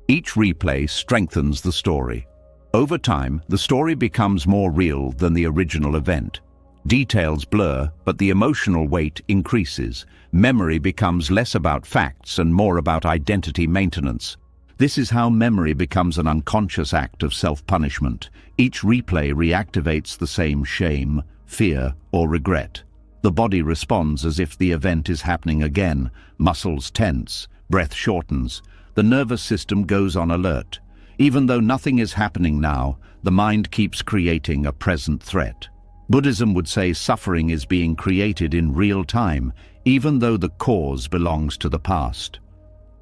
Each replay strengthens the story. Over time, the story becomes more real than the original event. Details blur, but the emotional weight increases. Memory becomes less about facts and more about identity maintenance. This is how memory becomes an unconscious act of self-punishment. Each replay reactivates the same shame, fear, or regret. The body responds as if the event is happening again. Muscles tense, breath shortens. The nervous system goes on alert. Even though nothing is happening now, the mind keeps creating a present threat. Buddhism would say suffering is being created in real time, even though the cause belongs to the past.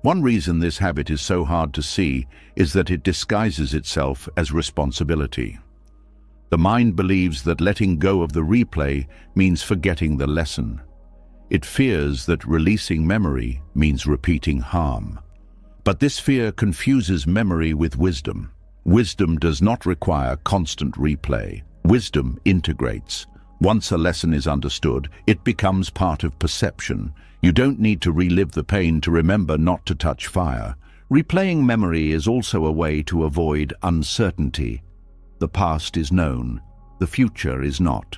One reason this habit is so hard to see is that it disguises itself as responsibility. The mind believes that letting go of the replay means forgetting the lesson. It fears that releasing memory means repeating harm. But this fear confuses memory with wisdom. Wisdom does not require constant replay. Wisdom integrates. Once a lesson is understood, it becomes part of perception. You don't need to relive the pain to remember not to touch fire. Replaying memory is also a way to avoid uncertainty. The past is known, the future is not.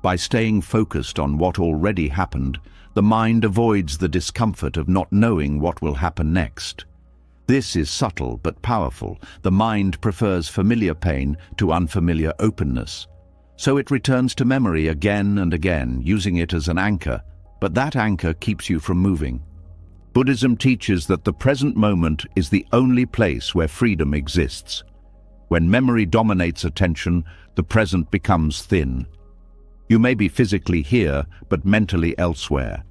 By staying focused on what already happened, the mind avoids the discomfort of not knowing what will happen next. This is subtle but powerful. The mind prefers familiar pain to unfamiliar openness. So it returns to memory again and again, using it as an anchor, but that anchor keeps you from moving. Buddhism teaches that the present moment is the only place where freedom exists. When memory dominates attention, the present becomes thin. You may be physically here, but mentally elsewhere.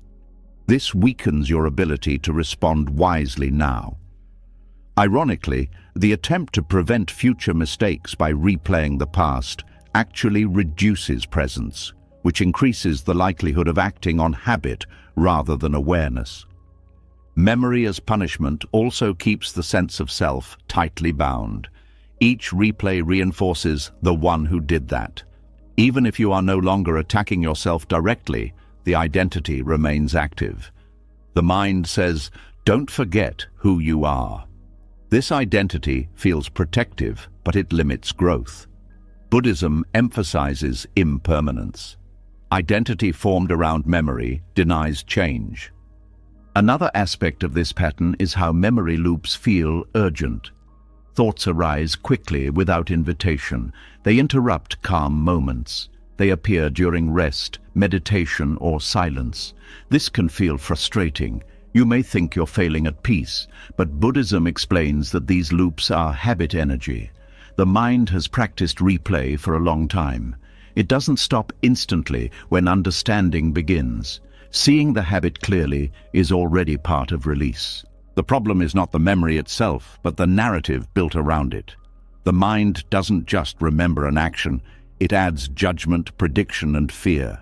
This weakens your ability to respond wisely now. Ironically, the attempt to prevent future mistakes by replaying the past actually reduces presence, which increases the likelihood of acting on habit rather than awareness. Memory as punishment also keeps the sense of self tightly bound. Each replay reinforces the one who did that. Even if you are no longer attacking yourself directly, the identity remains active. The mind says, "Don't forget who you are." This identity feels protective, but it limits growth. Buddhism emphasizes impermanence. Identity formed around memory denies change. Another aspect of this pattern is how memory loops feel urgent. Thoughts arise quickly without invitation. They interrupt calm moments. They appear during rest, meditation, or silence. This can feel frustrating. You may think you're failing at peace, but Buddhism explains that these loops are habit energy. The mind has practiced replay for a long time. It doesn't stop instantly when understanding begins. Seeing the habit clearly is already part of release. The problem is not the memory itself, but the narrative built around it. The mind doesn't just remember an action, it adds judgment, prediction, and fear.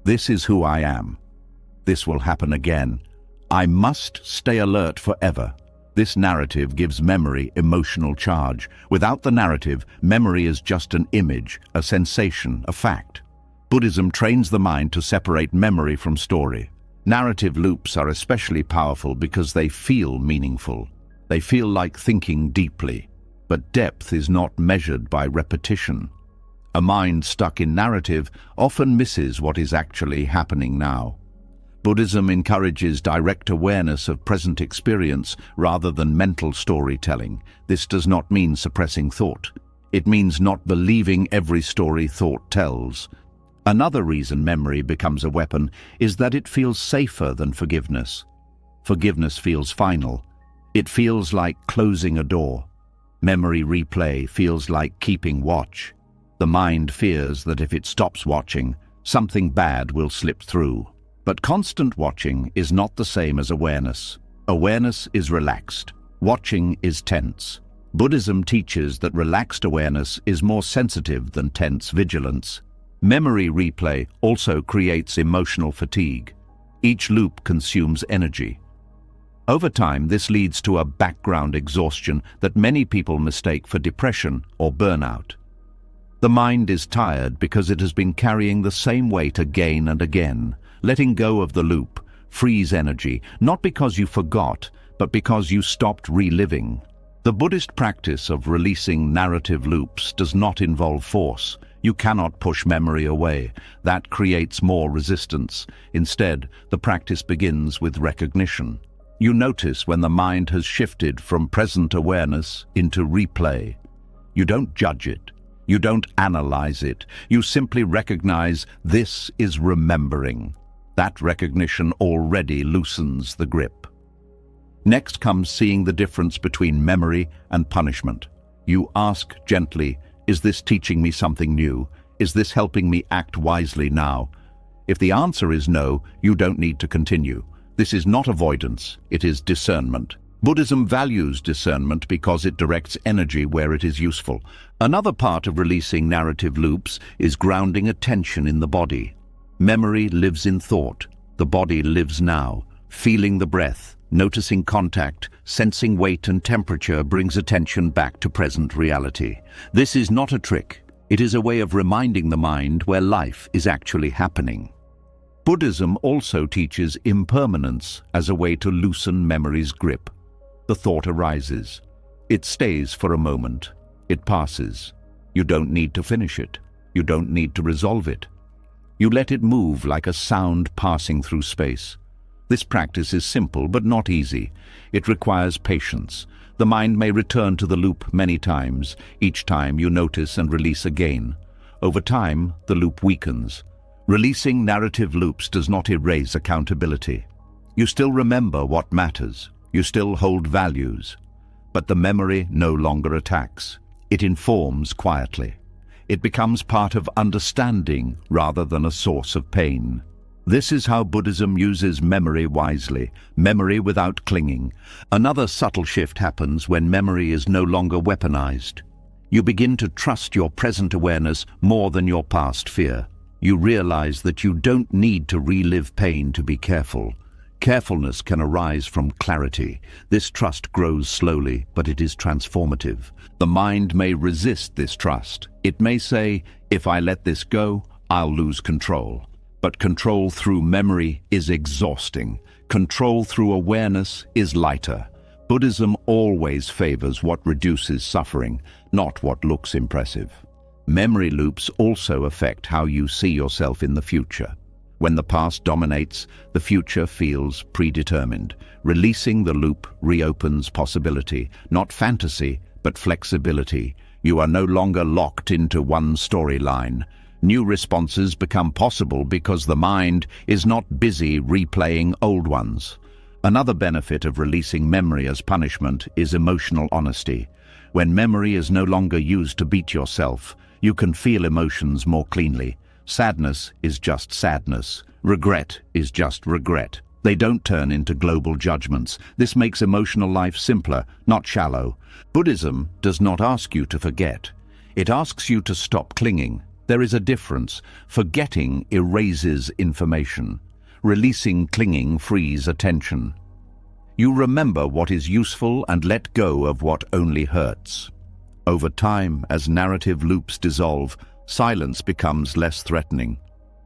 This is who I am. This will happen again. I must stay alert forever. This narrative gives memory emotional charge. Without the narrative, memory is just an image, a sensation, a fact. Buddhism trains the mind to separate memory from story. Narrative loops are especially powerful because they feel meaningful. They feel like thinking deeply. But depth is not measured by repetition. A mind stuck in narrative often misses what is actually happening now. Buddhism encourages direct awareness of present experience rather than mental storytelling. This does not mean suppressing thought. It means not believing every story thought tells. Another reason memory becomes a weapon is that it feels safer than forgiveness. Forgiveness feels final. It feels like closing a door. Memory replay feels like keeping watch. The mind fears that if it stops watching, something bad will slip through. But constant watching is not the same as awareness. Awareness is relaxed. Watching is tense. Buddhism teaches that relaxed awareness is more sensitive than tense vigilance. Memory replay also creates emotional fatigue. Each loop consumes energy. Over time, this leads to a background exhaustion that many people mistake for depression or burnout. The mind is tired because it has been carrying the same weight again and again. Letting go of the loop frees energy, not because you forgot, but because you stopped reliving. The Buddhist practice of releasing narrative loops does not involve force. You cannot push memory away. That creates more resistance. Instead, the practice begins with recognition. You notice when the mind has shifted from present awareness into replay. You don't judge it. You don't analyze it. You simply recognize this is remembering. That recognition already loosens the grip. Next comes seeing the difference between memory and punishment. You ask gently, is this teaching me something new? Is this helping me act wisely now? If the answer is no, you don't need to continue. This is not avoidance, it is discernment. Buddhism values discernment because it directs energy where it is useful. Another part of releasing narrative loops is grounding attention in the body. Memory lives in thought. The body lives now. Feeling the breath, noticing contact, sensing weight and temperature brings attention back to present reality. This is not a trick. It is a way of reminding the mind where life is actually happening. Buddhism also teaches impermanence as a way to loosen memory's grip. The thought arises. It stays for a moment. It passes. You don't need to finish it. You don't need to resolve it. You let it move like a sound passing through space. This practice is simple but not easy. It requires patience. The mind may return to the loop many times. Each time you notice and release again. Over time, the loop weakens. Releasing narrative loops does not erase accountability. You still remember what matters. You still hold values. But the memory no longer attacks. It informs quietly. It becomes part of understanding rather than a source of pain. This is how Buddhism uses memory wisely, memory without clinging. Another subtle shift happens when memory is no longer weaponized. You begin to trust your present awareness more than your past fear. You realize that you don't need to relive pain to be careful. Carefulness can arise from clarity. This trust grows slowly, but it is transformative. The mind may resist this trust. It may say, if I let this go, I'll lose control. But control through memory is exhausting. Control through awareness is lighter. Buddhism always favors what reduces suffering, not what looks impressive. Memory loops also affect how you see yourself in the future. When the past dominates, the future feels predetermined. Releasing the loop reopens possibility, not fantasy, but flexibility. You are no longer locked into one storyline. New responses become possible because the mind is not busy replaying old ones. Another benefit of releasing memory as punishment is emotional honesty. When memory is no longer used to beat yourself, you can feel emotions more cleanly. Sadness is just sadness. Regret is just regret. They don't turn into global judgments. This makes emotional life simpler, not shallow. Buddhism does not ask you to forget. It asks you to stop clinging. There is a difference. Forgetting erases information. Releasing clinging frees attention. You remember what is useful and let go of what only hurts. Over time, as narrative loops dissolve, silence becomes less threatening.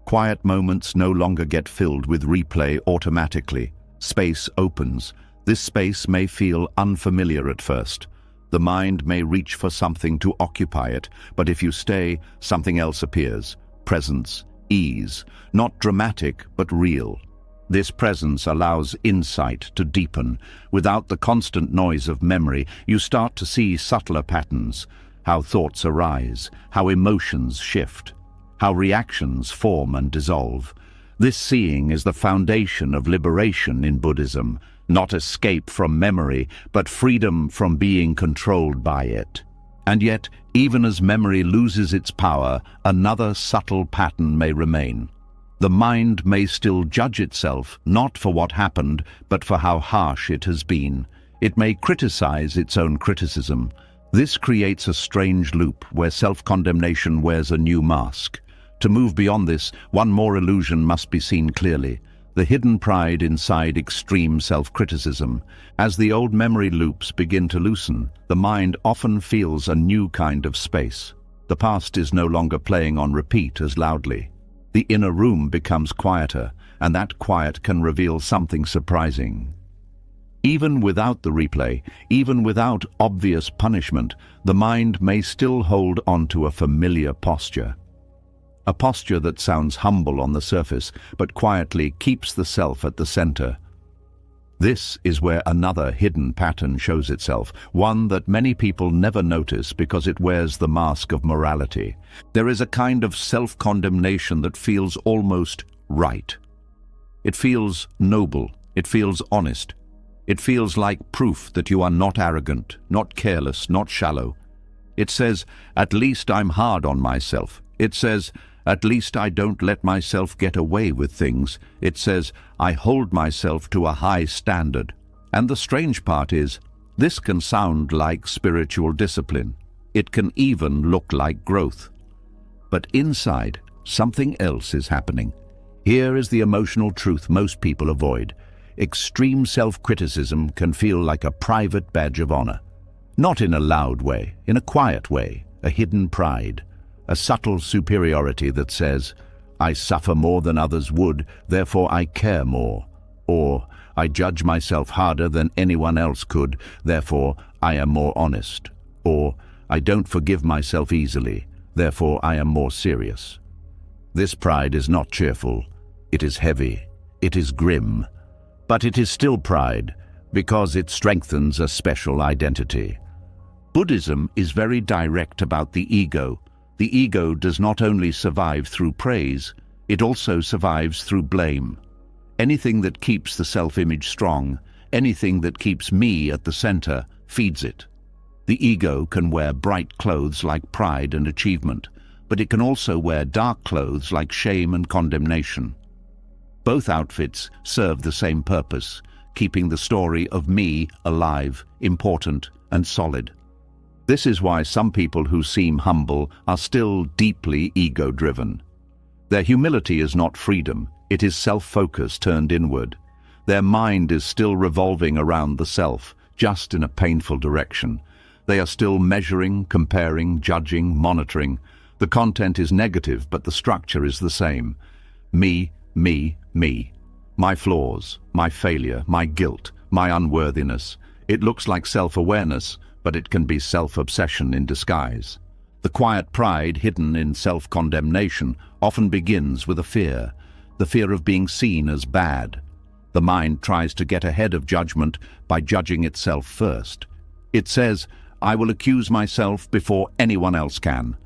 Quiet moments no longer get filled with replay automatically. Space opens. This space may feel unfamiliar at first. The mind may reach for something to occupy it, but if you stay, something else appears. Presence, ease, not dramatic but real. This presence allows insight to deepen. Without the constant noise of memory, you start to see subtler patterns. How thoughts arise, how emotions shift, how reactions form and dissolve. This seeing is the foundation of liberation in Buddhism, not escape from memory, but freedom from being controlled by it. And yet, even as memory loses its power, another subtle pattern may remain. The mind may still judge itself, not for what happened, but for how harsh it has been. It may criticize its own criticism. This creates a strange loop where self-condemnation wears a new mask. To move beyond this, one more illusion must be seen clearly: the hidden pride inside extreme self-criticism. As the old memory loops begin to loosen, the mind often feels a new kind of space. The past is no longer playing on repeat as loudly. The inner room becomes quieter, and that quiet can reveal something surprising. Even without the replay, even without obvious punishment, the mind may still hold onto a familiar posture. A posture that sounds humble on the surface, but quietly keeps the self at the center. This is where another hidden pattern shows itself, one that many people never notice because it wears the mask of morality. There is a kind of self-condemnation that feels almost right. It feels noble, it feels honest. It feels like proof that you are not arrogant, not careless, not shallow. It says, at least I'm hard on myself. It says, at least I don't let myself get away with things. It says, I hold myself to a high standard. And the strange part is, this can sound like spiritual discipline. It can even look like growth. But inside, something else is happening. Here is the emotional truth most people avoid. Extreme self-criticism can feel like a private badge of honor. Not in a loud way, in a quiet way, a hidden pride, a subtle superiority that says, I suffer more than others would, therefore I care more. Or, I judge myself harder than anyone else could, therefore I am more honest. Or, I don't forgive myself easily, therefore I am more serious. This pride is not cheerful. It is heavy. It is grim. But it is still pride, because it strengthens a special identity. Buddhism is very direct about the ego. The ego does not only survive through praise, it also survives through blame. Anything that keeps the self-image strong, anything that keeps me at the center, feeds it. The ego can wear bright clothes like pride and achievement, but it can also wear dark clothes like shame and condemnation. Both outfits serve the same purpose, keeping the story of me alive, important, and solid. This is why some people who seem humble are still deeply ego-driven. Their humility is not freedom, it is self-focus turned inward. Their mind is still revolving around the self, just in a painful direction. They are still measuring, comparing, judging, monitoring. The content is negative, but the structure is the same. Me, me, me. My flaws, my failure, my guilt, my unworthiness. It looks like self-awareness, but it can be self-obsession in disguise. The quiet pride hidden in self-condemnation often begins with a fear, the fear of being seen as bad. The mind tries to get ahead of judgment by judging itself first. It says, I will accuse myself before anyone else can.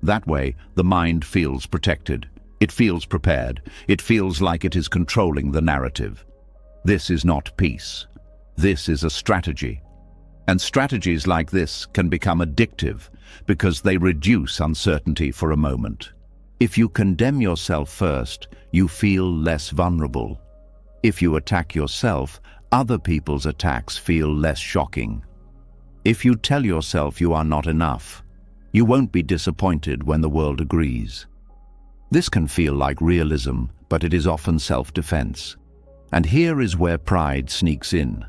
That way, the mind feels protected. It feels prepared. It feels like it is controlling the narrative. This is not peace. This is a strategy. And strategies like this can become addictive because they reduce uncertainty for a moment. If you condemn yourself first, you feel less vulnerable. If you attack yourself, other people's attacks feel less shocking. If you tell yourself you are not enough, you won't be disappointed when the world agrees. This can feel like realism, but it is often self-defense. And here is where pride sneaks in.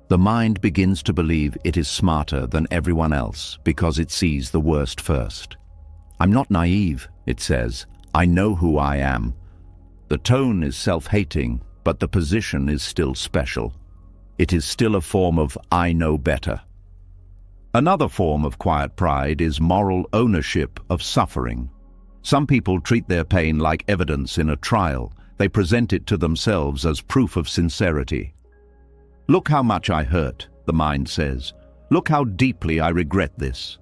The mind begins to believe it is smarter than everyone else because it sees the worst first. I'm not naive, it says. I know who I am. The tone is self-hating, but the position is still special. It is still a form of I know better. Another form of quiet pride is moral ownership of suffering. Some people treat their pain like evidence in a trial. They present it to themselves as proof of sincerity. Look how much I hurt, the mind says. Look how deeply I regret this.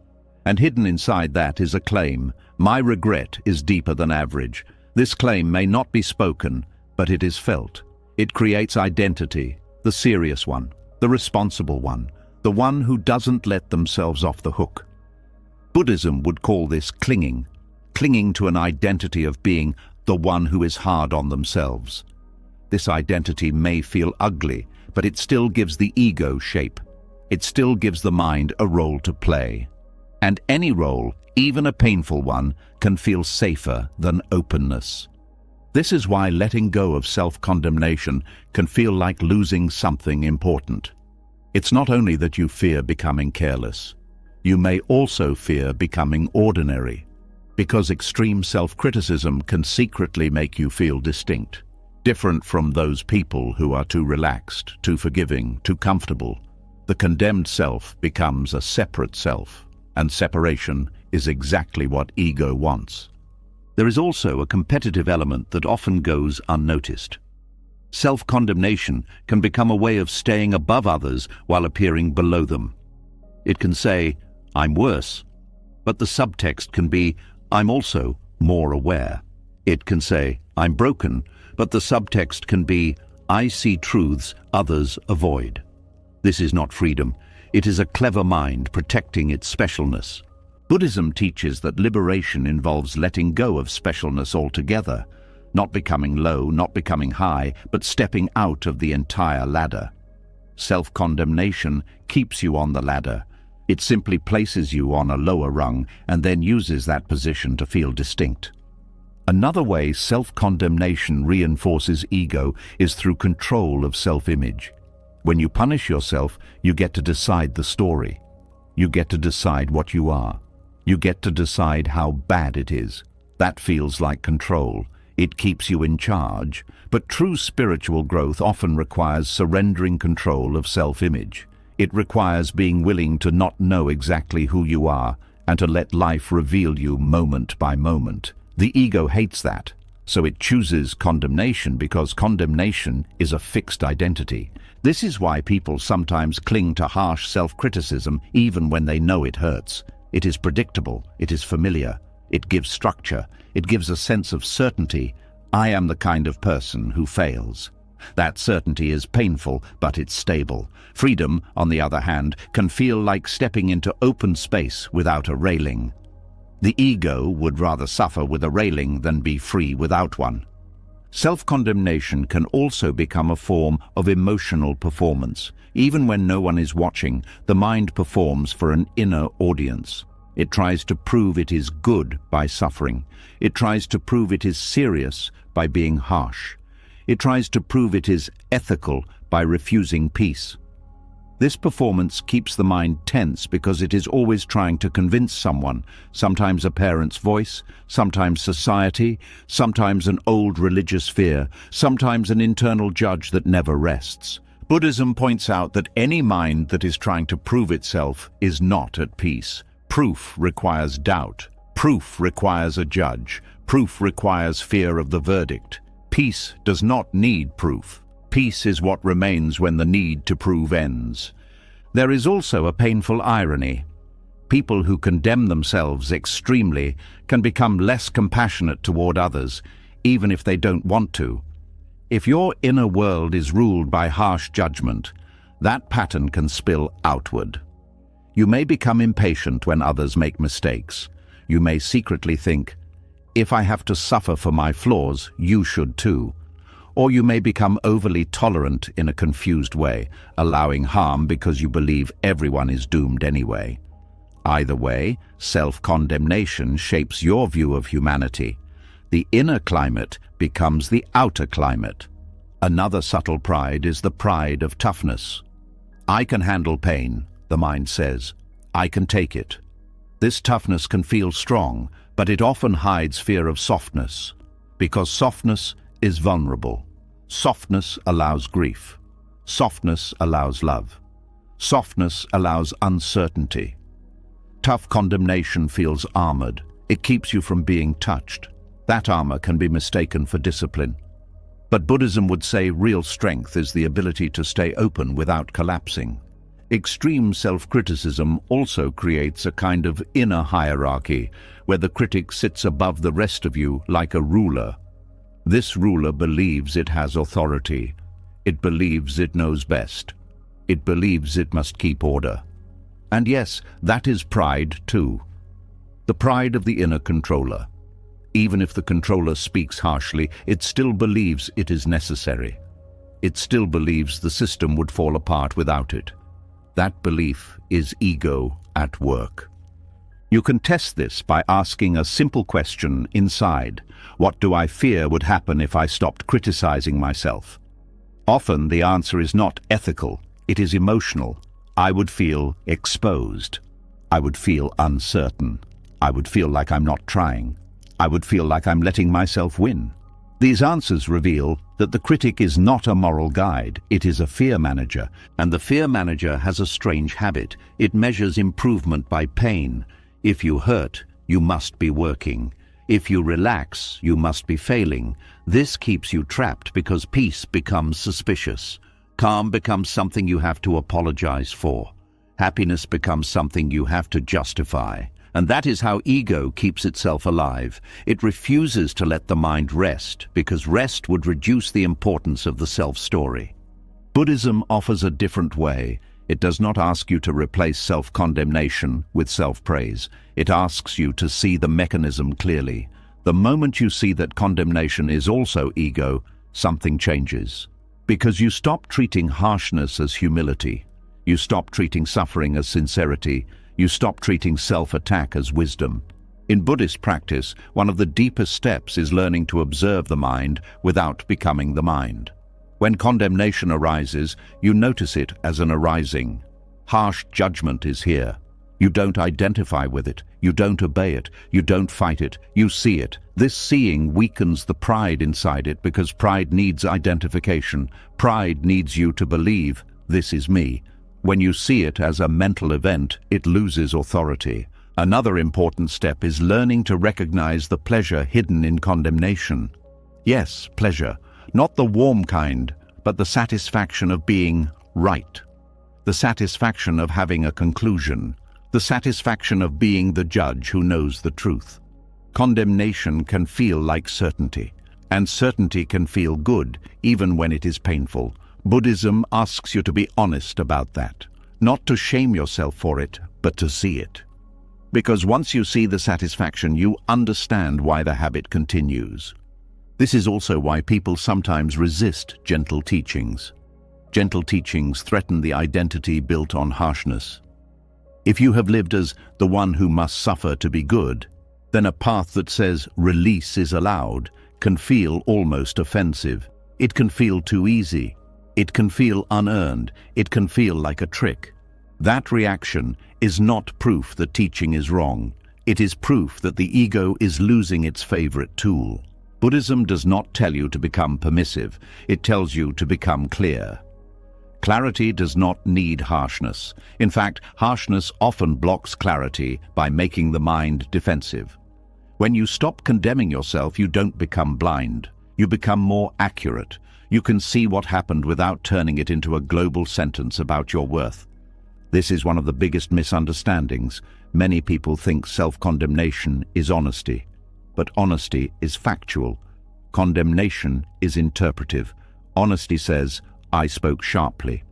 And hidden inside that is a claim. My regret is deeper than average. This claim may not be spoken, but it is felt. It creates identity, the serious one, the responsible one, the one who doesn't let themselves off the hook. Buddhism would call this clinging to an identity of being the one who is hard on themselves. This identity may feel ugly, but it still gives the ego shape. It still gives the mind a role to play. And any role, even a painful one, can feel safer than openness. This is why letting go of self-condemnation can feel like losing something important. It's not only that you fear becoming careless. You may also fear becoming ordinary, because extreme self-criticism can secretly make you feel distinct, different from those people who are too relaxed, too forgiving, too comfortable. The condemned self becomes a separate self, and separation is exactly what ego wants. There is also a competitive element that often goes unnoticed. Self-condemnation can become a way of staying above others while appearing below them. It can say, "I'm worse," but the subtext can be, "I'm also more aware." It can say, "I'm broken," but the subtext can be, "I see truths others avoid." This is not freedom. It is a clever mind protecting its specialness. Buddhism teaches that liberation involves letting go of specialness altogether, not becoming low, not becoming high, but stepping out of the entire ladder. Self-condemnation keeps you on the ladder. It simply places you on a lower rung and then uses that position to feel distinct. Another way self-condemnation reinforces ego is through control of self-image. When you punish yourself, you get to decide the story. You get to decide what you are. You get to decide how bad it is. That feels like control. It keeps you in charge. But true spiritual growth often requires surrendering control of self-image. It requires being willing to not know exactly who you are and to let life reveal you moment by moment. The ego hates that, so it chooses condemnation because condemnation is a fixed identity. This is why people sometimes cling to harsh self-criticism even when they know it hurts. It is predictable, it is familiar, it gives structure, it gives a sense of certainty. I am the kind of person who fails. That certainty is painful, but it's stable. Freedom, on the other hand, can feel like stepping into open space without a railing. The ego would rather suffer with a railing than be free without one. Self-condemnation can also become a form of emotional performance. Even when no one is watching, the mind performs for an inner audience. It tries to prove it is good by suffering. It tries to prove it is serious by being harsh. It tries to prove it is ethical by refusing peace. This performance keeps the mind tense because it is always trying to convince someone, sometimes a parent's voice, sometimes society, sometimes an old religious fear, sometimes an internal judge that never rests. Buddhism points out that any mind that is trying to prove itself is not at peace. Proof requires doubt. Proof requires a judge. Proof requires fear of the verdict. Peace does not need proof. Peace is what remains when the need to prove ends. There is also a painful irony. People who condemn themselves extremely can become less compassionate toward others, even if they don't want to. If your inner world is ruled by harsh judgment, that pattern can spill outward. You may become impatient when others make mistakes. You may secretly think, "If I have to suffer for my flaws, you should too." Or you may become overly tolerant in a confused way, allowing harm because you believe everyone is doomed anyway. Either way, self-condemnation shapes your view of humanity. The inner climate becomes the outer climate. Another subtle pride is the pride of toughness. I can handle pain, the mind says. I can take it. This toughness can feel strong, but it often hides fear of softness, because softness is vulnerable. Softness allows grief. Softness allows love. Softness allows uncertainty. Tough condemnation feels armored. It keeps you from being touched. That armor can be mistaken for discipline. But Buddhism would say real strength is the ability to stay open without collapsing. Extreme self-criticism also creates a kind of inner hierarchy, where the critic sits above the rest of you like a ruler. This ruler believes it has authority. It believes it knows best. It believes it must keep order. And yes, that is pride too. The pride of the inner controller. Even if the controller speaks harshly, it still believes it is necessary. It still believes the system would fall apart without it. That belief is ego at work. You can test this by asking a simple question inside. What do I fear would happen if I stopped criticizing myself? Often the answer is not ethical, it is emotional. I would feel exposed. I would feel uncertain. I would feel like I'm not trying. I would feel like I'm letting myself win. These answers reveal that the critic is not a moral guide, it is a fear manager. And the fear manager has a strange habit. It measures improvement by pain. If you hurt, you must be working. If you relax, you must be failing. This keeps you trapped because peace becomes suspicious. Calm becomes something you have to apologize for. Happiness becomes something you have to justify. And that is how ego keeps itself alive. It refuses to let the mind rest, because rest would reduce the importance of the self-story. Buddhism offers a different way. It does not ask you to replace self-condemnation with self-praise. It asks you to see the mechanism clearly. The moment you see that condemnation is also ego, something changes. Because you stop treating harshness as humility. You stop treating suffering as sincerity. You stop treating self-attack as wisdom. In Buddhist practice, one of the deepest steps is learning to observe the mind without becoming the mind. When condemnation arises, you notice it as an arising. Harsh judgment is here. You don't identify with it. You don't obey it. You don't fight it. You see it. This seeing weakens the pride inside it because pride needs identification. Pride needs you to believe, this is me. When you see it as a mental event, it loses authority. Another important step is learning to recognize the pleasure hidden in condemnation. Yes, pleasure. Not the warm kind, but the satisfaction of being right. The satisfaction of having a conclusion. The satisfaction of being the judge who knows the truth. Condemnation can feel like certainty, and certainty can feel good, even when it is painful. Buddhism asks you to be honest about that, not to shame yourself for it, but to see it. Because once you see the satisfaction, you understand why the habit continues. This is also why people sometimes resist gentle teachings. Gentle teachings threaten the identity built on harshness. If you have lived as the one who must suffer to be good, then a path that says release is allowed can feel almost offensive. It can feel too easy. It can feel unearned. It can feel like a trick. That reaction is not proof that teaching is wrong. It is proof that the ego is losing its favorite tool. Buddhism does not tell you to become permissive. It tells you to become clear. Clarity does not need harshness. In fact, harshness often blocks clarity by making the mind defensive. When you stop condemning yourself, you don't become blind. You become more accurate. You can see what happened without turning it into a global sentence about your worth. This is one of the biggest misunderstandings. Many people think self-condemnation is honesty. But honesty is factual. Condemnation is interpretive. Honesty says, I spoke sharply.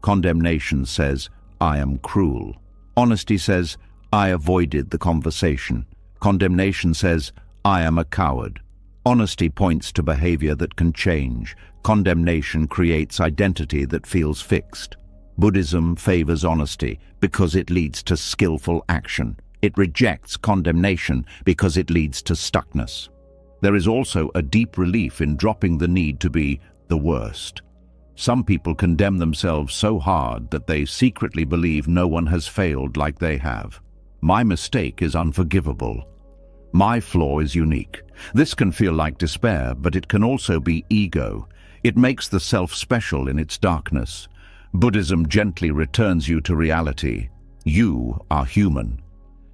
Condemnation says, I am cruel. Honesty says, I avoided the conversation. Condemnation says, I am a coward. Honesty points to behavior that can change. Condemnation creates identity that feels fixed. Buddhism favors honesty because it leads to skillful action. It rejects condemnation because it leads to stuckness. There is also a deep relief in dropping the need to be the worst. Some people condemn themselves so hard that they secretly believe no one has failed like they have. My mistake is unforgivable. My flaw is unique. This can feel like despair, but it can also be ego. It makes the self special in its darkness. Buddhism gently returns you to reality. You are human.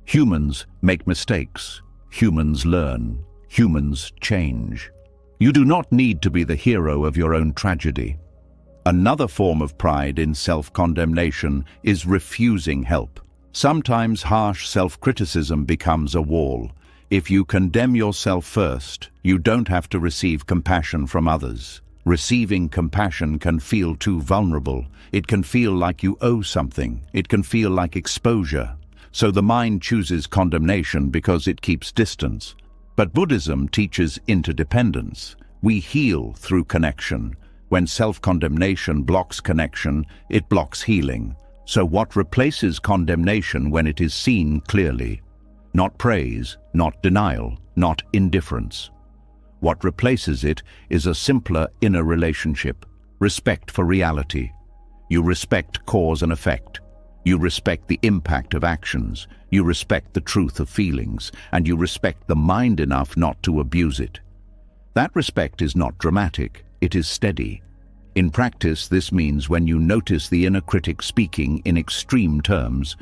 Humans make mistakes. Humans learn. Humans change. You do not need to be the hero of your own tragedy. Another form of pride in self-condemnation is refusing help. Sometimes harsh self-criticism becomes a wall. If you condemn yourself first, you don't have to receive compassion from others. Receiving compassion can feel too vulnerable. It can feel like you owe something. It can feel like exposure. So the mind chooses condemnation because it keeps distance. But Buddhism teaches interdependence. We heal through connection. When self-condemnation blocks connection, it blocks healing. So what replaces condemnation when it is seen clearly? Not praise, not denial, not indifference. What replaces it is a simpler inner relationship, respect for reality. You respect cause and effect. You respect the impact of actions. You respect the truth of feelings, and you respect the mind enough not to abuse it. That respect is not dramatic, it is steady. In practice, this means when you notice the inner critic speaking in extreme terms,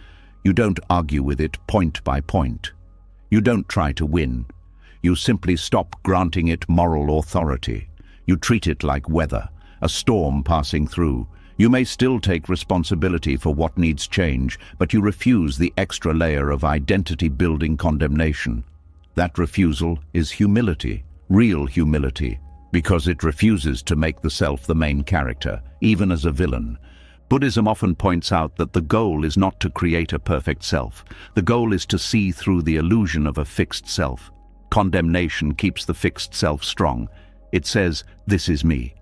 you don't argue with it point by point. You don't try to win. You simply stop granting it moral authority. You treat it like weather, a storm passing through. You may still take responsibility for what needs change, but you refuse the extra layer of identity-building condemnation. That refusal is humility, real humility, because it refuses to make the self the main character, even as a villain. Buddhism often points out that the goal is not to create a perfect self. The goal is to see through the illusion of a fixed self. Condemnation keeps the fixed self strong. It says, "This is me."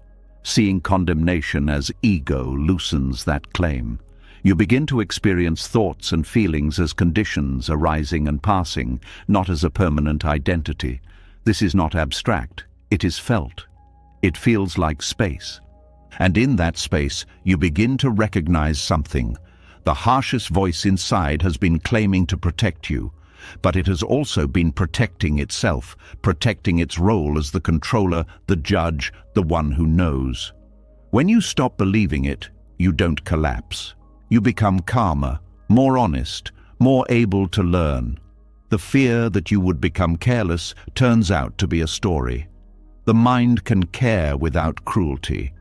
Seeing condemnation as ego loosens that claim. You begin to experience thoughts and feelings as conditions arising and passing, not as a permanent identity. This is not abstract, it is felt. It feels like space. And in that space, you begin to recognize something. The harshest voice inside has been claiming to protect you, but it has also been protecting itself, protecting its role as the controller, the judge, the one who knows. When you stop believing it, you don't collapse. You become calmer, more honest, more able to learn. The fear that you would become careless turns out to be a story. The mind can care without cruelty.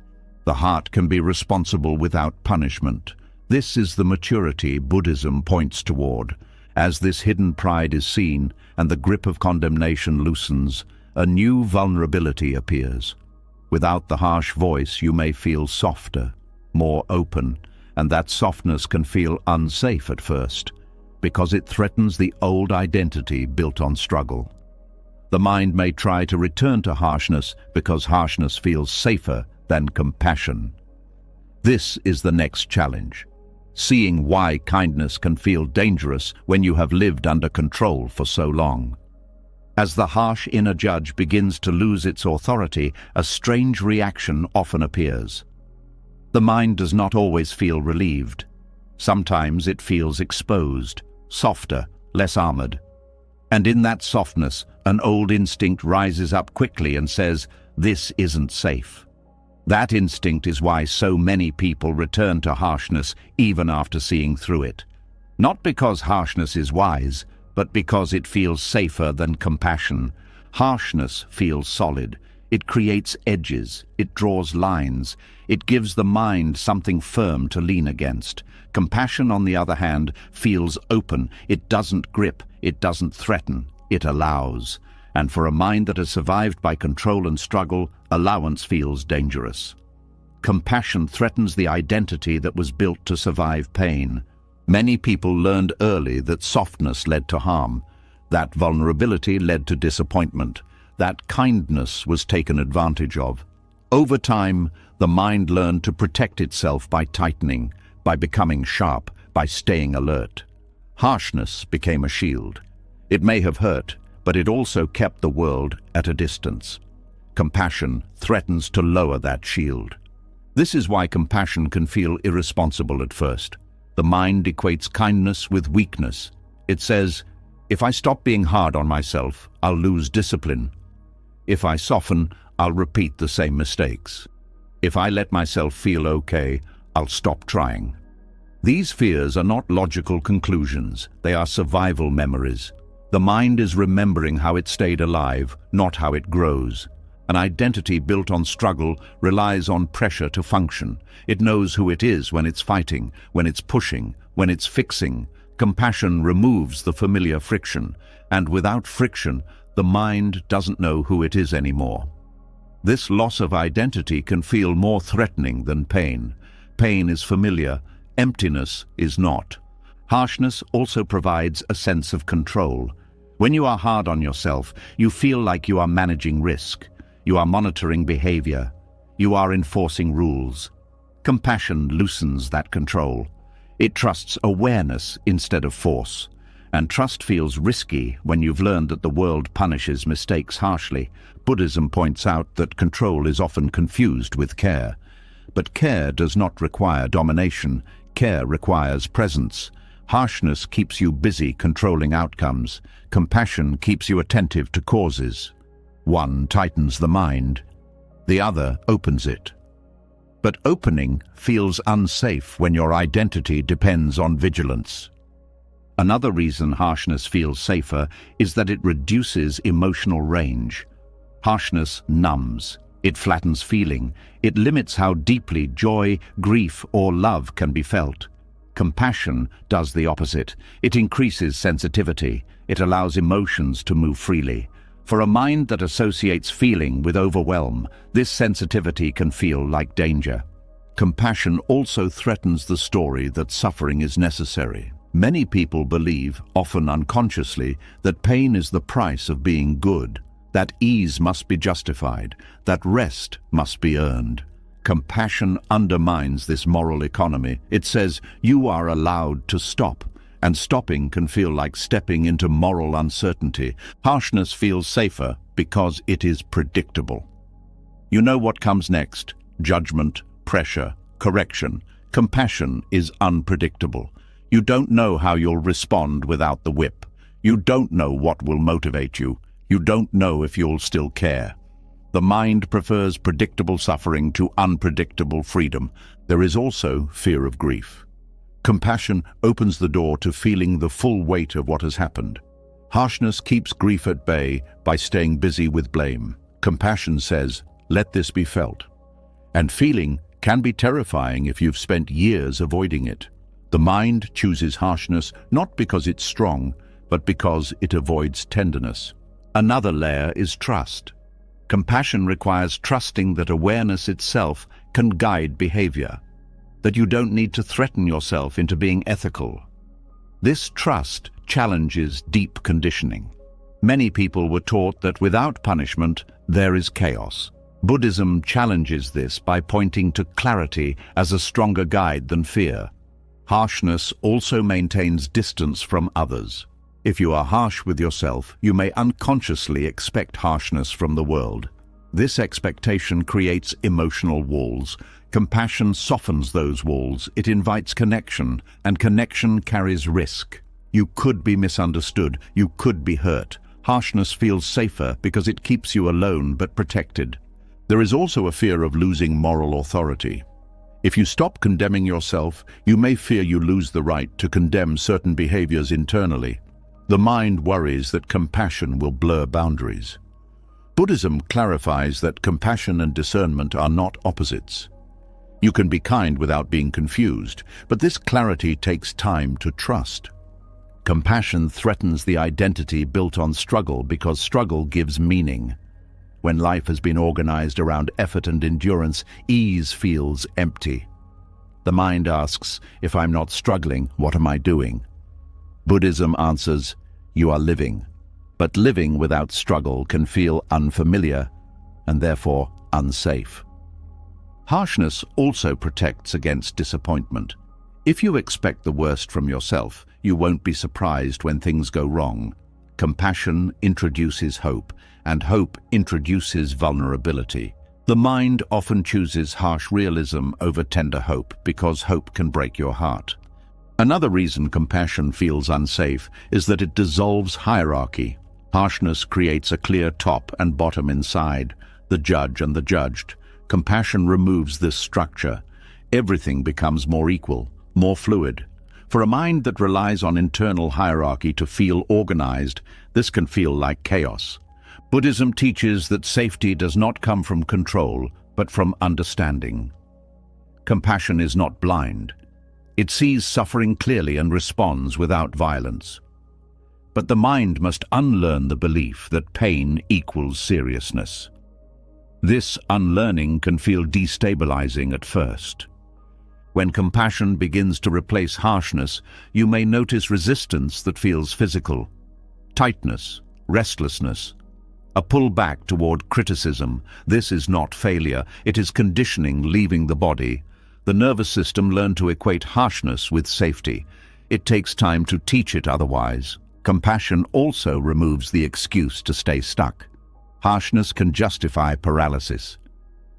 The heart can be responsible without punishment. This is the maturity Buddhism points toward. As this hidden pride is seen and the grip of condemnation loosens, a new vulnerability appears. Without the harsh voice, you may feel softer, more open, and that softness can feel unsafe at first, because it threatens the old identity built on struggle. The mind may try to return to harshness because harshness feels safer than compassion. This is the next challenge. Seeing why kindness can feel dangerous when you have lived under control for so long. As the harsh inner judge begins to lose its authority, a strange reaction often appears. The mind does not always feel relieved. Sometimes it feels exposed, softer, less armored. And in that softness, an old instinct rises up quickly and says, "This isn't safe." That instinct is why so many people return to harshness even after seeing through it. Not because harshness is wise, but because it feels safer than compassion. Harshness feels solid. It creates edges. It draws lines. It gives the mind something firm to lean against. Compassion, on the other hand, feels open. It doesn't grip. It doesn't threaten. It allows. And for a mind that has survived by control and struggle, allowance feels dangerous. Compassion threatens the identity that was built to survive pain. Many people learned early that softness led to harm. That vulnerability led to disappointment. That kindness was taken advantage of. Over time, the mind learned to protect itself by tightening, by becoming sharp, by staying alert. Harshness became a shield. It may have hurt, but it also kept the world at a distance. Compassion threatens to lower that shield. This is why compassion can feel irresponsible at first. The mind equates kindness with weakness. It says, if I stop being hard on myself, I'll lose discipline. If I soften, I'll repeat the same mistakes. If I let myself feel okay, I'll stop trying. These fears are not logical conclusions. They are survival memories. The mind is remembering how it stayed alive, not how it grows. An identity built on struggle relies on pressure to function. It knows who it is when it's fighting, when it's pushing, when it's fixing. Compassion removes the familiar friction, and without friction, the mind doesn't know who it is anymore. This loss of identity can feel more threatening than pain. Pain is familiar, emptiness is not. Harshness also provides a sense of control. When you are hard on yourself, you feel like you are managing risk. You are monitoring behavior. You are enforcing rules. Compassion loosens that control. It trusts awareness instead of force. And trust feels risky when you've learned that the world punishes mistakes harshly. Buddhism points out that control is often confused with care. But care does not require domination. Care requires presence. Harshness keeps you busy controlling outcomes. Compassion keeps you attentive to causes. One tightens the mind, the other opens it. But opening feels unsafe when your identity depends on vigilance. Another reason harshness feels safer is that it reduces emotional range. Harshness numbs. It flattens feeling. It limits how deeply joy, grief, or love can be felt. Compassion does the opposite. It increases sensitivity. It allows emotions to move freely. For a mind that associates feeling with overwhelm, this sensitivity can feel like danger. Compassion also threatens the story that suffering is necessary. Many people believe, often unconsciously, that pain is the price of being good, that ease must be justified, that rest must be earned. Compassion undermines this moral economy. It says you are allowed to stop, and stopping can feel like stepping into moral uncertainty. Harshness feels safer because it is predictable. You know what comes next: judgment, pressure, correction. Compassion is unpredictable. You don't know how you'll respond without the whip. You don't know what will motivate you. You don't know if you'll still care. The mind prefers predictable suffering to unpredictable freedom. There is also fear of grief. Compassion opens the door to feeling the full weight of what has happened. Harshness keeps grief at bay by staying busy with blame. Compassion says, let this be felt. And feeling can be terrifying if you've spent years avoiding it. The mind chooses harshness not because it's strong, but because it avoids tenderness. Another layer is trust. Compassion requires trusting that awareness itself can guide behavior, that you don't need to threaten yourself into being ethical. This trust challenges deep conditioning. Many people were taught that without punishment, there is chaos. Buddhism challenges this by pointing to clarity as a stronger guide than fear. Harshness also maintains distance from others. If you are harsh with yourself, you may unconsciously expect harshness from the world. This expectation creates emotional walls. Compassion softens those walls. It invites connection, and connection carries risk. You could be misunderstood. You could be hurt. Harshness feels safer because it keeps you alone but protected. There is also a fear of losing moral authority. If you stop condemning yourself, you may fear you lose the right to condemn certain behaviors internally. The mind worries that compassion will blur boundaries. Buddhism clarifies that compassion and discernment are not opposites. You can be kind without being confused, but this clarity takes time to trust. Compassion threatens the identity built on struggle because struggle gives meaning. When life has been organized around effort and endurance, ease feels empty. The mind asks, if I'm not struggling, what am I doing? Buddhism answers, you are living. But living without struggle can feel unfamiliar and therefore unsafe. Harshness also protects against disappointment. If you expect the worst from yourself, you won't be surprised when things go wrong. Compassion introduces hope, and hope introduces vulnerability. The mind often chooses harsh realism over tender hope because hope can break your heart. Another reason compassion feels unsafe is that it dissolves hierarchy. Harshness creates a clear top and bottom inside, the judge and the judged. Compassion removes this structure. Everything becomes more equal, more fluid. For a mind that relies on internal hierarchy to feel organized, this can feel like chaos. Buddhism teaches that safety does not come from control, but from understanding. Compassion is not blind. It sees suffering clearly and responds without violence. But the mind must unlearn the belief that pain equals seriousness. This unlearning can feel destabilizing at first. When compassion begins to replace harshness, you may notice resistance that feels physical, tightness, restlessness, a pull back toward criticism. This is not failure, it is conditioning leaving the body. The nervous system learned to equate harshness with safety. It takes time to teach it otherwise. Compassion also removes the excuse to stay stuck. Harshness can justify paralysis.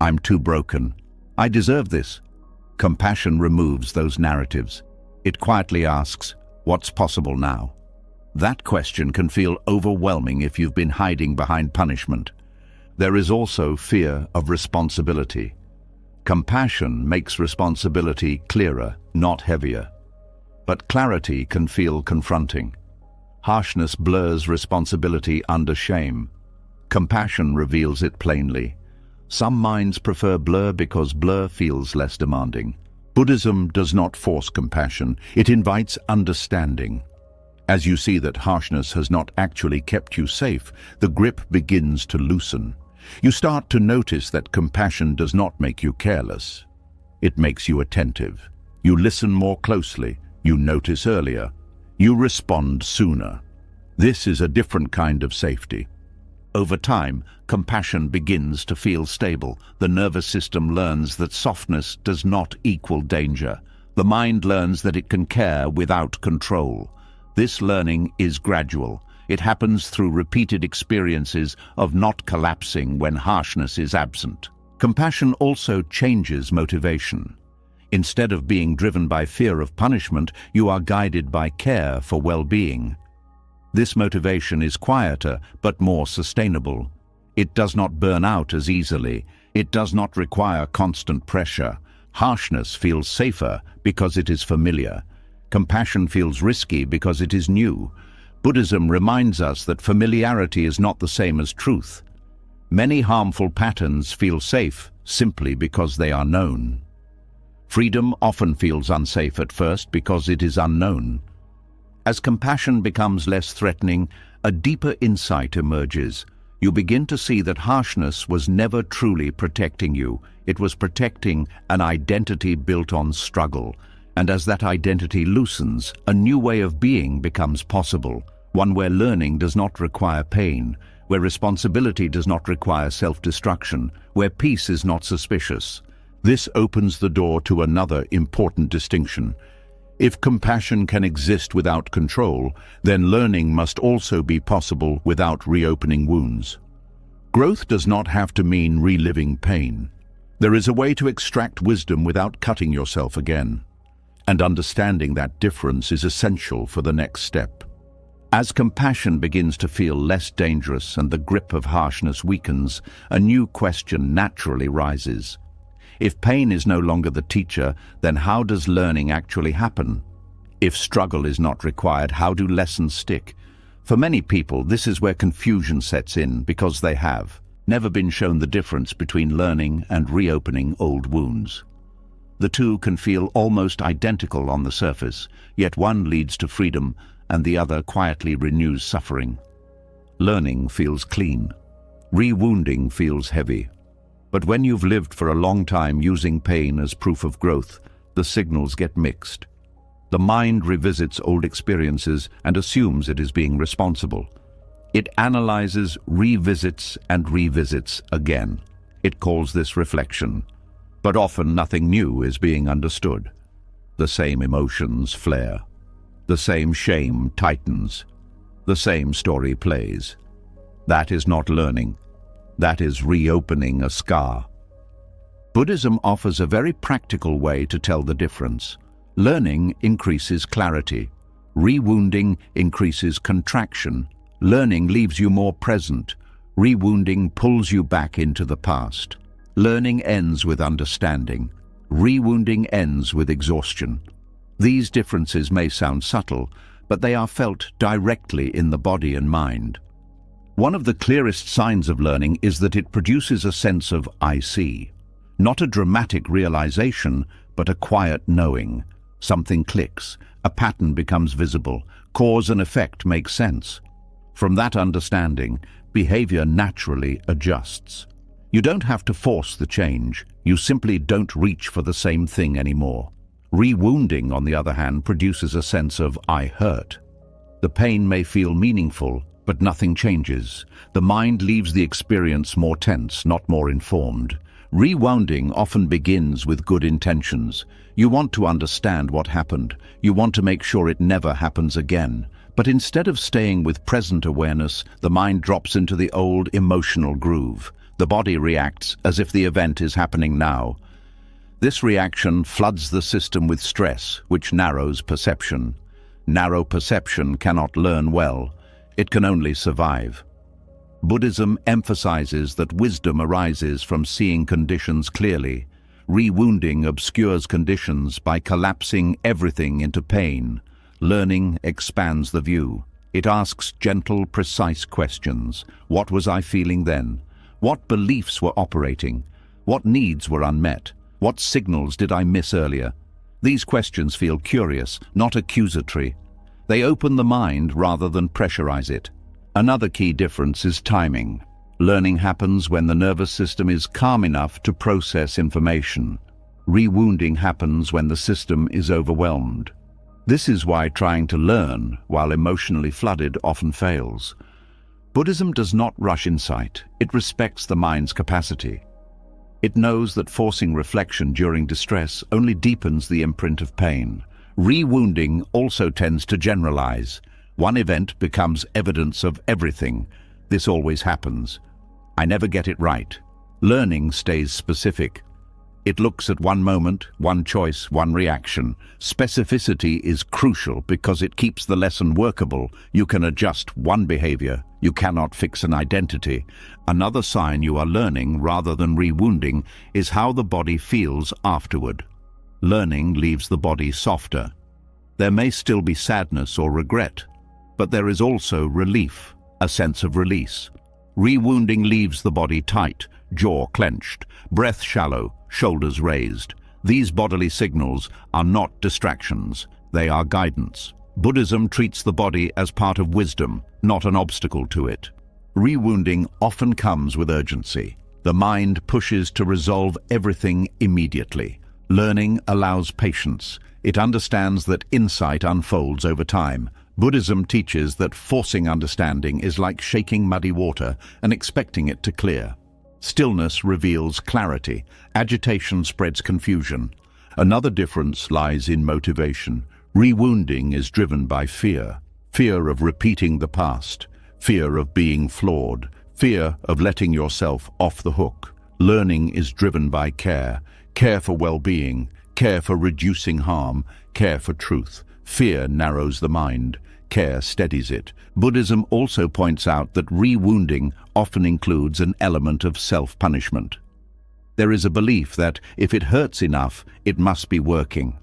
I'm too broken. I deserve this. Compassion removes those narratives. It quietly asks, what's possible now? That question can feel overwhelming if you've been hiding behind punishment. There is also fear of responsibility. Compassion makes responsibility clearer, not heavier. But clarity can feel confronting. Harshness blurs responsibility under shame. Compassion reveals it plainly. Some minds prefer blur because blur feels less demanding. Buddhism does not force compassion, it invites understanding. As you see that harshness has not actually kept you safe, the grip begins to loosen. You start to notice that compassion does not make you careless. It makes you attentive. You listen more closely. You notice earlier. You respond sooner. This is a different kind of safety. Over time, compassion begins to feel stable. The nervous system learns that softness does not equal danger. The mind learns that it can care without control. This learning is gradual. It happens through repeated experiences of not collapsing when harshness is absent. Compassion also changes motivation. Instead of being driven by fear of punishment, you are guided by care for well-being. This motivation is quieter but more sustainable. It does not burn out as easily. It does not require constant pressure. Harshness feels safer because it is familiar. Compassion feels risky because it is new. Buddhism reminds us that familiarity is not the same as truth. Many harmful patterns feel safe simply because they are known. Freedom often feels unsafe at first because it is unknown. As compassion becomes less threatening, a deeper insight emerges. You begin to see that harshness was never truly protecting you. It was protecting an identity built on struggle. And as that identity loosens, a new way of being becomes possible, one where learning does not require pain, where responsibility does not require self-destruction, where peace is not suspicious. This opens the door to another important distinction. If compassion can exist without control, then learning must also be possible without reopening wounds. Growth does not have to mean reliving pain. There is a way to extract wisdom without cutting yourself again. And understanding that difference is essential for the next step. As compassion begins to feel less dangerous and the grip of harshness weakens, a new question naturally rises. If pain is no longer the teacher, then how does learning actually happen? If struggle is not required, how do lessons stick? For many people, this is where confusion sets in because they have never been shown the difference between learning and reopening old wounds. The two can feel almost identical on the surface, yet one leads to freedom and the other quietly renews suffering. Learning feels clean. Rewounding feels heavy. But when you've lived for a long time using pain as proof of growth, the signals get mixed. The mind revisits old experiences and assumes it is being responsible. It analyzes, revisits, and revisits again. It calls this reflection. But often nothing new is being understood. The same emotions flare. The same shame tightens. The same story plays. That is not learning. That is reopening a scar. Buddhism offers a very practical way to tell the difference. Learning increases clarity. Rewounding increases contraction. Learning leaves you more present. Rewounding pulls you back into the past. Learning ends with understanding. Rewounding ends with exhaustion. These differences may sound subtle, but they are felt directly in the body and mind. One of the clearest signs of learning is that it produces a sense of I see. Not a dramatic realization, but a quiet knowing. Something clicks, a pattern becomes visible, cause and effect make sense. From that understanding, behavior naturally adjusts. You don't have to force the change, you simply don't reach for the same thing anymore. Rewounding, on the other hand, produces a sense of I hurt. The pain may feel meaningful, but nothing changes. The mind leaves the experience more tense, not more informed. Rewounding often begins with good intentions. You want to understand what happened. You want to make sure it never happens again. But instead of staying with present awareness, the mind drops into the old emotional groove. The body reacts as if the event is happening now. This reaction floods the system with stress, which narrows perception. Narrow perception cannot learn well. It can only survive. Buddhism emphasizes that wisdom arises from seeing conditions clearly. Rewounding obscures conditions by collapsing everything into pain. Learning expands the view. It asks gentle, precise questions. What was I feeling then? What beliefs were operating? What needs were unmet? What signals did I miss earlier? These questions feel curious, not accusatory. They open the mind rather than pressurize it. Another key difference is timing. Learning happens when the nervous system is calm enough to process information. Rewounding happens when the system is overwhelmed. This is why trying to learn while emotionally flooded often fails. Buddhism does not rush insight. It respects the mind's capacity. It knows that forcing reflection during distress only deepens the imprint of pain. Rewounding also tends to generalize. One event becomes evidence of everything. This always happens. I never get it right. Learning stays specific. It looks at one moment, one choice, one reaction. Specificity is crucial because it keeps the lesson workable. You can adjust one behavior. You cannot fix an identity. Another sign you are learning rather than rewounding is how the body feels afterward. Learning leaves the body softer. There may still be sadness or regret, but there is also relief, a sense of release. Rewounding leaves the body tight, jaw clenched, breath shallow, shoulders raised. These bodily signals are not distractions, they are guidance. Buddhism treats the body as part of wisdom, not an obstacle to it. Rewounding often comes with urgency. The mind pushes to resolve everything immediately. Learning allows patience. It understands that insight unfolds over time. Buddhism teaches that forcing understanding is like shaking muddy water and expecting it to clear. Stillness reveals clarity. Agitation spreads confusion. Another difference lies in motivation. Rewounding is driven by fear. Fear of repeating the past. Fear of being flawed. Fear of letting yourself off the hook. Learning is driven by care. Care for well-being. Care for reducing harm. Care for truth. Fear narrows the mind. Care steadies it. Buddhism also points out that rewounding often includes an element of self-punishment. There is a belief that if it hurts enough, it must be working.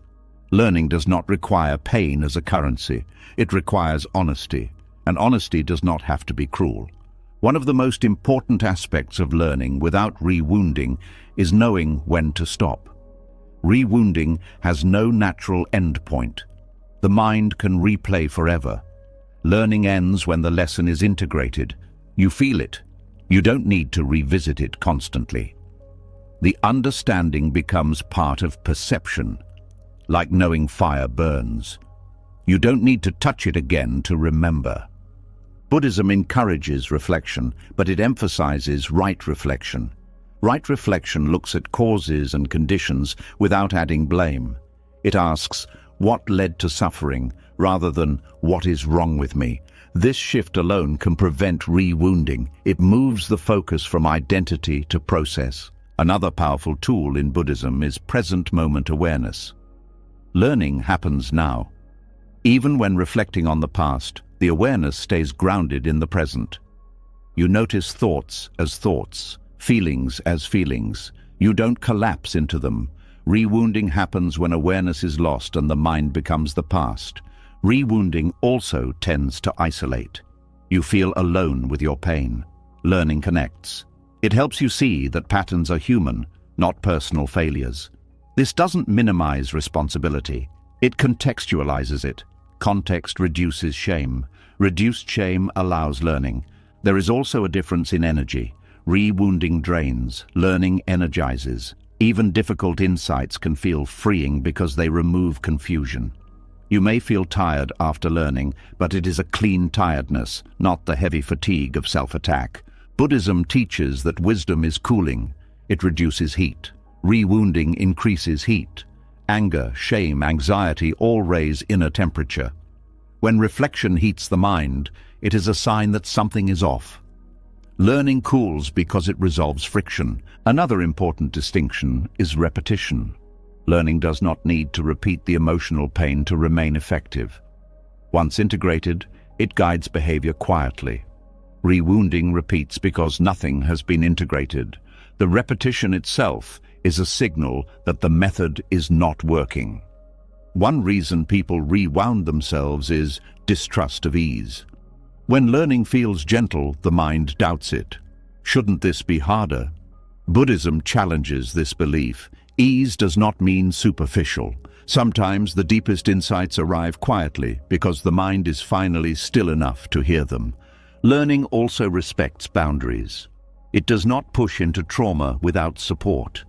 Learning does not require pain as a currency. It requires honesty, and honesty does not have to be cruel. One of the most important aspects of learning without rewounding is knowing when to stop. Rewounding has no natural end point. The mind can replay forever. Learning ends when the lesson is integrated. You feel it. You don't need to revisit it constantly. The understanding becomes part of perception, like knowing fire burns. You don't need to touch it again to remember. Buddhism encourages reflection, but it emphasizes right reflection. Right reflection looks at causes and conditions without adding blame. It asks, what led to suffering, rather than what is wrong with me? This shift alone can prevent rewounding. It moves the focus from identity to process. Another powerful tool in Buddhism is present moment awareness. Learning happens now. Even when reflecting on the past, the awareness stays grounded in the present. You notice thoughts as thoughts, feelings as feelings. You don't collapse into them. Rewounding happens when awareness is lost and the mind becomes the past. Rewounding also tends to isolate. You feel alone with your pain. Learning connects. It helps you see that patterns are human, not personal failures. This doesn't minimize responsibility. It contextualizes it. Context reduces shame. Reduced shame allows learning. There is also a difference in energy. Rewounding drains. Learning energizes. Even difficult insights can feel freeing because they remove confusion. You may feel tired after learning, but it is a clean tiredness, not the heavy fatigue of self-attack. Buddhism teaches that wisdom is cooling. It reduces heat. Rewounding increases heat. Anger, shame, anxiety all raise inner temperature. When reflection heats the mind, it is a sign that something is off. Learning cools because it resolves friction. Another important distinction is repetition. Learning does not need to repeat the emotional pain to remain effective. Once integrated, it guides behavior quietly. Rewounding repeats because nothing has been integrated. The repetition itself is a signal that the method is not working. One reason people rewound themselves is distrust of ease. When learning feels gentle, the mind doubts it. Shouldn't this be harder? Buddhism challenges this belief. Ease does not mean superficial. Sometimes the deepest insights arrive quietly because the mind is finally still enough to hear them. Learning also respects boundaries. It does not push into trauma without support.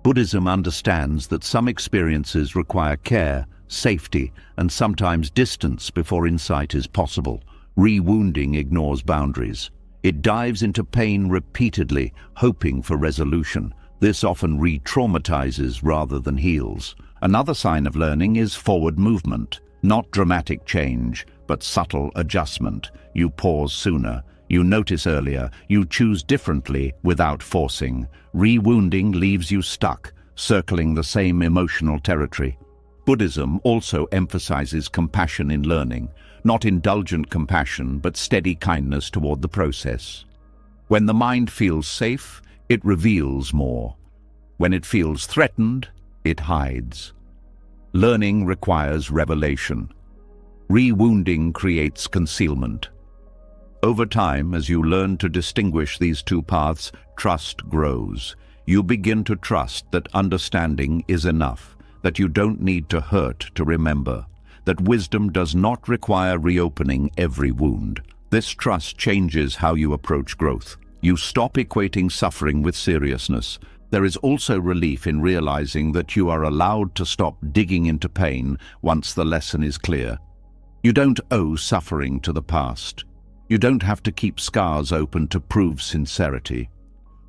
Buddhism understands that some experiences require care, safety, and sometimes distance before insight is possible. Rewounding ignores boundaries. It dives into pain repeatedly, hoping for resolution. This often re-traumatizes rather than heals. Another sign of learning is forward movement. Not dramatic change, but subtle adjustment. You pause sooner. You notice earlier. You choose differently without forcing. Rewounding leaves you stuck, circling the same emotional territory. Buddhism also emphasizes compassion in learning. Not indulgent compassion, but steady kindness toward the process. When the mind feels safe, it reveals more. When it feels threatened, it hides. Learning requires revelation. Rewounding creates concealment. Over time, as you learn to distinguish these two paths, trust grows. You begin to trust that understanding is enough, that you don't need to hurt to remember, that wisdom does not require reopening every wound. This trust changes how you approach growth. You stop equating suffering with seriousness. There is also relief in realizing that you are allowed to stop digging into pain once the lesson is clear. You don't owe suffering to the past. You don't have to keep scars open to prove sincerity.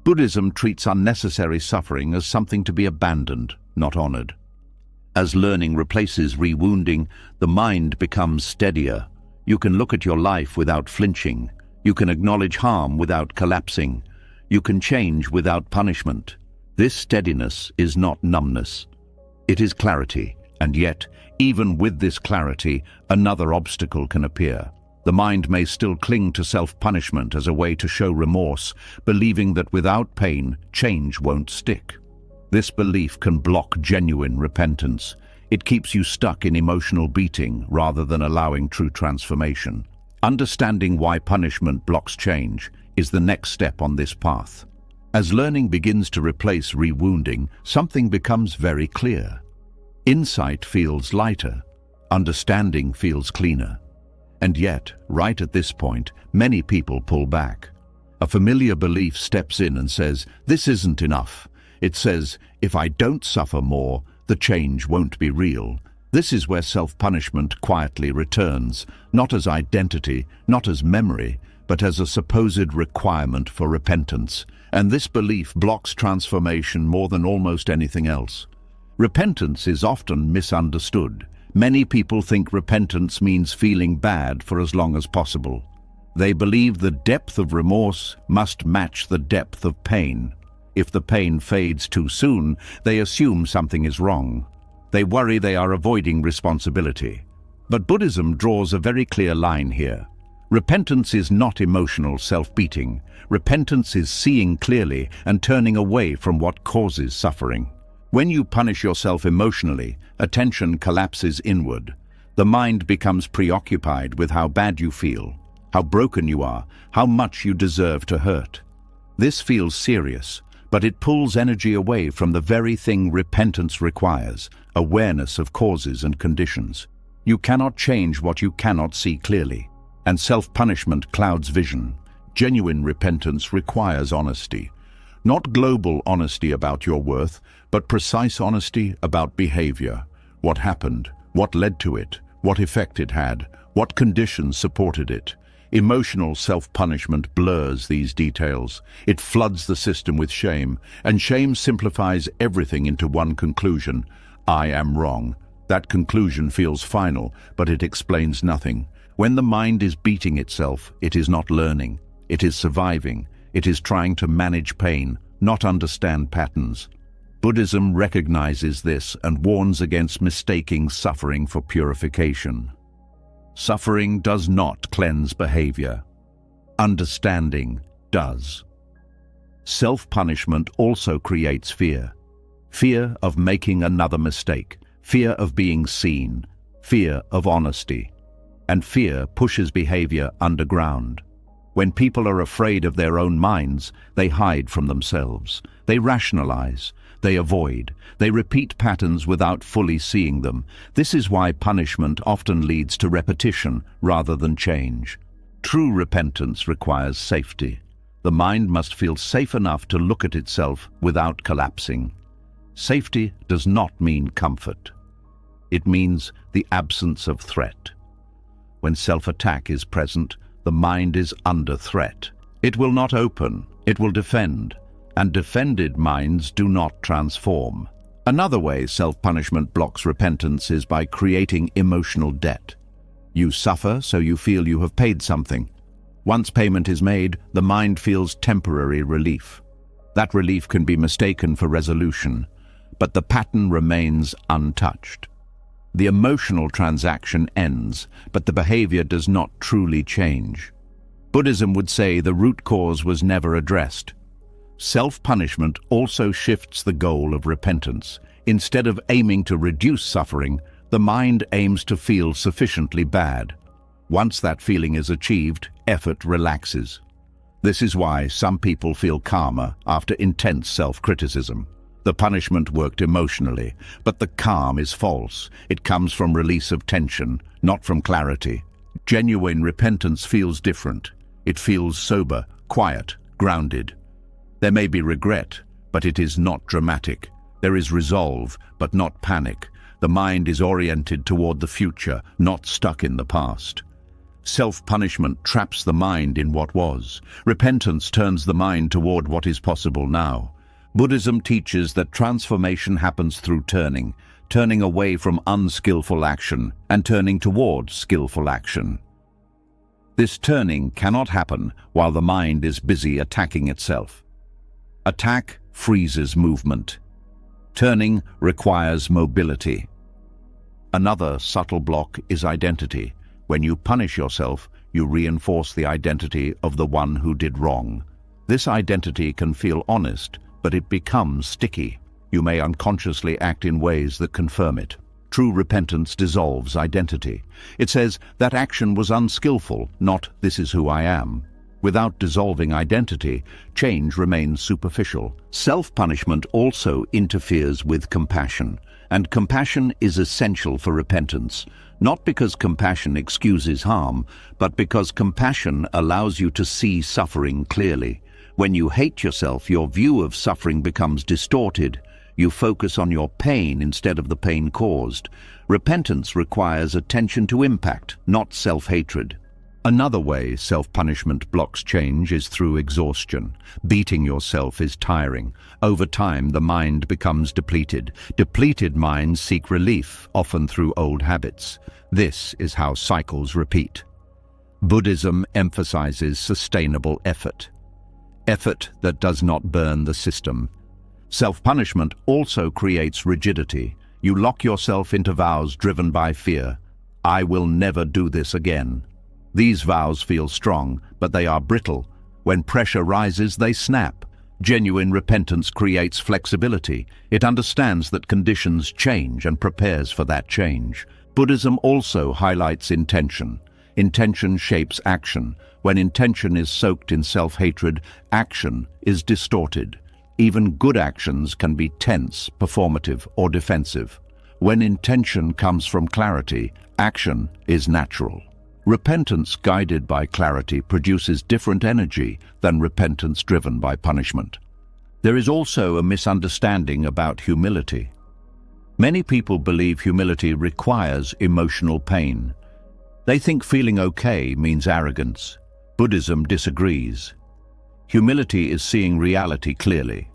Buddhism treats unnecessary suffering as something to be abandoned, not honored. As learning replaces rewounding, the mind becomes steadier. You can look at your life without flinching. You can acknowledge harm without collapsing. You can change without punishment. This steadiness is not numbness. It is clarity, and yet, even with this clarity, another obstacle can appear. The mind may still cling to self-punishment as a way to show remorse, believing that without pain, change won't stick. This belief can block genuine repentance. It keeps you stuck in emotional beating rather than allowing true transformation. Understanding why punishment blocks change is the next step on this path. As learning begins to replace rewounding, something becomes very clear. Insight feels lighter. Understanding feels cleaner. And yet, right at this point, many people pull back. A familiar belief steps in and says, "This isn't enough." It says, "If I don't suffer more, the change won't be real." This is where self-punishment quietly returns, not as identity, not as memory, but as a supposed requirement for repentance. And this belief blocks transformation more than almost anything else. Repentance is often misunderstood. Many people think repentance means feeling bad for as long as possible. They believe the depth of remorse must match the depth of pain. If the pain fades too soon, they assume something is wrong. They worry they are avoiding responsibility. But Buddhism draws a very clear line here. Repentance is not emotional self-beating. Repentance is seeing clearly and turning away from what causes suffering. When you punish yourself emotionally, attention collapses inward. The mind becomes preoccupied with how bad you feel, how broken you are, how much you deserve to hurt. This feels serious, but it pulls energy away from the very thing repentance requires, awareness of causes and conditions. You cannot change what you cannot see clearly, and self-punishment clouds vision. Genuine repentance requires honesty. Not global honesty about your worth, but precise honesty about behavior. What happened? What led to it? What effect it had? What conditions supported it? Emotional self-punishment blurs these details. It floods the system with shame, and shame simplifies everything into one conclusion: I am wrong. That conclusion feels final, but it explains nothing. When the mind is beating itself, it is not learning. It is surviving. It is trying to manage pain, not understand patterns. Buddhism recognizes this and warns against mistaking suffering for purification. Suffering does not cleanse behavior. Understanding does. Self-punishment also creates fear. Fear of making another mistake, fear of being seen, fear of honesty. And fear pushes behavior underground. When people are afraid of their own minds, they hide from themselves. They rationalize. They avoid. They repeat patterns without fully seeing them. This is why punishment often leads to repetition rather than change. True repentance requires safety. The mind must feel safe enough to look at itself without collapsing. Safety does not mean comfort. It means the absence of threat. When self-attack is present, the mind is under threat. It will not open, it will defend, and defended minds do not transform. Another way self-punishment blocks repentance is by creating emotional debt. You suffer so you feel you have paid something. Once payment is made, the mind feels temporary relief. That relief can be mistaken for resolution, but the pattern remains untouched. The emotional transaction ends, but the behavior does not truly change. Buddhism would say the root cause was never addressed. Self-punishment also shifts the goal of repentance. Instead of aiming to reduce suffering, the mind aims to feel sufficiently bad. Once that feeling is achieved, effort relaxes. This is why some people feel calmer after intense self-criticism. The punishment worked emotionally, but the calm is false. It comes from release of tension, not from clarity. Genuine repentance feels different. It feels sober, quiet, grounded. There may be regret, but it is not dramatic. There is resolve, but not panic. The mind is oriented toward the future, not stuck in the past. Self-punishment traps the mind in what was. Repentance turns the mind toward what is possible now. Buddhism teaches that transformation happens through turning away from unskillful action and turning towards skillful action. This turning cannot happen while the mind is busy attacking itself. Attack freezes movement. Turning requires mobility. Another subtle block is identity. When you punish yourself, you reinforce the identity of the one who did wrong. This identity can feel honest, but it becomes sticky. You may unconsciously act in ways that confirm it. True repentance dissolves identity. It says that action was unskillful, not this is who I am. Without dissolving identity, change remains superficial. Self-punishment also interferes with compassion, and compassion is essential for repentance. Not because compassion excuses harm, but because compassion allows you to see suffering clearly. When you hate yourself, your view of suffering becomes distorted. You focus on your pain instead of the pain caused. Repentance requires attention to impact, not self-hatred. Another way self-punishment blocks change is through exhaustion. Beating yourself is tiring. Over time, the mind becomes depleted. Depleted minds seek relief, often through old habits. This is how cycles repeat. Buddhism emphasizes sustainable effort. Effort that does not burn the system. Self-punishment also creates rigidity. You lock yourself into vows driven by fear. I will never do this again. These vows feel strong, but they are brittle. When pressure rises, they snap. Genuine repentance creates flexibility. It understands that conditions change and prepares for that change. Buddhism also highlights intention. Intention shapes action. When intention is soaked in self-hatred, action is distorted. Even good actions can be tense, performative, or defensive. When intention comes from clarity, action is natural. Repentance guided by clarity produces different energy than repentance driven by punishment. There is also a misunderstanding about humility. Many people believe humility requires emotional pain. They think feeling okay means arrogance. Buddhism disagrees. Humility is seeing reality clearly.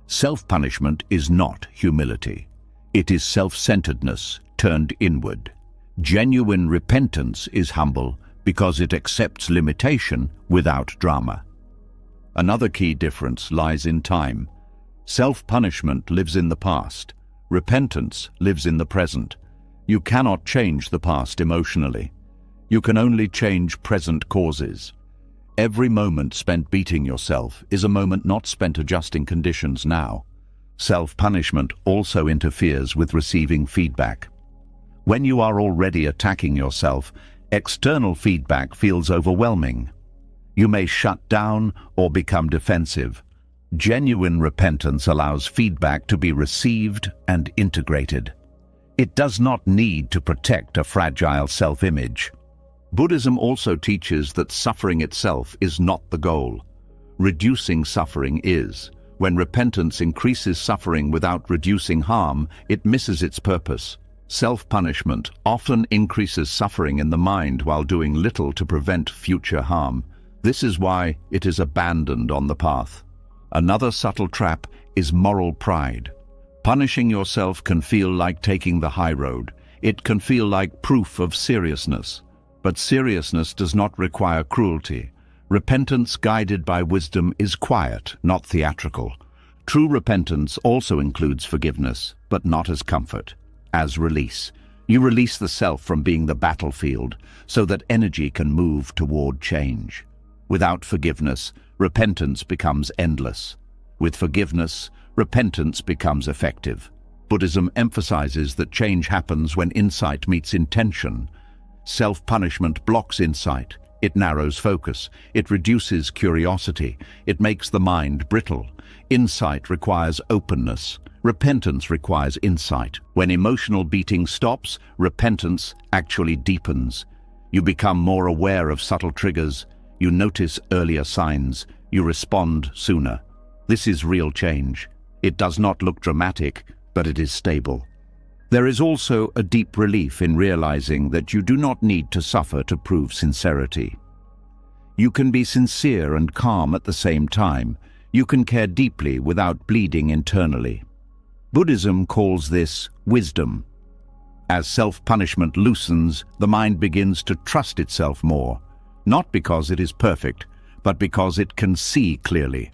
Self-punishment is not humility. It is self-centeredness, turned inward. Genuine repentance is humble because it accepts limitation without drama. Another key difference lies in time. Self-punishment lives in the past. Repentance lives in the present. You cannot change the past emotionally. You can only change present causes. Every moment spent beating yourself is a moment not spent adjusting conditions now. Self-punishment also interferes with receiving feedback. When you are already attacking yourself, external feedback feels overwhelming. You may shut down or become defensive. Genuine repentance allows feedback to be received and integrated. It does not need to protect a fragile self-image. Buddhism also teaches that suffering itself is not the goal. Reducing suffering is. When repentance increases suffering without reducing harm, it misses its purpose. Self-punishment often increases suffering in the mind while doing little to prevent future harm. This is why it is abandoned on the path. Another subtle trap is moral pride. Punishing yourself can feel like taking the high road. It can feel like proof of seriousness. But seriousness does not require cruelty. Repentance guided by wisdom is quiet, not theatrical. True repentance also includes forgiveness, but not as comfort, as release. You release the self from being the battlefield so that energy can move toward change. Without forgiveness, repentance becomes endless. With forgiveness, repentance becomes effective. Buddhism emphasizes that change happens when insight meets intention. Self-punishment blocks insight. It narrows focus. It reduces curiosity. It makes the mind brittle. Insight requires openness. Repentance requires insight. When emotional beating stops, repentance actually deepens. You become more aware of subtle triggers. You notice earlier signs. You respond sooner. This is real change. It does not look dramatic, but it is stable. There is also a deep relief in realizing that you do not need to suffer to prove sincerity. You can be sincere and calm at the same time. You can care deeply without bleeding internally. Buddhism calls this wisdom. As self-punishment loosens, the mind begins to trust itself more, not because it is perfect, but because it can see clearly.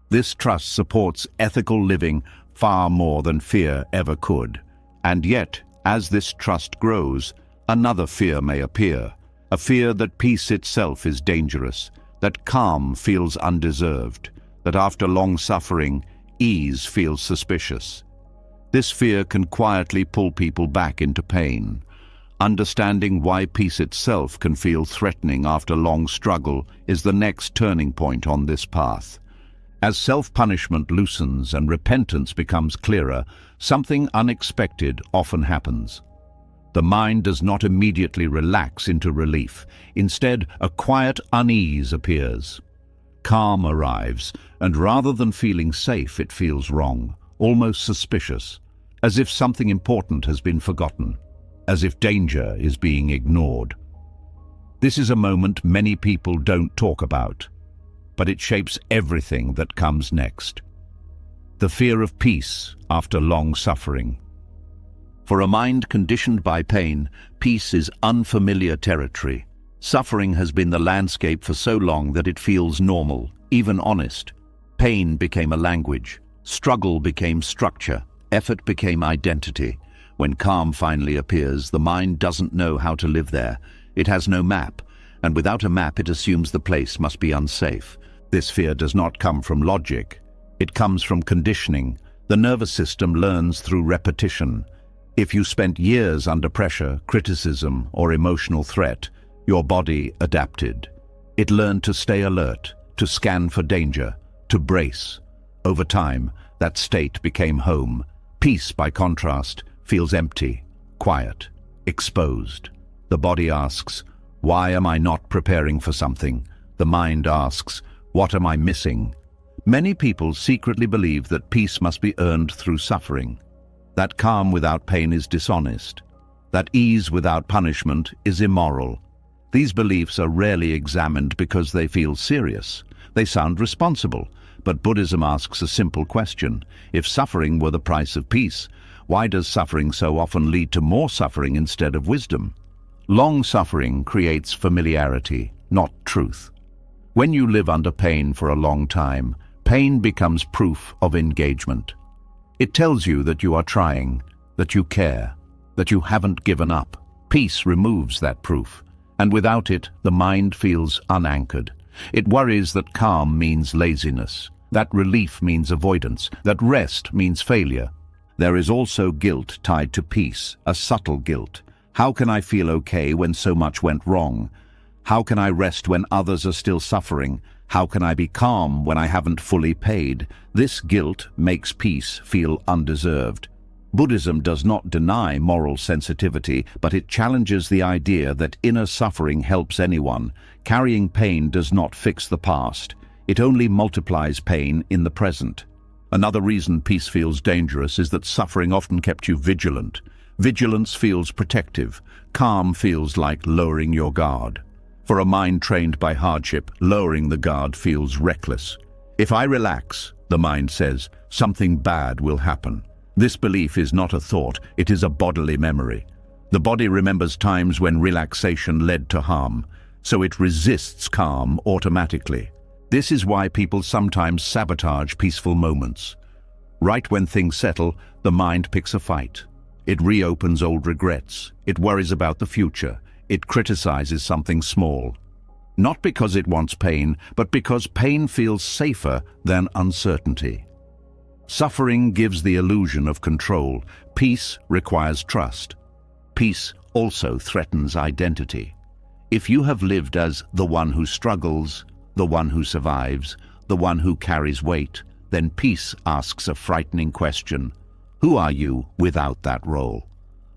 This trust supports ethical living far more than fear ever could. And yet, as this trust grows, another fear may appear, a fear that peace itself is dangerous, that calm feels undeserved, that after long suffering, ease feels suspicious. This fear can quietly pull people back into pain. Understanding why peace itself can feel threatening after long struggle is the next turning point on this path. As self-punishment loosens and repentance becomes clearer, something unexpected often happens. The mind does not immediately relax into relief. Instead, a quiet unease appears. Calm arrives, and rather than feeling safe, it feels wrong, almost suspicious, as if something important has been forgotten, as if danger is being ignored. This is a moment many people don't talk about, but it shapes everything that comes next. The fear of peace after long suffering. For a mind conditioned by pain, peace is unfamiliar territory. Suffering has been the landscape for so long that it feels normal, even honest. Pain became a language. Struggle became structure. Effort became identity. When calm finally appears, the mind doesn't know how to live there. It has no map, and without a map it assumes the place must be unsafe. This fear does not come from logic. It comes from conditioning. The nervous system learns through repetition. If you spent years under pressure, criticism, or emotional threat, your body adapted. It learned to stay alert, to scan for danger, to brace. Over time, that state became home. Peace, by contrast, feels empty, quiet, exposed. The body asks, "Why am I not preparing for something?" The mind asks, "What am I missing?" Many people secretly believe that peace must be earned through suffering, that calm without pain is dishonest, that ease without punishment is immoral. These beliefs are rarely examined because they feel serious. They sound responsible, but Buddhism asks a simple question. If suffering were the price of peace, Why does suffering so often lead to more suffering instead of wisdom? Long suffering creates familiarity, not truth. When you live under pain for a long time, pain becomes proof of engagement. It tells you that you are trying, that you care, that you haven't given up. Peace removes that proof, and without it, the mind feels unanchored. It worries that calm means laziness, that relief means avoidance, that rest means failure. There is also guilt tied to peace, a subtle guilt. How can I feel okay when so much went wrong? How can I rest when others are still suffering? How can I be calm when I haven't fully paid? This guilt makes peace feel undeserved. Buddhism does not deny moral sensitivity, but it challenges the idea that inner suffering helps anyone. Carrying pain does not fix the past. It only multiplies pain in the present. Another reason peace feels dangerous is that suffering often kept you vigilant. Vigilance feels protective. Calm feels like lowering your guard. For a mind trained by hardship, lowering the guard feels reckless. If I relax, the mind says, something bad will happen. This belief is not a thought, it is a bodily memory. The body remembers times when relaxation led to harm, so it resists calm automatically. This is why people sometimes sabotage peaceful moments. Right when things settle, the mind picks a fight. It reopens old regrets. It worries about the future. It criticizes something small. Not because it wants pain, but because pain feels safer than uncertainty. Suffering gives the illusion of control. Peace requires trust. Peace also threatens identity. If you have lived as the one who struggles, the one who survives, the one who carries weight, then peace asks a frightening question. Who are you without that role?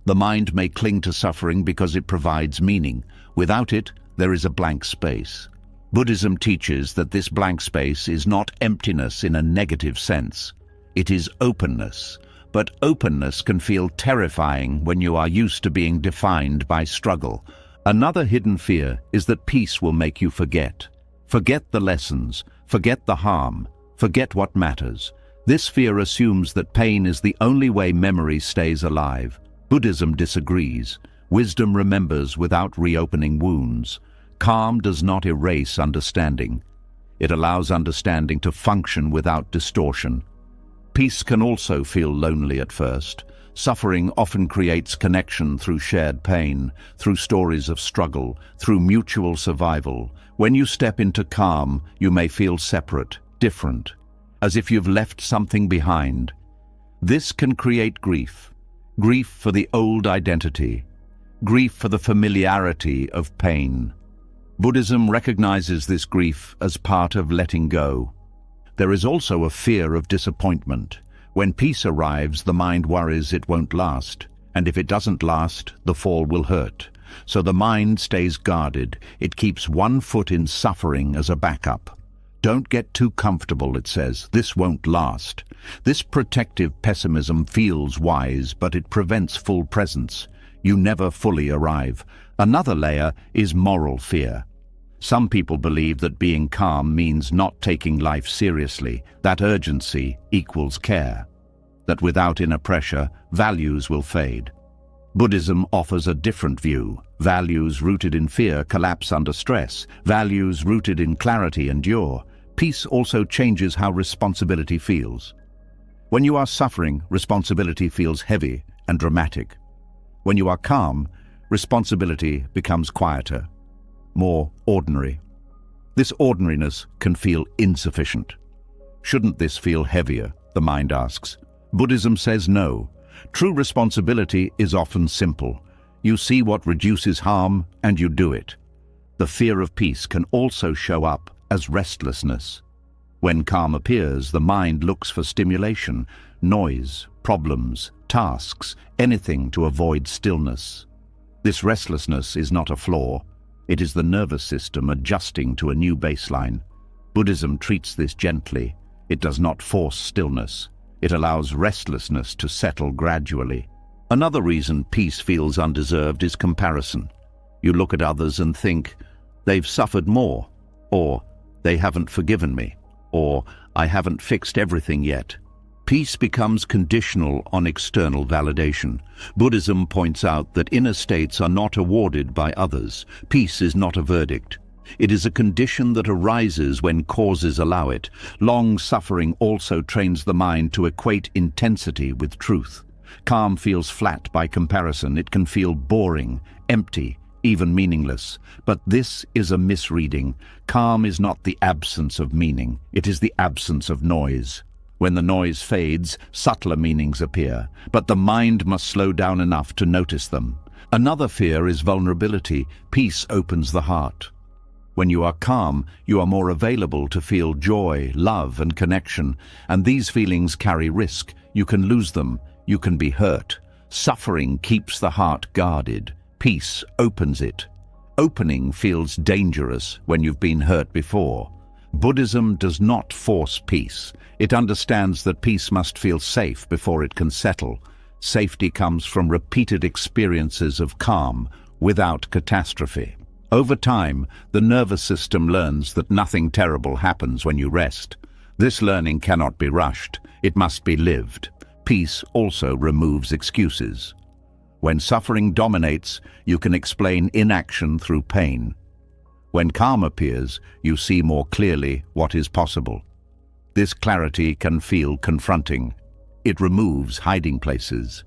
The mind may cling to suffering because it provides meaning. Without it, there is a blank space. Buddhism teaches that this blank space is not emptiness in a negative sense. It is openness. But openness can feel terrifying when you are used to being defined by struggle. Another hidden fear is that peace will make you forget. Forget the lessons, forget the harm, forget what matters. This fear assumes that pain is the only way memory stays alive. Buddhism disagrees. Wisdom remembers without reopening wounds. Calm does not erase understanding. It allows understanding to function without distortion. Peace can also feel lonely at first. Suffering often creates connection through shared pain, through stories of struggle, through mutual survival. When you step into calm, you may feel separate, different, as if you've left something behind. This can create grief. Grief for the old identity. Grief for the familiarity of pain. Buddhism recognizes this grief as part of letting go. There is also a fear of disappointment. When peace arrives, the mind worries it won't last, and if it doesn't last, the fall will hurt. So the mind stays guarded. It keeps one foot in suffering as a backup. Don't get too comfortable, it says. This won't last. This protective pessimism feels wise, but it prevents full presence. You never fully arrive. Another layer is moral fear. Some people believe that being calm means not taking life seriously, that urgency equals care, that without inner pressure, values will fade. Buddhism offers a different view. Values rooted in fear collapse under stress. Values rooted in clarity endure. Peace also changes how responsibility feels. When you are suffering, responsibility feels heavy and dramatic. When you are calm, responsibility becomes quieter, more ordinary. This ordinariness can feel insufficient. Shouldn't this feel heavier? The mind asks. Buddhism says no. True responsibility is often simple. You see what reduces harm and you do it. The fear of peace can also show up as restlessness. When calm appears, the mind looks for stimulation, noise, problems, tasks, anything to avoid stillness. This restlessness is not a flaw. It is the nervous system adjusting to a new baseline. Buddhism treats this gently. It does not force stillness. It allows restlessness to settle gradually. Another reason peace feels undeserved is comparison. You look at others and think, they've suffered more, or they haven't forgiven me, or I haven't fixed everything yet. Peace becomes conditional on external validation. Buddhism points out that inner states are not awarded by others. Peace is not a verdict. It is a condition that arises when causes allow it. Long suffering also trains the mind to equate intensity with truth. Calm feels flat by comparison. It can feel boring, empty, even meaningless. But this is a misreading. Calm is not the absence of meaning. It is the absence of noise. When the noise fades, subtler meanings appear, but the mind must slow down enough to notice them. Another fear is vulnerability. Peace opens the heart. When you are calm, you are more available to feel joy, love, and connection, and these feelings carry risk. You can lose them. You can be hurt. Suffering keeps the heart guarded. Peace opens it. Opening feels dangerous when you've been hurt before. Buddhism does not force peace. It understands that peace must feel safe before it can settle. Safety comes from repeated experiences of calm without catastrophe. Over time, the nervous system learns that nothing terrible happens when you rest. This learning cannot be rushed. It must be lived. Peace also removes excuses. When suffering dominates, you can explain inaction through pain. When calm appears, you see more clearly what is possible. This clarity can feel confronting. It removes hiding places.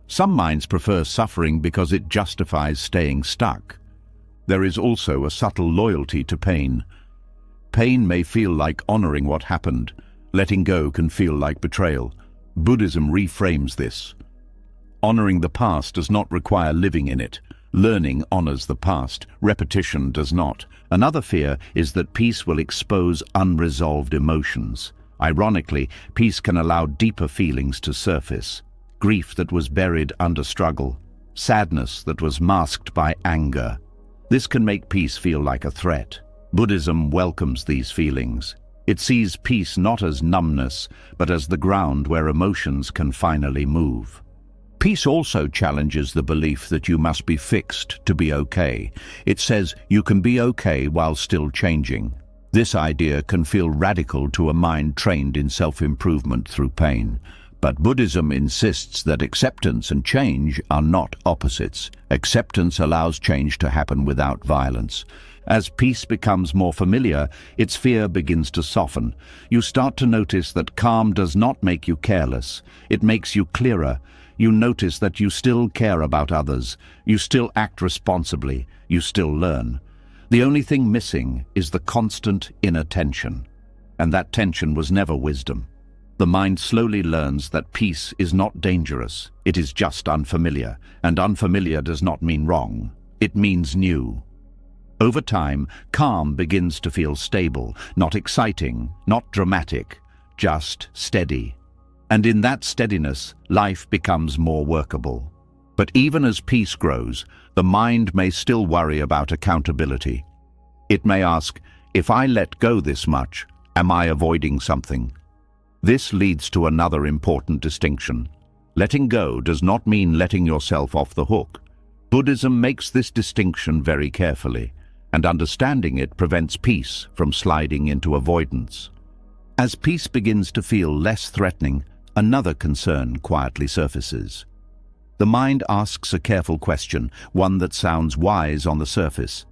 Some minds prefer suffering because it justifies staying stuck. There is also a subtle loyalty to pain. Pain may feel like honoring what happened. Letting go can feel like betrayal. Buddhism reframes this. Honoring the past does not require living in it. Learning honors the past. Repetition does not. Another fear is that peace will expose unresolved emotions. Ironically, peace can allow deeper feelings to surface. Grief that was buried under struggle. Sadness that was masked by anger. This can make peace feel like a threat. Buddhism welcomes these feelings. It sees peace not as numbness, but as the ground where emotions can finally move. Peace also challenges the belief that you must be fixed to be okay. It says you can be okay while still changing. This idea can feel radical to a mind trained in self-improvement through pain. But Buddhism insists that acceptance and change are not opposites. Acceptance allows change to happen without violence. As peace becomes more familiar, its fear begins to soften. You start to notice that calm does not make you careless. It makes you clearer. You notice that you still care about others. You still act responsibly. You still learn. The only thing missing is the constant inner tension. And that tension was never wisdom. The mind slowly learns that peace is not dangerous. It is just unfamiliar. And unfamiliar does not mean wrong. It means new. Over time, calm begins to feel stable, not exciting, not dramatic, just steady. And in that steadiness, life becomes more workable. But even as peace grows, the mind may still worry about accountability. It may ask, if I let go this much, am I avoiding something? This leads to another important distinction. Letting go does not mean letting yourself off the hook. Buddhism makes this distinction very carefully, and understanding it prevents peace from sliding into avoidance. As peace begins to feel less threatening, another concern quietly surfaces. The mind asks a careful question, one that sounds wise on the surface.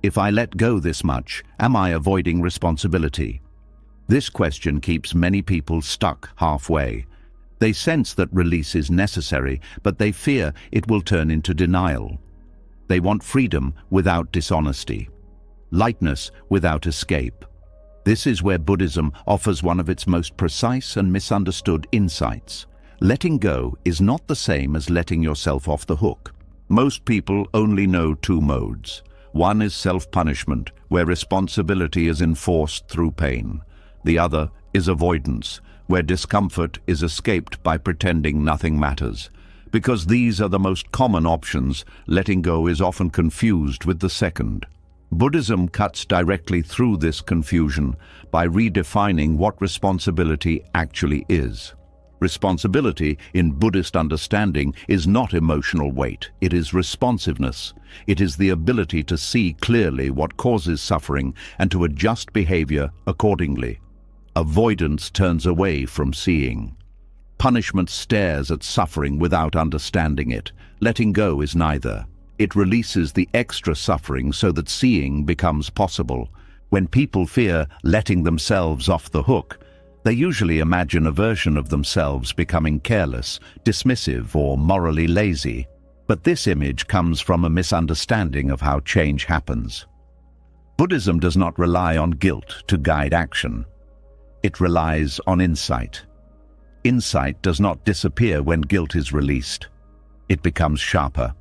If I let go this much, am I avoiding responsibility? This question keeps many people stuck halfway. They sense that release is necessary, but they fear it will turn into denial. They want freedom without dishonesty, lightness without escape. This is where Buddhism offers one of its most precise and misunderstood insights. Letting go is not the same as letting yourself off the hook. Most people only know two modes. One is self-punishment, where responsibility is enforced through pain. The other is avoidance, where discomfort is escaped by pretending nothing matters. Because these are the most common options, letting go is often confused with the second. Buddhism cuts directly through this confusion by redefining what responsibility actually is. Responsibility, in Buddhist understanding, is not emotional weight. It is responsiveness. It is the ability to see clearly what causes suffering and to adjust behavior accordingly. Avoidance turns away from seeing. Punishment stares at suffering without understanding it. Letting go is neither. It releases the extra suffering so that seeing becomes possible. When people fear letting themselves off the hook, they usually imagine a version of themselves becoming careless, dismissive, or morally lazy. But this image comes from a misunderstanding of how change happens. Buddhism does not rely on guilt to guide action. It relies on insight. Insight does not disappear when guilt is released. It becomes sharper.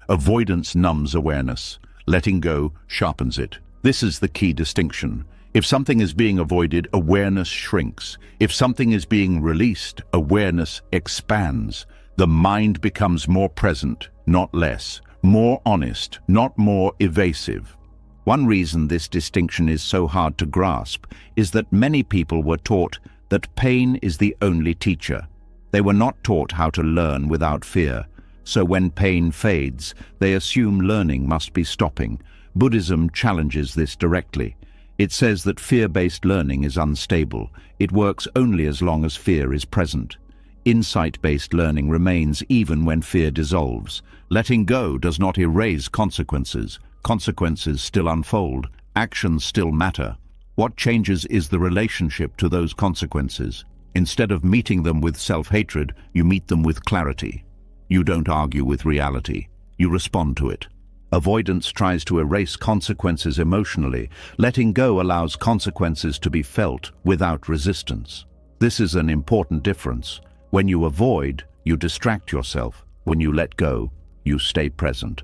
Avoidance numbs awareness. Letting go sharpens it. This is the key distinction. If something is being avoided, awareness shrinks. If something is being released, awareness expands. The mind becomes more present, not less. More honest, not more evasive. One reason this distinction is so hard to grasp is that many people were taught that pain is the only teacher. They were not taught how to learn without fear. So when pain fades, they assume learning must be stopping. Buddhism challenges this directly. It says that fear-based learning is unstable. It works only as long as fear is present. Insight-based learning remains even when fear dissolves. Letting go does not erase consequences. Consequences still unfold. Actions still matter. What changes is the relationship to those consequences. Instead of meeting them with self-hatred, you meet them with clarity. You don't argue with reality. You respond to it. Avoidance tries to erase consequences emotionally. Letting go allows consequences to be felt without resistance. This is an important difference. When you avoid, you distract yourself. When you let go, you stay present.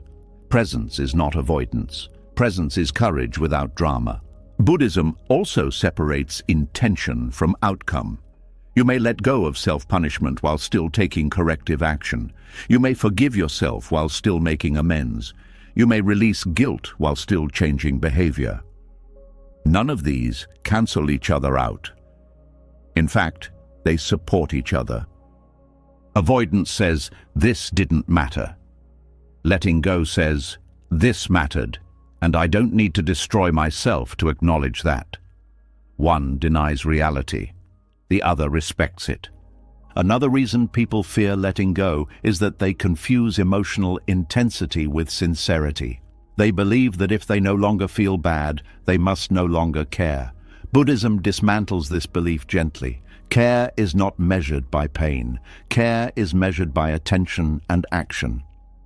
Presence is not avoidance. Presence is courage without drama. Buddhism also separates intention from outcome. You may let go of self-punishment while still taking corrective action. You may forgive yourself while still making amends. You may release guilt while still changing behavior. None of these cancel each other out. In fact, they support each other. Avoidance says, "This didn't matter." Letting go says, "This mattered, and I don't need to destroy myself to acknowledge that." One denies reality. The other respects it. Another reason people fear letting go is that they confuse emotional intensity with sincerity. They believe that if they no longer feel bad, they must no longer care. Buddhism dismantles this belief gently. Care is not measured by pain. Care is measured by attention and action.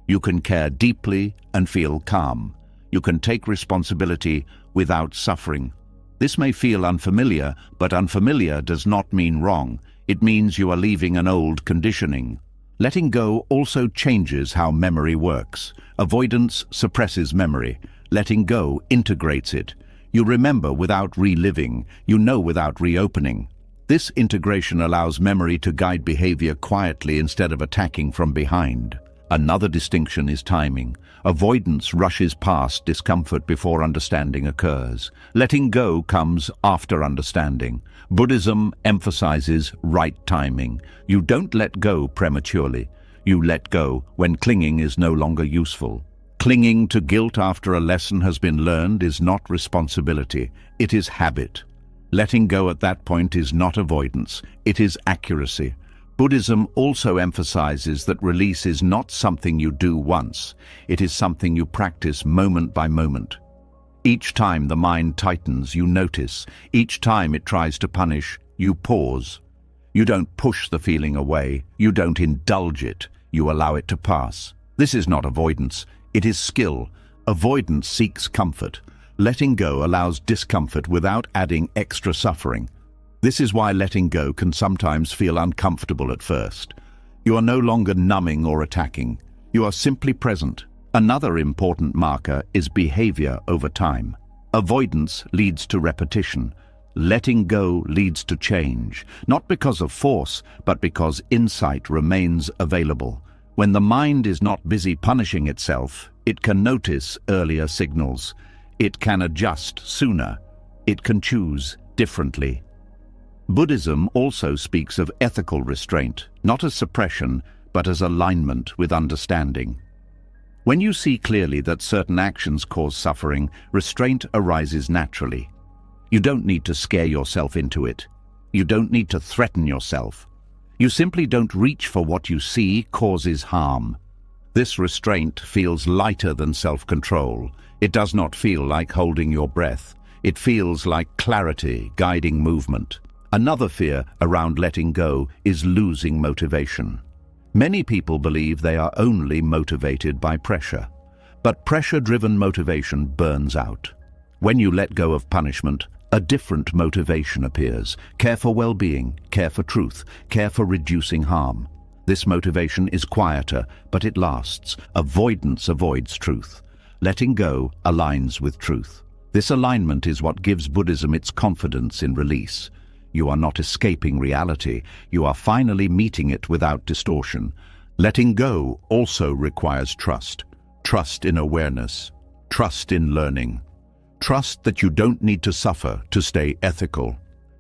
You can care deeply and feel calm. You can take responsibility without suffering. This may feel unfamiliar, but unfamiliar does not mean wrong. It means you are leaving an old conditioning. Letting go also changes how memory works. Avoidance suppresses memory. Letting go integrates it. You remember without reliving. You know without reopening. This integration allows memory to guide behavior quietly instead of attacking from behind. Another distinction is timing. Avoidance rushes past discomfort before understanding occurs. Letting go comes after understanding. Buddhism emphasizes right timing. You don't let go prematurely. You let go when clinging is no longer useful. Clinging to guilt after a lesson has been learned is not responsibility. It is habit. Letting go at that point is not avoidance. It is accuracy. Buddhism also emphasizes that release is not something you do once. It is something you practice moment by moment. Each time the mind tightens, you notice. Each time it tries to punish, you pause. You don't push the feeling away. You don't indulge it. You allow it to pass. This is not avoidance. It is skill. Avoidance seeks comfort. Letting go allows discomfort without adding extra suffering. This is why letting go can sometimes feel uncomfortable at first. You are no longer numbing or attacking. You are simply present. Another important marker is behavior over time. Avoidance leads to repetition. Letting go leads to change, not because of force, but because insight remains available. When the mind is not busy punishing itself, it can notice earlier signals. It can adjust sooner. It can choose differently. Buddhism also speaks of ethical restraint, not as suppression, but as alignment with understanding. When you see clearly that certain actions cause suffering, restraint arises naturally. You don't need to scare yourself into it. You don't need to threaten yourself. You simply don't reach for what you see causes harm. This restraint feels lighter than self-control. It does not feel like holding your breath. It feels like clarity guiding movement. Another fear around letting go is losing motivation. Many people believe they are only motivated by pressure. But pressure-driven motivation burns out. When you let go of punishment, a different motivation appears. Care for well-being, care for truth, care for reducing harm. This motivation is quieter, but it lasts. Avoidance avoids truth. Letting go aligns with truth. This alignment is what gives Buddhism its confidence in release. You are not escaping reality. You are finally meeting it without distortion. Letting go also requires trust. Trust in awareness. Trust in learning. Trust that you don't need to suffer to stay ethical.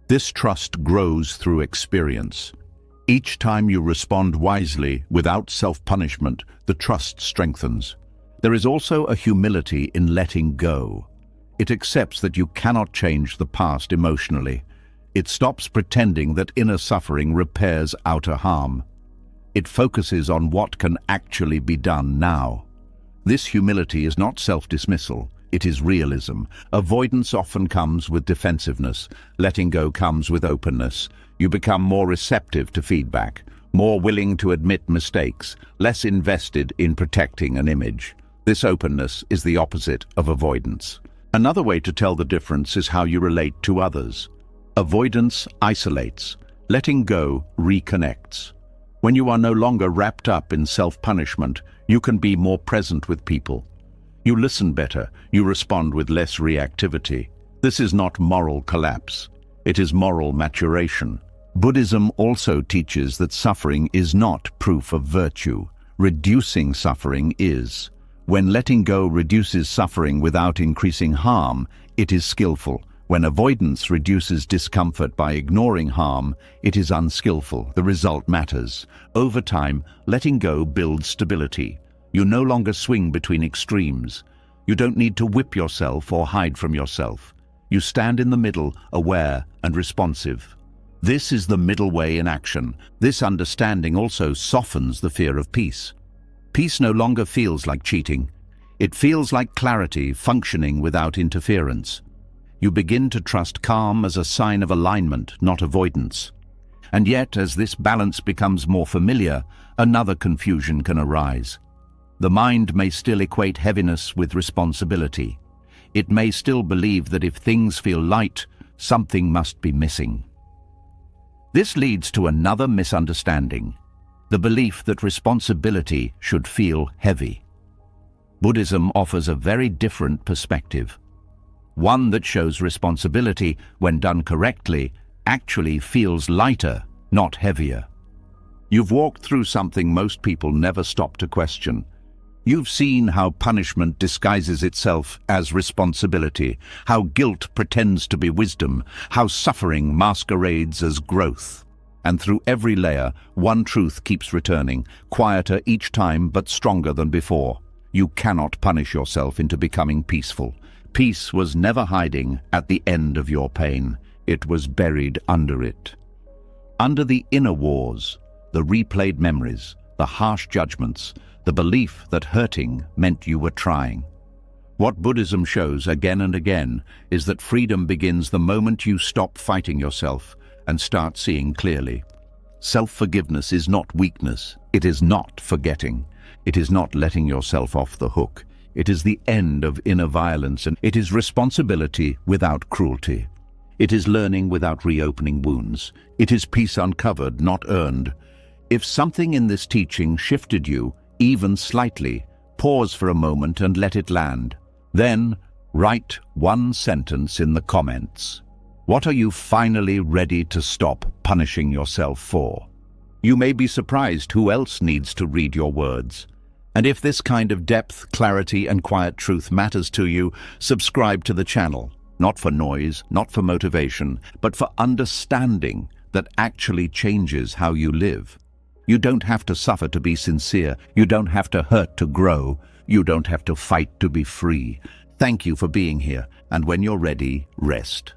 This trust grows through experience. Each time you respond wisely, without self-punishment, the trust strengthens. There is also a humility in letting go. It accepts that you cannot change the past emotionally. It stops pretending that inner suffering repairs outer harm. It focuses on what can actually be done now. This humility is not self-dismissal. It is realism. Avoidance often comes with defensiveness. Letting go comes with openness. You become more receptive to feedback, more willing to admit mistakes, less invested in protecting an image. This openness is the opposite of avoidance. Another way to tell the difference is how you relate to others. Avoidance isolates. Letting go reconnects. When you are no longer wrapped up in self-punishment, you can be more present with people. You listen better, you respond with less reactivity. This is not moral collapse. It is moral maturation. Buddhism also teaches that suffering is not proof of virtue. Reducing suffering is. When letting go reduces suffering without increasing harm, it is skillful. When avoidance reduces discomfort by ignoring harm, it is unskillful. The result matters. Over time, letting go builds stability. You no longer swing between extremes. You don't need to whip yourself or hide from yourself. You stand in the middle, aware and responsive. This is the middle way in action. This understanding also softens the fear of peace. Peace no longer feels like cheating. It feels like clarity functioning without interference. You begin to trust calm as a sign of alignment, not avoidance. And yet, as this balance becomes more familiar, another confusion can arise. The mind may still equate heaviness with responsibility. It may still believe that if things feel light, something must be missing. This leads to another misunderstanding, the belief that responsibility should feel heavy. Buddhism offers a very different perspective. One that shows responsibility, when done correctly, actually feels lighter, not heavier. You've walked through something most people never stop to question. You've seen how punishment disguises itself as responsibility, how guilt pretends to be wisdom, how suffering masquerades as growth. And through every layer, one truth keeps returning, quieter each time but stronger than before. You cannot punish yourself into becoming peaceful. Peace was never hiding at the end of your pain. It was buried under it. Under the inner wars, the replayed memories, the harsh judgments, the belief that hurting meant you were trying. What Buddhism shows again and again is that freedom begins the moment you stop fighting yourself and start seeing clearly. Self-forgiveness is not weakness. It is not forgetting. It is not letting yourself off the hook. It is the end of inner violence, and it is responsibility without cruelty. It is learning without reopening wounds. It is peace uncovered, not earned. If something in this teaching shifted you, even slightly, pause for a moment and let it land. Then, write one sentence in the comments. What are you finally ready to stop punishing yourself for? You may be surprised who else needs to read your words. And if this kind of depth, clarity, and quiet truth matters to you, subscribe to the channel. Not for noise, not for motivation, but for understanding that actually changes how you live. You don't have to suffer to be sincere. You don't have to hurt to grow. You don't have to fight to be free. Thank you for being here, and when you're ready, rest.